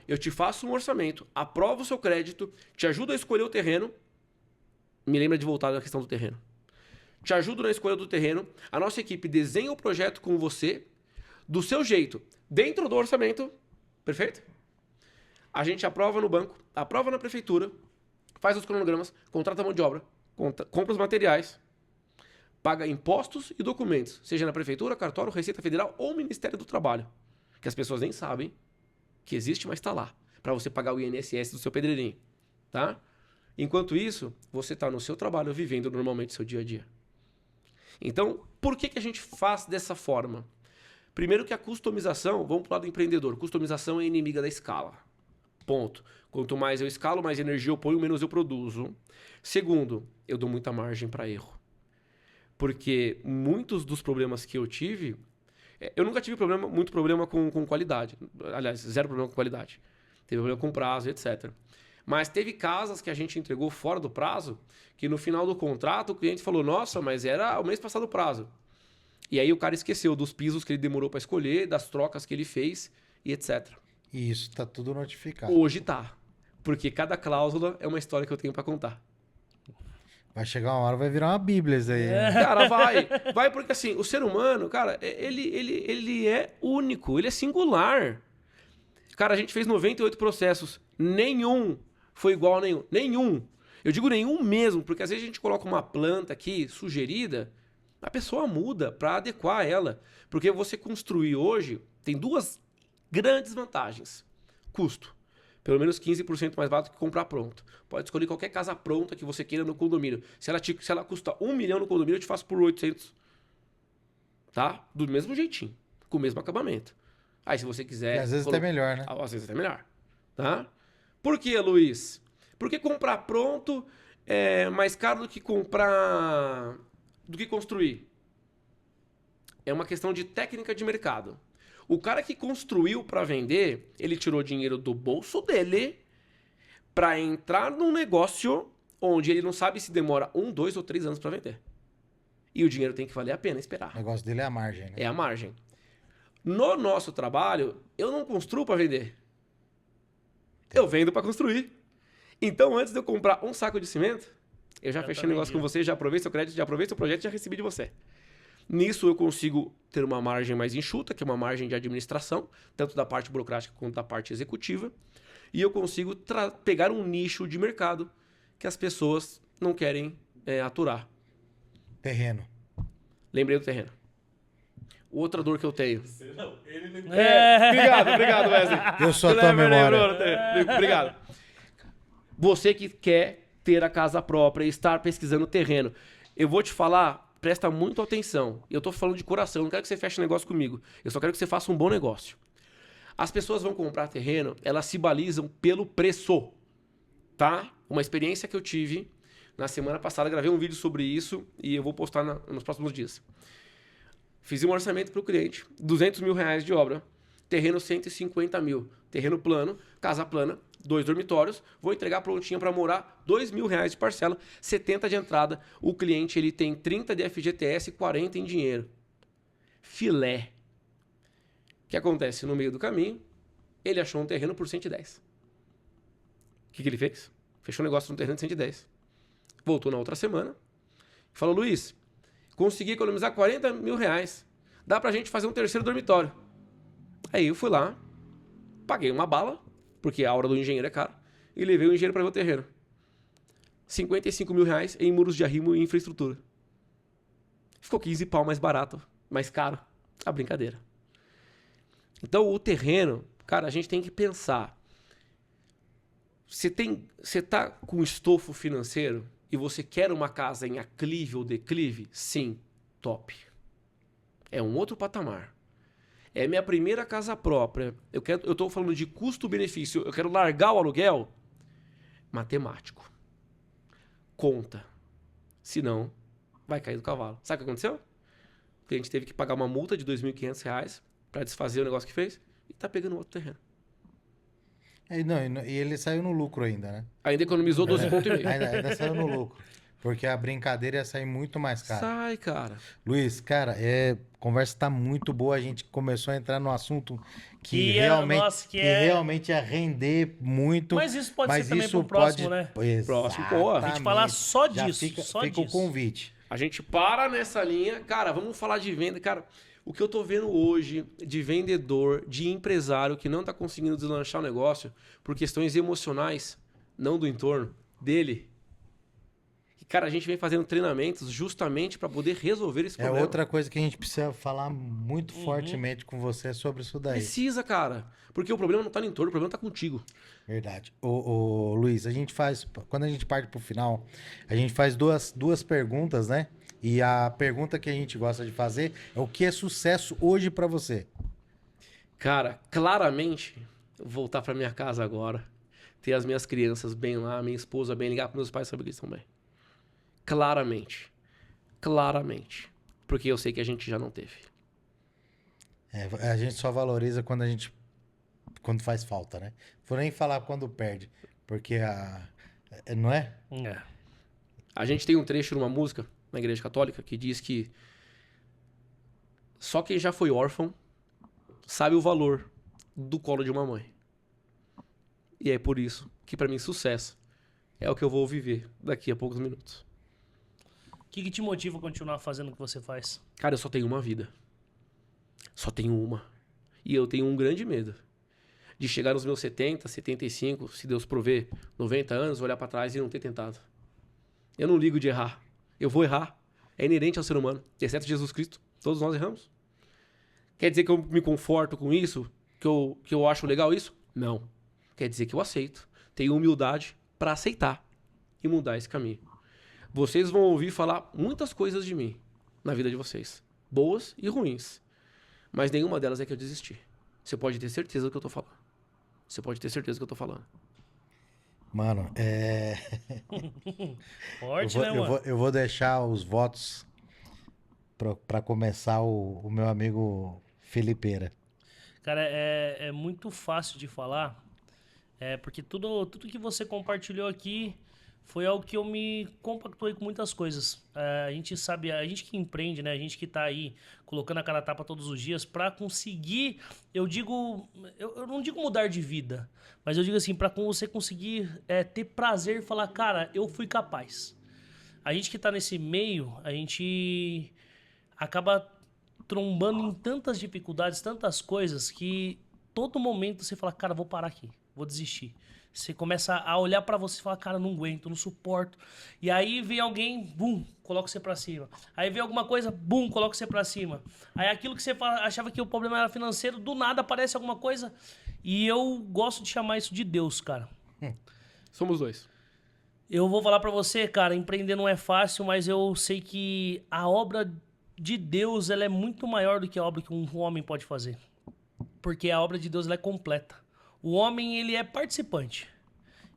Eu te faço um orçamento, aprovo o seu crédito, te ajudo a escolher o terreno. Me lembra de voltar na questão do terreno. Te ajudo na escolha do terreno. A nossa equipe desenha o projeto com você, do seu jeito, dentro do orçamento. Perfeito? A gente aprova no banco, aprova na prefeitura, faz os cronogramas, contrata a mão de obra, compra os materiais, paga impostos e documentos, seja na prefeitura, cartório, Receita Federal ou Ministério do Trabalho. Que as pessoas nem sabem que existe, mas está lá. Para você pagar o INSS do seu pedreirinho. Tá? Enquanto isso, você está no seu trabalho, vivendo normalmente o seu dia a dia. Então, por que a gente faz dessa forma? Primeiro que a customização, vamos para o lado do empreendedor, customização é inimiga da escala. Ponto. Quanto mais eu escalo, mais energia eu ponho, menos eu produzo. Segundo, eu dou muita margem para erro. Porque muitos dos problemas que eu tive, eu nunca tive muito problema com qualidade. Aliás, zero problema com qualidade. Teve problema com prazo, etc. Mas teve casas que a gente entregou fora do prazo, que no final do contrato o cliente falou, nossa, mas era o mês passado o prazo. E aí o cara esqueceu dos pisos que ele demorou para escolher, das trocas que ele fez e etc. E isso tá tudo notificado. Hoje tá. Porque cada cláusula é uma história que eu tenho para contar. Vai chegar uma hora, vai virar uma bíblia isso aí. Né? Cara, vai. Vai porque assim, o ser humano, cara, ele é único, ele é singular. Cara, a gente fez 98 processos. Nenhum foi igual a nenhum. Nenhum. Eu digo nenhum mesmo, porque às vezes a gente coloca uma planta aqui sugerida, a pessoa muda para adequar ela. Porque você construir hoje tem duas grandes vantagens. Custo. Pelo menos 15% mais barato que comprar pronto. Pode escolher qualquer casa pronta que você queira no condomínio. Se ela custa 1 milhão no condomínio, eu te faço por 800. Tá? Do mesmo jeitinho. Com o mesmo acabamento. Aí se você quiser... E às vezes até melhor, né? Às vezes até melhor. Tá? Por que, Luiz? Porque comprar pronto é mais caro do que comprar... do que construir. É uma questão de técnica de mercado. O cara que construiu para vender, ele tirou dinheiro do bolso dele para entrar num negócio onde ele não sabe se demora 1, 2 ou 3 anos para vender. E o dinheiro tem que valer a pena esperar. O negócio dele é a margem, né? É a margem. No nosso trabalho, eu não construo para vender. Eu vendo para construir. Então, antes de eu comprar um saco de cimento, eu já fechei o negócio com você, já aprovei seu crédito, já aprovei seu projeto e já recebi de você. Nisso eu consigo ter uma margem mais enxuta, que é uma margem de administração, tanto da parte burocrática quanto da parte executiva. E eu consigo pegar um nicho de mercado que as pessoas não querem aturar. Terreno. Lembrei do terreno. Outra dor que eu tenho. Não, ele não... Obrigado, Wesley. Eu sou a tua memória. Obrigado. Você que quer ter a casa própria e estar pesquisando terreno, eu vou te falar... Presta muito atenção. Eu tô falando de coração. Eu não quero que você feche negócio comigo. Eu só quero que você faça um bom negócio. As pessoas vão comprar terreno, elas se balizam pelo preço. Tá? Uma experiência que eu tive na semana passada. Gravei um vídeo sobre isso e eu vou postar nos próximos dias. Fiz um orçamento para o cliente. 200 mil reais de obra. Terreno 150 mil. Terreno plano, casa plana. 2 dormitórios, vou entregar prontinha para morar, 2 mil reais de parcela, 70 de entrada. O cliente ele tem 30 de FGTS e 40 em dinheiro. Filé. O que acontece? No meio do caminho, ele achou um terreno por 110. O que ele fez? Fechou um negócio no terreno de 110. Voltou na outra semana. Falou, Luiz, consegui economizar 40 mil reais. Dá pra gente fazer um terceiro dormitório. Aí eu fui lá, paguei uma bala, porque a hora do engenheiro é cara, e levei o engenheiro para ver o terreno. 55 mil reais em muros de arrimo e infraestrutura. Ficou 15 pau mais barato, mais caro. A brincadeira. Então, o terreno, cara, a gente tem que pensar. Você tá com estofo financeiro e você quer uma casa em aclive ou declive? Sim. top. É um outro patamar. É minha primeira casa própria. Eu tô falando de custo-benefício. Eu quero largar o aluguel. Matemático. Conta. Senão, vai cair do cavalo. Sabe o que aconteceu? O cliente teve que pagar uma multa de R$ 2.500 para desfazer o negócio que fez e tá pegando outro terreno. E ele saiu no lucro ainda, né? Ainda economizou 12,5 pontos. Ainda saiu no lucro. Porque a brincadeira ia sair muito mais cara. Sai, cara. Luiz, cara, a conversa tá muito boa. A gente começou a entrar no assunto que realmente ia render muito. Mas isso pode ser também pro próximo, né? Próximo, pô. A gente falar só disso. Fica só o disso. convite. A gente para nessa linha. Cara, vamos falar de venda. Cara, o que eu tô vendo hoje de vendedor, de empresário que não tá conseguindo deslanchar o negócio por questões emocionais, não do entorno, dele. Cara, a gente vem fazendo treinamentos justamente para poder resolver esse problema. É outra coisa que a gente precisa falar muito fortemente com você sobre isso daí. Precisa, cara. Porque o problema não tá no entorno, o problema tá contigo. Verdade. Ô, Luiz, a gente faz... Quando a gente parte pro final, a gente faz duas perguntas, né? E a pergunta que a gente gosta de fazer é o que é sucesso hoje para você? Cara, claramente, voltar para minha casa agora, ter as minhas crianças bem lá, minha esposa bem, ligar para meus pais saber que eles estão bem. Claramente. Claramente. Porque eu sei que a gente já não teve. A gente só valoriza quando faz falta, né? Vou nem falar quando perde. Porque não é? É. A gente tem um trecho numa música na Igreja Católica que diz que só quem já foi órfão sabe o valor do colo de uma mãe. E é por isso que pra mim sucesso é o que eu vou viver daqui a poucos minutos. O que te motiva a continuar fazendo o que você faz? Cara, eu só tenho uma vida. Só tenho uma. E eu tenho um grande medo de chegar nos meus 70, 75, se Deus prover, 90 anos, olhar pra trás e não ter tentado. Eu não ligo de errar. Eu vou errar. É inerente ao ser humano. Exceto Jesus Cristo. Todos nós erramos. Quer dizer que eu me conforto com isso? Que eu acho legal isso? Não. Quer dizer que eu aceito. Tenho humildade pra aceitar e mudar esse caminho. Vocês vão ouvir falar muitas coisas de mim na vida de vocês. Boas e ruins. Mas nenhuma delas é que eu desisti. Você pode ter certeza do que eu tô falando. Você pode ter certeza do que eu tô falando. Mano, Forte, né, mano? Eu vou deixar os votos pra começar o meu amigo Felipeira. Cara, é muito fácil de falar. Porque tudo que você compartilhou aqui foi algo que eu me compactuei com muitas coisas. A gente sabe, a gente que empreende, né? A gente que tá aí colocando a cara a tapa todos os dias pra conseguir, eu não digo mudar de vida, mas eu digo assim, pra você conseguir ter prazer e falar, cara, eu fui capaz. A gente que tá nesse meio, a gente acaba trombando em tantas dificuldades, tantas coisas, que todo momento você fala, cara, vou parar aqui, vou desistir. Você começa a olhar pra você e falar, cara, não aguento, não suporto. E aí vem alguém, bum, coloca você pra cima. Aí vem alguma coisa, bum, coloca você pra cima. Aí aquilo que você achava que o problema era financeiro, do nada aparece alguma coisa. E eu gosto de chamar isso de Deus, cara. Somos dois. Eu vou falar pra você, cara, empreender não é fácil, mas eu sei que a obra de Deus, ela é muito maior do que a obra que um homem pode fazer. Porque a obra de Deus, ela é completa. O homem, ele é participante.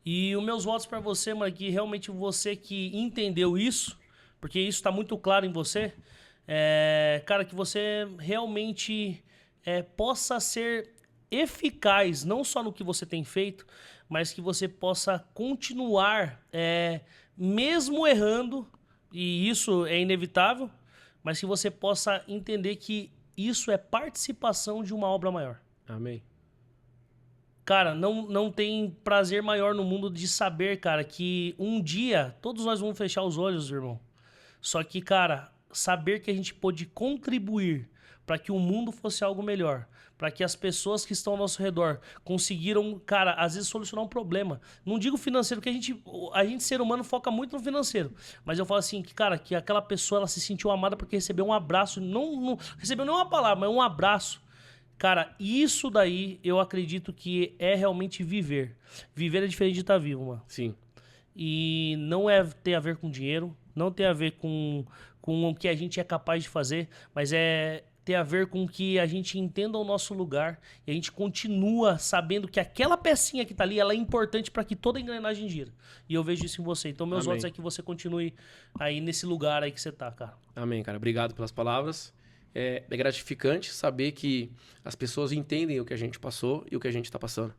E os meus votos pra você, mano, que realmente você que entendeu isso, porque isso tá muito claro em você, cara, que você realmente possa ser eficaz, não só no que você tem feito, mas que você possa continuar, mesmo errando, e isso é inevitável, mas que você possa entender que isso é participação de uma obra maior. Amém. Cara, não tem prazer maior no mundo de saber, cara, que um dia todos nós vamos fechar os olhos, irmão. Só que, cara, saber que a gente pôde contribuir para que o mundo fosse algo melhor, para que as pessoas que estão ao nosso redor conseguiram, cara, às vezes solucionar um problema. Não digo financeiro, porque a gente ser humano foca muito no financeiro, mas eu falo assim, que, cara, que aquela pessoa ela se sentiu amada porque recebeu um abraço, não recebeu nenhuma palavra, mas um abraço. Cara, isso daí eu acredito que é realmente viver. Viver é diferente de estar vivo, mano. Sim. E não tem a ver com dinheiro, não tem a ver com com o que a gente é capaz de fazer, mas tem a ver com que a gente entenda o nosso lugar e a gente continua sabendo que aquela pecinha que tá ali, ela é importante para que toda a engrenagem gira. E eu vejo isso em você. Então, meus Amém. votos é que você continue aí nesse lugar aí que você tá, cara. Amém, cara. Obrigado pelas palavras. É gratificante saber que as pessoas entendem o que a gente passou e o que a gente está passando,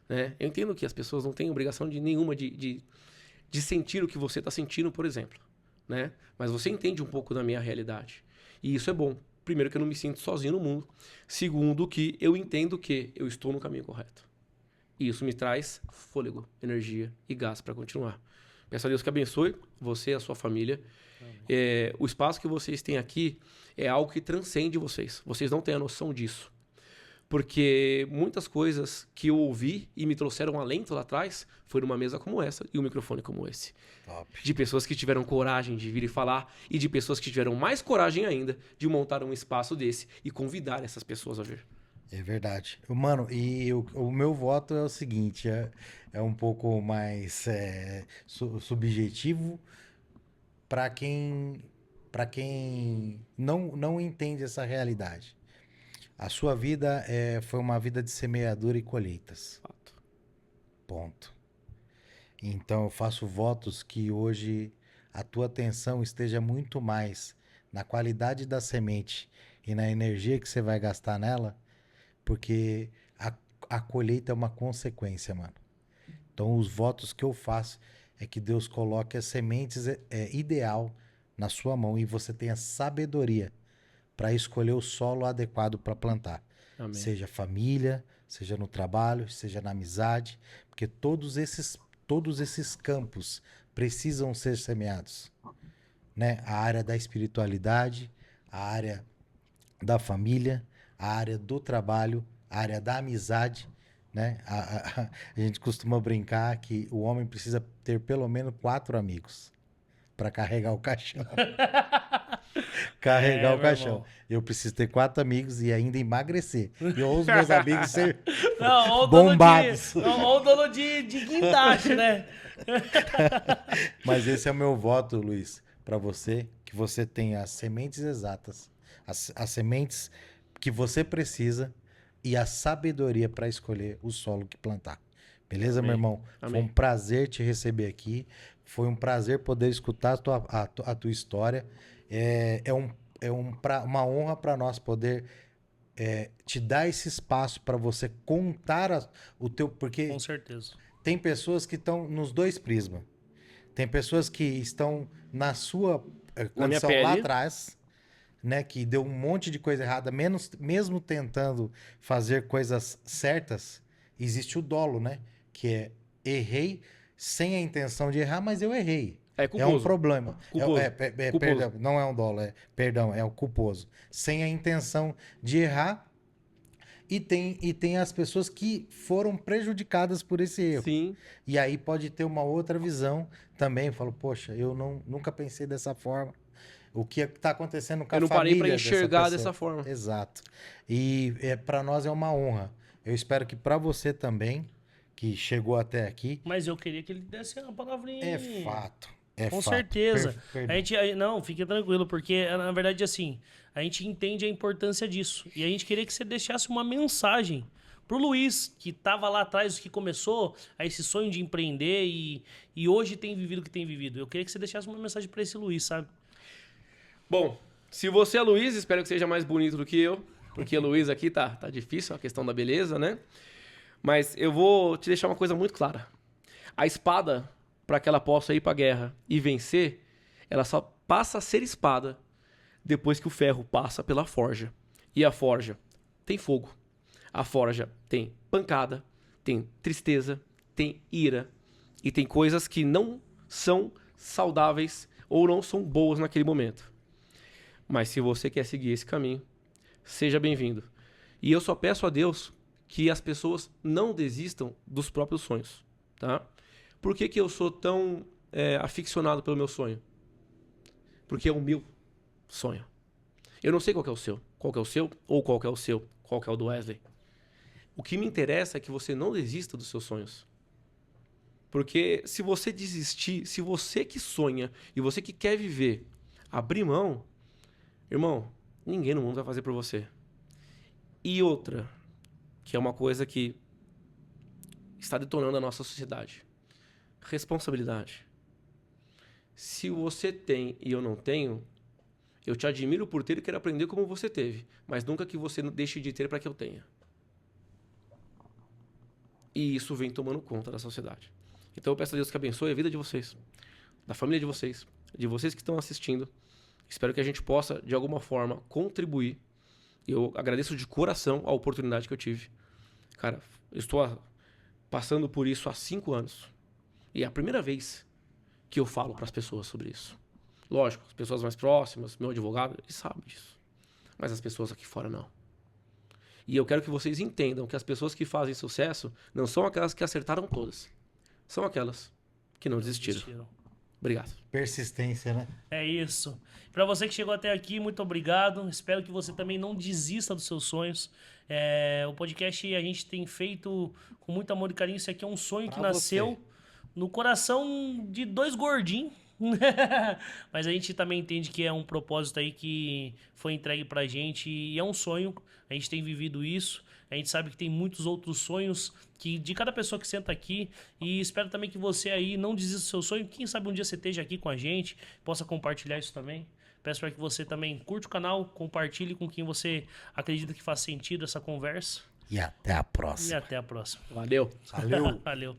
né? Eu entendo que as pessoas não têm obrigação nenhuma de sentir o que você está sentindo, por exemplo, né? Mas você entende um pouco da minha realidade. E isso é bom. Primeiro, que eu não me sinto sozinho no mundo. Segundo, que eu entendo que eu estou no caminho correto. E isso me traz fôlego, energia e gás para continuar. Peço a Deus que abençoe você e a sua família. O espaço que vocês têm aqui é algo que transcende vocês. Vocês não têm a noção disso. Porque muitas coisas que eu ouvi e me trouxeram alento lá atrás foi numa mesa como essa e um microfone como esse. Top. De pessoas que tiveram coragem de vir e falar e de pessoas que tiveram mais coragem ainda de montar um espaço desse e convidar essas pessoas a vir. É verdade. Mano, e o meu voto é o seguinte, é um pouco mais subjetivo para quem não entende essa realidade. A sua vida foi uma vida de semeadura e colheitas. Fato. Ponto. Então eu faço votos que hoje a tua atenção esteja muito mais na qualidade da semente e na energia que você vai gastar nela, porque a colheita é uma consequência, mano. Então os votos que eu faço é que Deus coloque as sementes ideal na sua mão e você tenha sabedoria para escolher o solo adequado para plantar. Amém. Seja família, seja no trabalho, seja na amizade, porque todos esses campos precisam ser semeados, né? A área da espiritualidade, a área da família, a área do trabalho, a área da amizade, né? A gente costuma brincar que o homem precisa ter pelo menos 4 amigos para carregar o caixão. Carregar o caixão. Irmão. Eu preciso ter 4 amigos e ainda emagrecer. E ou os meus amigos ser Não, ou bombados. Ou o dono de guindaste, né? Mas esse é o meu voto, Luiz, para você, que você tenha as sementes exatas, as sementes que você precisa e a sabedoria para escolher o solo que plantar. Beleza, Amém. meu irmão? Amém. Foi um prazer te receber aqui. Foi um prazer poder escutar a tua história. Uma honra para nós poder te dar esse espaço para você contar o teu... Porque Com certeza. tem pessoas que estão nos dois prismas. Tem pessoas que estão na sua condição minha lá pele. atrás, né? Que deu um monte de coisa errada, mesmo tentando fazer coisas certas, existe o dolo, né? Que é errei sem a intenção de errar, mas eu errei. É culposo. É um problema. Culposo. Culposo. Perdão, não é um dolo, é o culposo. Sem a intenção de errar. E tem as pessoas que foram prejudicadas por esse erro. Sim. E aí pode ter uma outra visão também. Falo, poxa, eu nunca pensei dessa forma. O que está acontecendo com a Eu não parei família para enxergar pessoa. dessa forma. Exato. E para nós é uma honra. Eu espero que para você também, que chegou até aqui, Mas eu queria que ele desse uma palavrinha. é fato. É Com fato. certeza. Perdão. Não, fique tranquilo, porque na verdade, assim, a gente entende a importância disso. E a gente queria que você deixasse uma mensagem pro Luiz, que tava lá atrás, que começou a esse sonho de empreender e hoje tem vivido o que tem vivido. Eu queria que você deixasse uma mensagem pra esse Luiz, sabe? Bom, se você é Luiz, espero que seja mais bonito do que eu, porque Luiz aqui tá difícil, a questão da beleza, né? Mas eu vou te deixar uma coisa muito clara. A espada, para que ela possa ir para a guerra e vencer, ela só passa a ser espada depois que o ferro passa pela forja. E a forja tem fogo. A forja tem pancada, tem tristeza, tem ira e tem coisas que não são saudáveis ou não são boas naquele momento. Mas se você quer seguir esse caminho, seja bem-vindo. E eu só peço a Deus que as pessoas não desistam dos próprios sonhos, tá? Por que eu sou tão aficionado pelo meu sonho? Porque é o meu sonho. Eu não sei qual que é o seu. Qual que é o seu? Ou qual que é o seu? Qual que é o do Wesley? O que me interessa é que você não desista dos seus sonhos. Porque se você desistir, se você que sonha e você que quer viver Abrir mão, irmão, ninguém no mundo vai fazer por você. E outra, que é uma coisa que está detonando a nossa sociedade. Responsabilidade. Se você tem e eu não tenho, eu te admiro por ter e quero aprender como você teve, mas nunca que você deixe de ter para que eu tenha. E isso vem tomando conta da sociedade. Então eu peço a Deus que abençoe a vida de vocês, da família de vocês que estão assistindo. Espero que a gente possa, de alguma forma, contribuir. Eu agradeço de coração a oportunidade que eu tive. Cara, eu estou passando por isso há 5 anos. E é a primeira vez que eu falo para as pessoas sobre isso. Lógico, as pessoas mais próximas, meu advogado, eles sabem disso. Mas as pessoas aqui fora não. E eu quero que vocês entendam que as pessoas que fazem sucesso não são aquelas que acertaram todas. São aquelas que não desistiram. Obrigado. Persistência, né? É isso. Para você que chegou até aqui, muito obrigado. Espero que você também não desista dos seus sonhos. O podcast a gente tem feito com muito amor e carinho. Isso aqui é um sonho que nasceu no coração de 2 gordinhos. Mas a gente também entende que é um propósito aí que foi entregue pra gente e é um sonho. A gente tem vivido isso. A gente sabe que tem muitos outros sonhos que de cada pessoa que senta aqui, e espero também que você aí não desista do seu sonho. Quem sabe um dia você esteja aqui com a gente, possa compartilhar isso também. Peço para que você também curte o canal, compartilhe com quem você acredita que faz sentido essa conversa. E até a próxima. E até a próxima. Valeu. Valeu. Valeu.